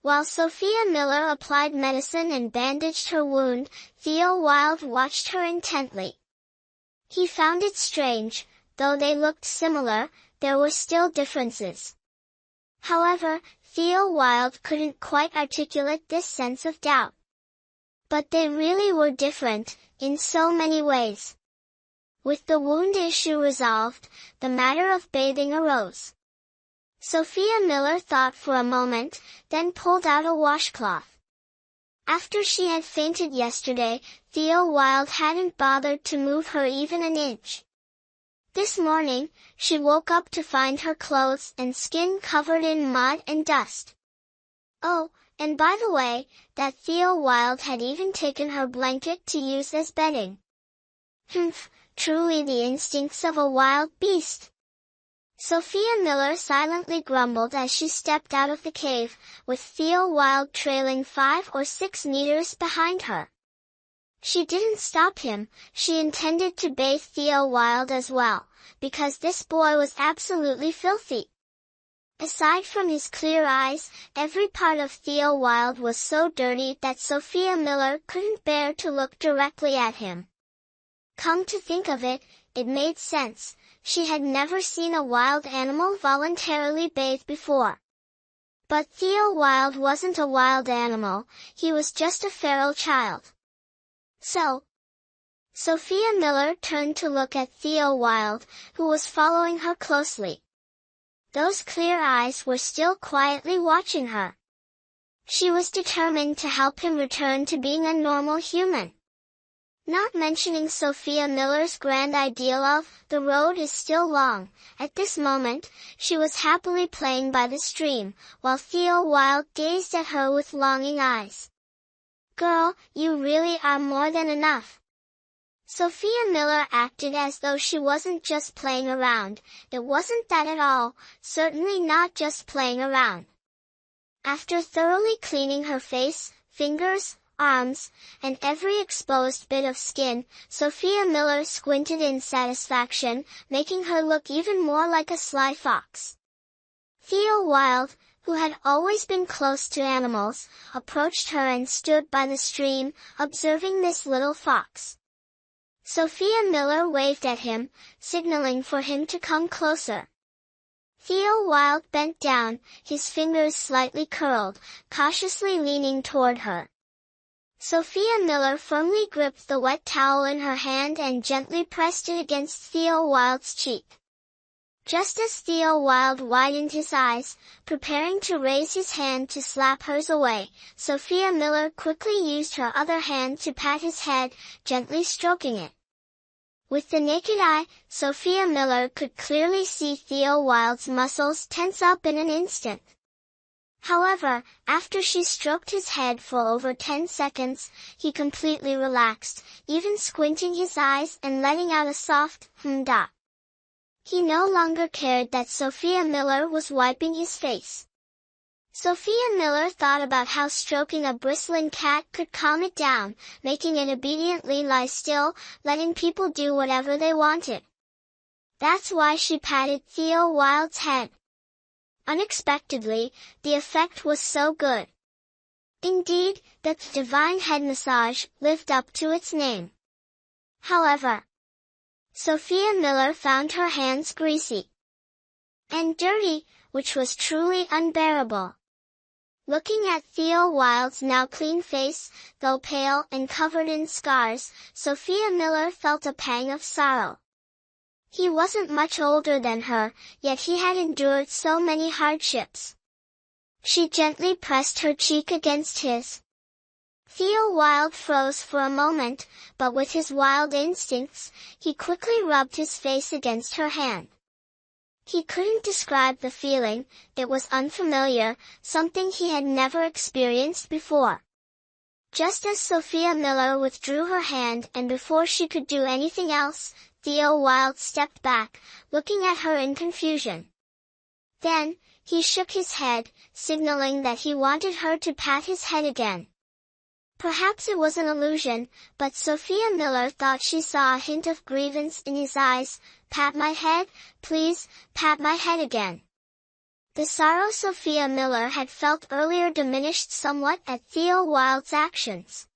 While Sophia Miller applied medicine and bandaged her wound, Theo Wilde watched her intently. He found it strange, though they looked similar, there were still differences. However, Theo Wilde couldn't quite articulate this sense of doubt. But they really were different, in so many ways. With the wound issue resolved, the matter of bathing arose. Sophia Miller thought for a moment, then pulled out a washcloth. After she had fainted yesterday, Theo Wilde hadn't bothered to move her even an inch. This morning, she woke up to find her clothes and skin covered in mud and dust. Oh, and by the way, that Theo Wilde had even taken her blanket to use as bedding. Humph, truly the instincts of a wild beast. Sophia Miller silently grumbled as she stepped out of the cave, with Theo Wilde trailing 5 or 6 meters behind her. She didn't stop him, she intended to bathe Theo Wilde as well, because this boy was absolutely filthy. Aside from his clear eyes, every part of Theo Wilde was so dirty that Sophia Miller couldn't bear to look directly at him. Come to think of it, it made sense. She had never seen a wild animal voluntarily bathe before. But Theo Wilde wasn't a wild animal, he was just a feral child. So, Sophia Miller turned to look at Theo Wilde, who was following her closely. Those clear eyes were still quietly watching her. She was determined to help him return to being a normal human. Not mentioning Sophia Miller's grand ideal of, the road is still long, at this moment, she was happily playing by the stream, while Theo Wilde gazed at her with longing eyes. Girl, you really are more than enough. Sophia Miller acted as though she wasn't just playing around. It wasn't that at all, certainly not just playing around. After thoroughly cleaning her face, fingers, arms, and every exposed bit of skin, Sophia Miller squinted in satisfaction, making her look even more like a sly fox. Theo Wilde, who had always been close to animals, approached her and stood by the stream, observing this little fox. Sophia Miller waved at him, signaling for him to come closer. Theo Wilde bent down, his fingers slightly curled, cautiously leaning toward her. Sophia Miller firmly gripped the wet towel in her hand and gently pressed it against Theo Wilde's cheek. Just as Theo Wilde widened his eyes, preparing to raise his hand to slap hers away, Sophia Miller quickly used her other hand to pat his head, gently stroking it. With the naked eye, Sophia Miller could clearly see Theo Wilde's muscles tense up in an instant. However, after she stroked his head for over 10 seconds, he completely relaxed, even squinting his eyes and letting out a soft, dot. He no longer cared that Sophia Miller was wiping his face. Sophia Miller thought about how stroking a bristling cat could calm it down, making it obediently lie still, letting people do whatever they wanted. That's why she patted Theo Wilde's head. Unexpectedly, the effect was so good. Indeed, the divine head massage lived up to its name. However, Sophia Miller found her hands greasy and dirty, which was truly unbearable. Looking at Theo Wilde's now clean face, though pale and covered in scars, Sophia Miller felt a pang of sorrow. He wasn't much older than her, yet he had endured so many hardships. She gently pressed her cheek against his. Theo Wilde froze for a moment, but with his wild instincts, he quickly rubbed his face against her hand. He couldn't describe the feeling, it was unfamiliar, something he had never experienced before. Just as Sophia Miller withdrew her hand and before she could do anything else, Theo Wilde stepped back, looking at her in confusion. Then, he shook his head, signaling that he wanted her to pat his head again. Perhaps it was an illusion, but Sophia Miller thought she saw a hint of grievance in his eyes. "Pat my head, please, pat my head again." The sorrow Sophia Miller had felt earlier diminished somewhat at Theo Wilde's actions.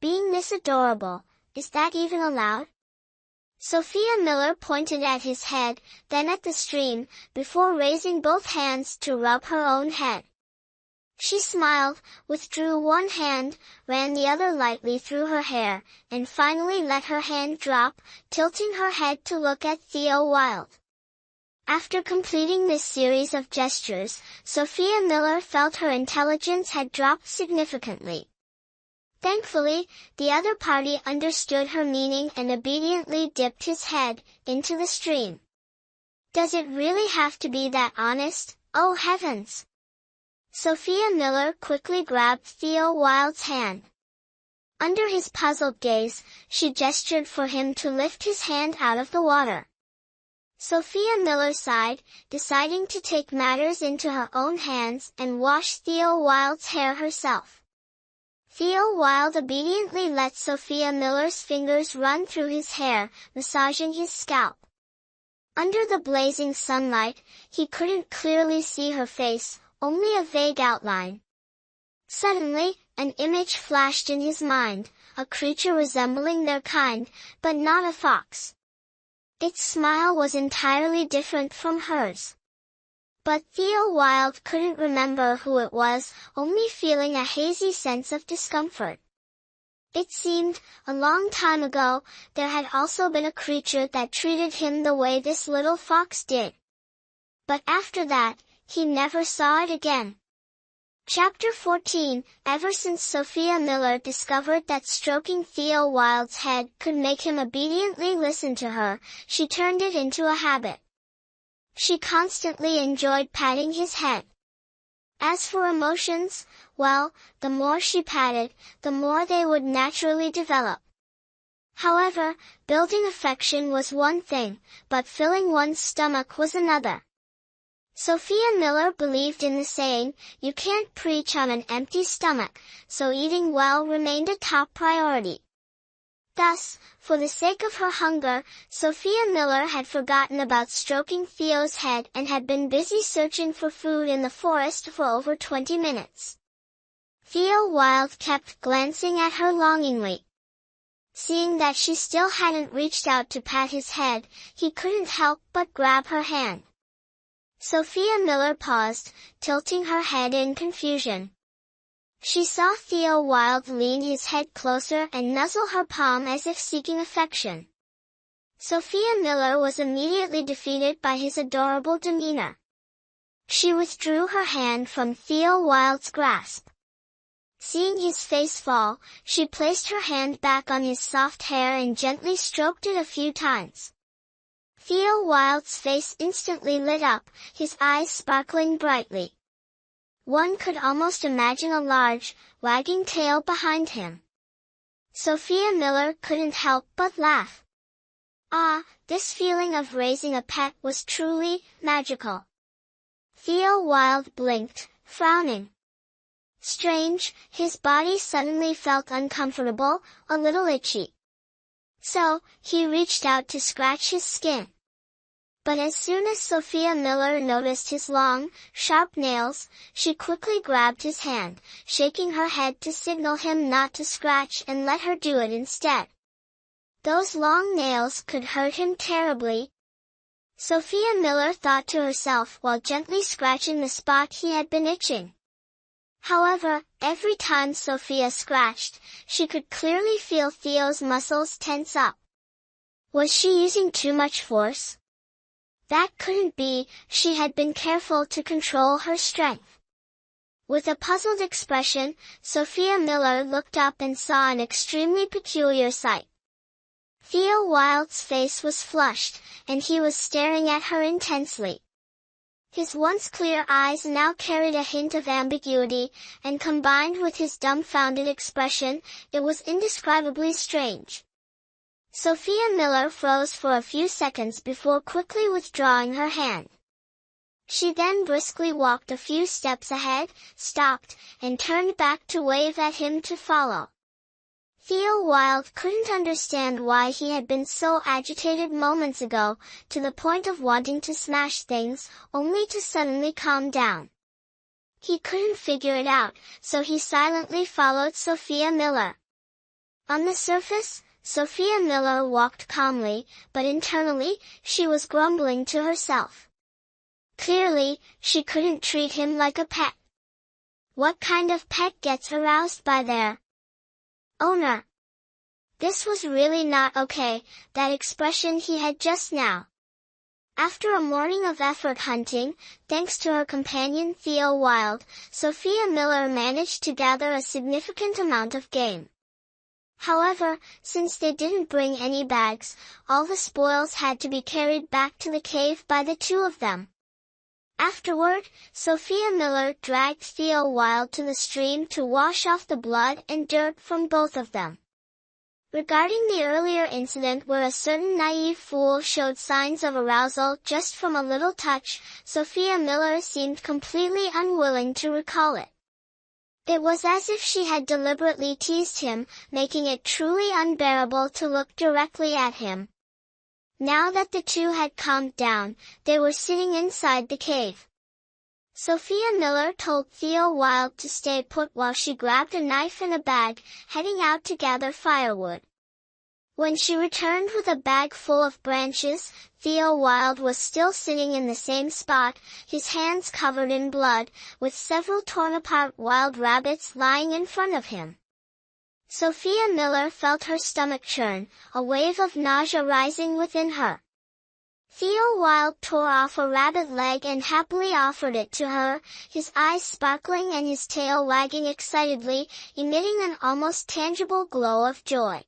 Being this adorable, is that even allowed? Sophia Miller pointed at his head, then at the stream, before raising both hands to rub her own head. She smiled, withdrew one hand, ran the other lightly through her hair, and finally let her hand drop, tilting her head to look at Theo Wilde. After completing this series of gestures, Sophia Miller felt her intelligence had dropped significantly. Thankfully, the other party understood her meaning and obediently dipped his head into the stream. Does it really have to be that honest? Oh heavens! Sophia Miller quickly grabbed Theo Wilde's hand. Under his puzzled gaze, she gestured for him to lift his hand out of the water. Sophia Miller sighed, deciding to take matters into her own hands and wash Theo Wilde's hair herself. Theo Wilde obediently let Sophia Miller's fingers run through his hair, massaging his scalp. Under the blazing sunlight, he couldn't clearly see her face, only a vague outline. Suddenly, an image flashed in his mind, a creature resembling their kind, but not a fox. Its smile was entirely different from hers. But Theo Wilde couldn't remember who it was, only feeling a hazy sense of discomfort. It seemed, a long time ago, there had also been a creature that treated him the way this little fox did. But after that, he never saw it again. Chapter 14, Ever since Sophia Miller discovered that stroking Theo Wilde's head could make him obediently listen to her, she turned it into a habit. She constantly enjoyed patting his head. As for emotions, well, the more she patted, the more they would naturally develop. However, building affection was one thing, but filling one's stomach was another. Sophia Miller believed in the saying, "You can't preach on an empty stomach," so eating well remained a top priority. Thus, for the sake of her hunger, Sophia Miller had forgotten about stroking Theo's head and had been busy searching for food in the forest for over 20 minutes. Theo Wilde kept glancing at her longingly. Seeing that she still hadn't reached out to pat his head, he couldn't help but grab her hand. Sophia Miller paused, tilting her head in confusion. She saw Theo Wilde lean his head closer and nuzzle her palm as if seeking affection. Sophia Miller was immediately defeated by his adorable demeanor. She withdrew her hand from Theo Wilde's grasp. Seeing his face fall, she placed her hand back on his soft hair and gently stroked it a few times. Theo Wilde's face instantly lit up, his eyes sparkling brightly. One could almost imagine a large, wagging tail behind him. Sophia Miller couldn't help but laugh. This feeling of raising a pet was truly magical. Theo Wilde blinked, frowning. Strange, his body suddenly felt uncomfortable, a little itchy. So, he reached out to scratch his skin. But as soon as Sophia Miller noticed his long, sharp nails, she quickly grabbed his hand, shaking her head to signal him not to scratch and let her do it instead. Those long nails could hurt him terribly. Sophia Miller thought to herself while gently scratching the spot he had been itching. However, every time Sophia scratched, she could clearly feel Theo's muscles tense up. Was she using too much force? That couldn't be, she had been careful to control her strength. With a puzzled expression, Sophia Miller looked up and saw an extremely peculiar sight. Theo Wilde's face was flushed, and he was staring at her intensely. His once clear eyes now carried a hint of ambiguity, and combined with his dumbfounded expression, it was indescribably strange. Sophia Miller froze for a few seconds before quickly withdrawing her hand. She then briskly walked a few steps ahead, stopped, and turned back to wave at him to follow. Theo Wilde couldn't understand why he had been so agitated moments ago, to the point of wanting to smash things, only to suddenly calm down. He couldn't figure it out, so he silently followed Sophia Miller. On the surface, Sophia Miller walked calmly, but internally, she was grumbling to herself. Clearly, she couldn't treat him like a pet. What kind of pet gets aroused by their owner? This was really not okay, that expression he had just now. After a morning of effort hunting, thanks to her companion Theo Wilde, Sophia Miller managed to gather a significant amount of game. However, since they didn't bring any bags, all the spoils had to be carried back to the cave by the two of them. Afterward, Sophia Miller dragged Theo Wilde to the stream to wash off the blood and dirt from both of them. Regarding the earlier incident where a certain naive fool showed signs of arousal just from a little touch, Sophia Miller seemed completely unwilling to recall it. It was as if she had deliberately teased him, making it truly unbearable to look directly at him. Now that the two had calmed down, they were sitting inside the cave. Sophia Miller told Theo Wilde to stay put while she grabbed a knife and a bag, heading out to gather firewood. When she returned with a bag full of branches, Theo Wilde was still sitting in the same spot, his hands covered in blood, with several torn-apart wild rabbits lying in front of him. Sophia Miller felt her stomach churn, a wave of nausea rising within her. Theo Wilde tore off a rabbit leg and happily offered it to her, his eyes sparkling and his tail wagging excitedly, emitting an almost tangible glow of joy.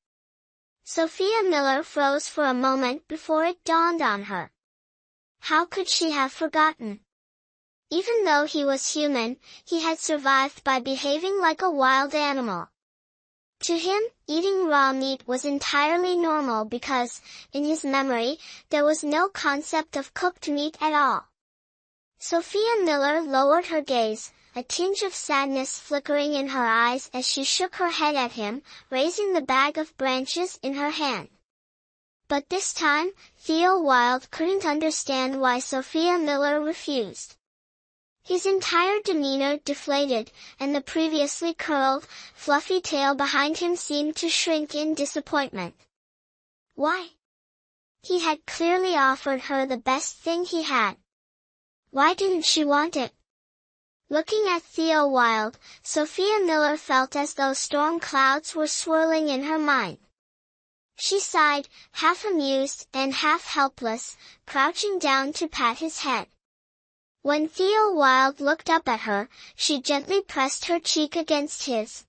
Sophia Miller froze for a moment before it dawned on her. How could she have forgotten? Even though he was human, he had survived by behaving like a wild animal. To him, eating raw meat was entirely normal because, in his memory, there was no concept of cooked meat at all. Sophia Miller lowered her gaze, a tinge of sadness flickering in her eyes as she shook her head at him, raising the bag of branches in her hand. But this time, Theo Wilde couldn't understand why Sophia Miller refused. His entire demeanor deflated, and the previously curled, fluffy tail behind him seemed to shrink in disappointment. Why? He had clearly offered her the best thing he had. Why didn't she want it? Looking at Theo Wilde, Sophia Miller felt as though storm clouds were swirling in her mind. She sighed, half amused and half helpless, crouching down to pat his head. When Theo Wilde looked up at her, she gently pressed her cheek against his.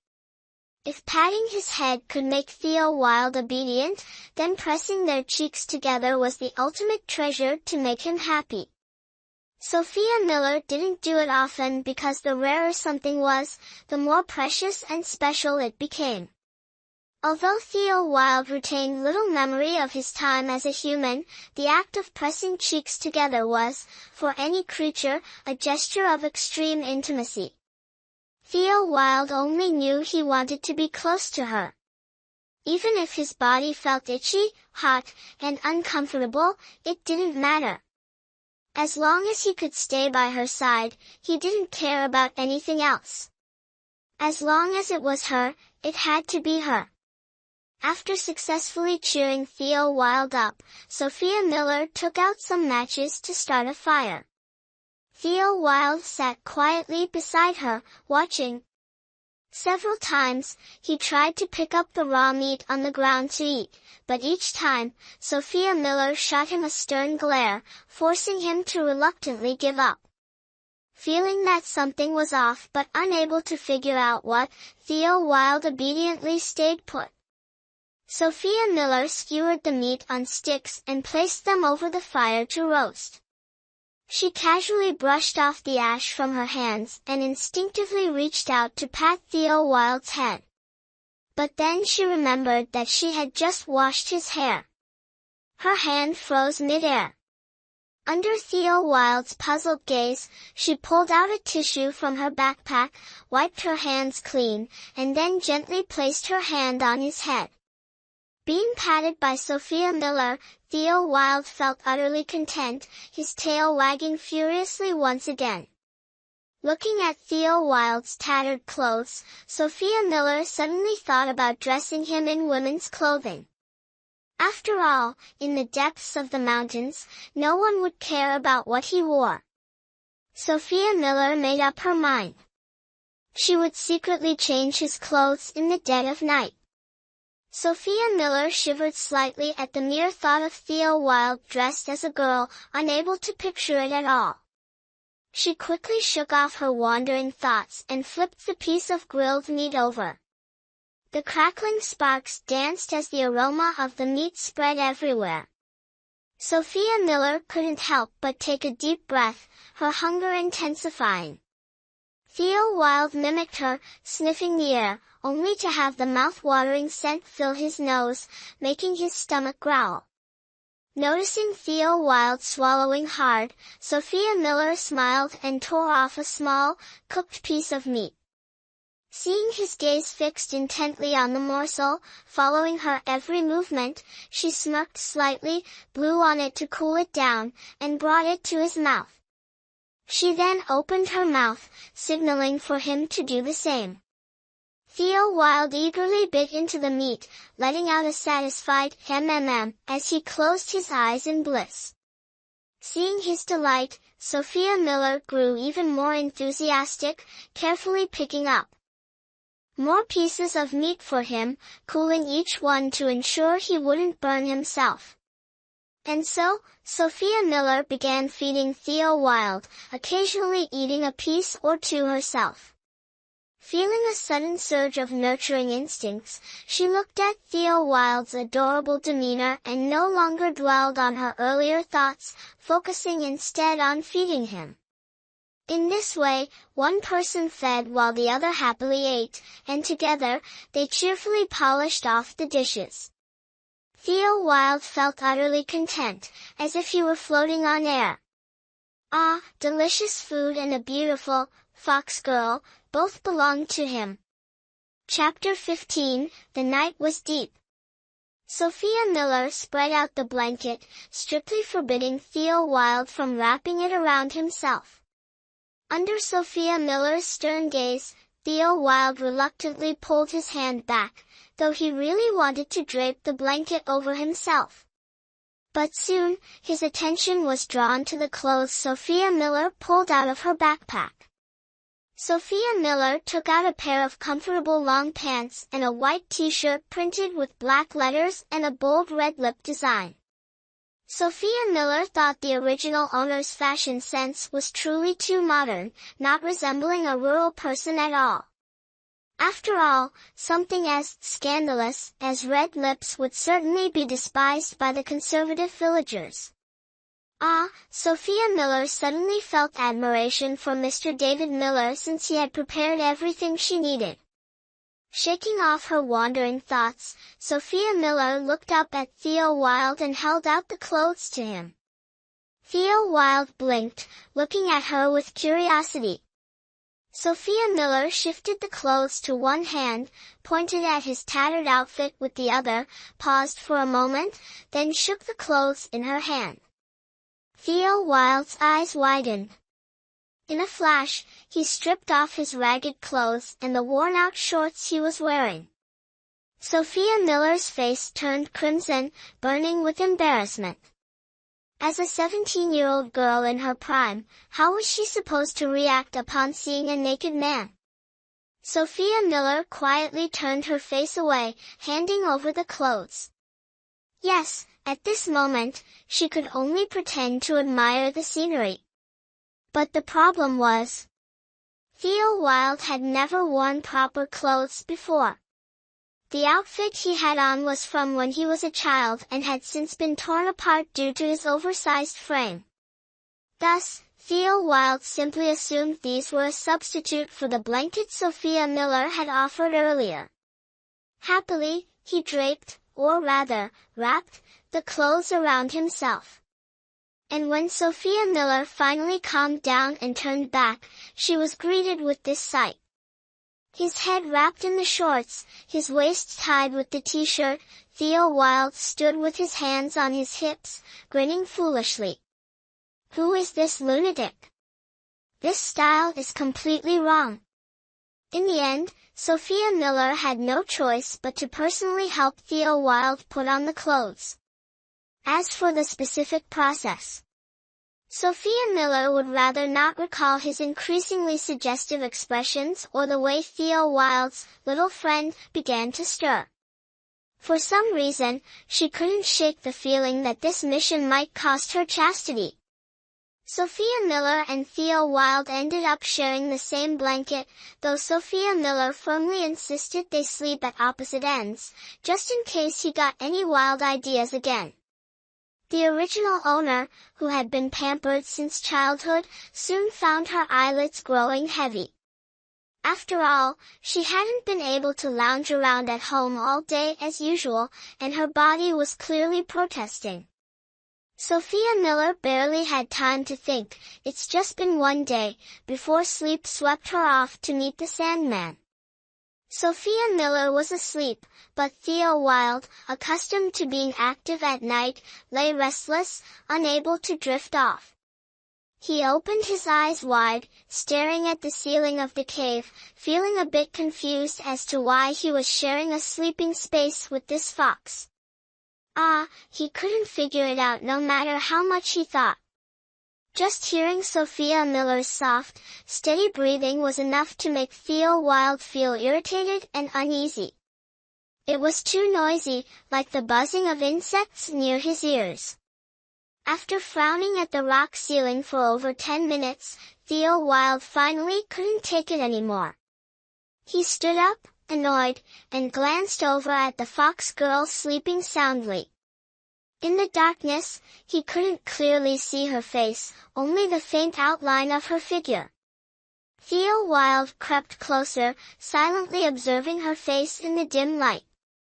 If patting his head could make Theo Wilde obedient, then pressing their cheeks together was the ultimate treasure to make him happy. Sophia Miller didn't do it often because the rarer something was, the more precious and special it became. Although Theo Wilde retained little memory of his time as a human, the act of pressing cheeks together was, for any creature, a gesture of extreme intimacy. Theo Wilde only knew he wanted to be close to her. Even if his body felt itchy, hot, and uncomfortable, it didn't matter. As long as he could stay by her side, he didn't care about anything else. As long as it was her, it had to be her. After successfully cheering Theo Wilde up, Sophia Miller took out some matches to start a fire. Theo Wilde sat quietly beside her, watching. Several times, he tried to pick up the raw meat on the ground to eat, but each time, Sophia Miller shot him a stern glare, forcing him to reluctantly give up. Feeling that something was off but unable to figure out what, Theo Wilde obediently stayed put. Sophia Miller skewered the meat on sticks and placed them over the fire to roast. She casually brushed off the ash from her hands and instinctively reached out to pat Theo Wilde's head. But then she remembered that she had just washed his hair. Her hand froze mid-air. Under Theo Wilde's puzzled gaze, she pulled out a tissue from her backpack, wiped her hands clean, and then gently placed her hand on his head. Being patted by Sophia Miller, Theo Wilde felt utterly content, his tail wagging furiously once again. Looking at Theo Wilde's tattered clothes, Sophia Miller suddenly thought about dressing him in women's clothing. After all, in the depths of the mountains, no one would care about what he wore. Sophia Miller made up her mind. She would secretly change his clothes in the dead of night. Sophia Miller shivered slightly at the mere thought of Theo Wilde dressed as a girl, unable to picture it at all. She quickly shook off her wandering thoughts and flipped the piece of grilled meat over. The crackling sparks danced as the aroma of the meat spread everywhere. Sophia Miller couldn't help but take a deep breath, her hunger intensifying. Theo Wilde mimicked her, sniffing the air, only to have the mouth-watering scent fill his nose, making his stomach growl. Noticing Theo Wilde swallowing hard, Sophia Miller smiled and tore off a small, cooked piece of meat. Seeing his gaze fixed intently on the morsel, following her every movement, she smirked slightly, blew on it to cool it down, and brought it to his mouth. She then opened her mouth, signaling for him to do the same. Theo Wilde eagerly bit into the meat, letting out a satisfied as he closed his eyes in bliss. Seeing his delight, Sophia Miller grew even more enthusiastic, carefully picking up more pieces of meat for him, cooling each one to ensure he wouldn't burn himself. And so, Sophia Miller began feeding Theo Wilde, occasionally eating a piece or two herself. Feeling a sudden surge of nurturing instincts, she looked at Theo Wilde's adorable demeanor and no longer dwelled on her earlier thoughts, focusing instead on feeding him. In this way, one person fed while the other happily ate, and together, they cheerfully polished off the dishes. Theo Wilde felt utterly content, as if he were floating on air. Ah, delicious food and a beautiful, fox girl, both belonged to him. Chapter 15, The night was deep. Sophia Miller spread out the blanket, strictly forbidding Theo Wilde from wrapping it around himself. Under Sophia Miller's stern gaze, Theo Wilde reluctantly pulled his hand back, though he really wanted to drape the blanket over himself. But soon, his attention was drawn to the clothes Sophia Miller pulled out of her backpack. Sophia Miller took out a pair of comfortable long pants and a white t-shirt printed with black letters and a bold red lip design. Sophia Miller thought the original owner's fashion sense was truly too modern, not resembling a rural person at all. After all, something as scandalous as red lips would certainly be despised by the conservative villagers. Ah, Sophia Miller suddenly felt admiration for Mr. David Miller since he had prepared everything she needed. Shaking off her wandering thoughts, Sophia Miller looked up at Theo Wilde and held out the clothes to him. Theo Wilde blinked, looking at her with curiosity. Sophia Miller shifted the clothes to one hand, pointed at his tattered outfit with the other, paused for a moment, then shook the clothes in her hand. Theo Wilde's eyes widened. In a flash, he stripped off his ragged clothes and the worn-out shorts he was wearing. Sophia Miller's face turned crimson, burning with embarrassment. As a 17-year-old girl in her prime, how was she supposed to react upon seeing a naked man? Sophia Miller quietly turned her face away, handing over the clothes. Yes, at this moment, she could only pretend to admire the scenery. But the problem was, Theo Wilde had never worn proper clothes before. The outfit he had on was from when he was a child and had since been torn apart due to his oversized frame. Thus, Theo Wilde simply assumed these were a substitute for the blanket Sophia Miller had offered earlier. Happily, he draped, or rather, wrapped, the clothes around himself. And when Sophia Miller finally calmed down and turned back, she was greeted with this sight. His head wrapped in the shorts, his waist tied with the t-shirt, Theo Wilde stood with his hands on his hips, grinning foolishly. Who is this lunatic? This style is completely wrong. In the end, Sophia Miller had no choice but to personally help Theo Wilde put on the clothes. As for the specific process, Sophia Miller would rather not recall his increasingly suggestive expressions or the way Theo Wilde's little friend began to stir. For some reason, she couldn't shake the feeling that this mission might cost her chastity. Sophia Miller and Theo Wilde ended up sharing the same blanket, though Sophia Miller firmly insisted they sleep at opposite ends, just in case he got any wild ideas again. The original owner, who had been pampered since childhood, soon found her eyelids growing heavy. After all, she hadn't been able to lounge around at home all day as usual, and her body was clearly protesting. Sophia Miller barely had time to think, it's just been one day, before sleep swept her off to meet the Sandman. Sophia Miller was asleep, but Theo Wilde, accustomed to being active at night, lay restless, unable to drift off. He opened his eyes wide, staring at the ceiling of the cave, feeling a bit confused as to why he was sharing a sleeping space with this fox. He couldn't figure it out no matter how much he thought. Just hearing Sophia Miller's soft, steady breathing was enough to make Theo Wilde feel irritated and uneasy. It was too noisy, like the buzzing of insects near his ears. After frowning at the rock ceiling for over 10 minutes, Theo Wilde finally couldn't take it anymore. He stood up, annoyed, and glanced over at the fox girl sleeping soundly. In the darkness, he couldn't clearly see her face, only the faint outline of her figure. Theo Wilde crept closer, silently observing her face in the dim light.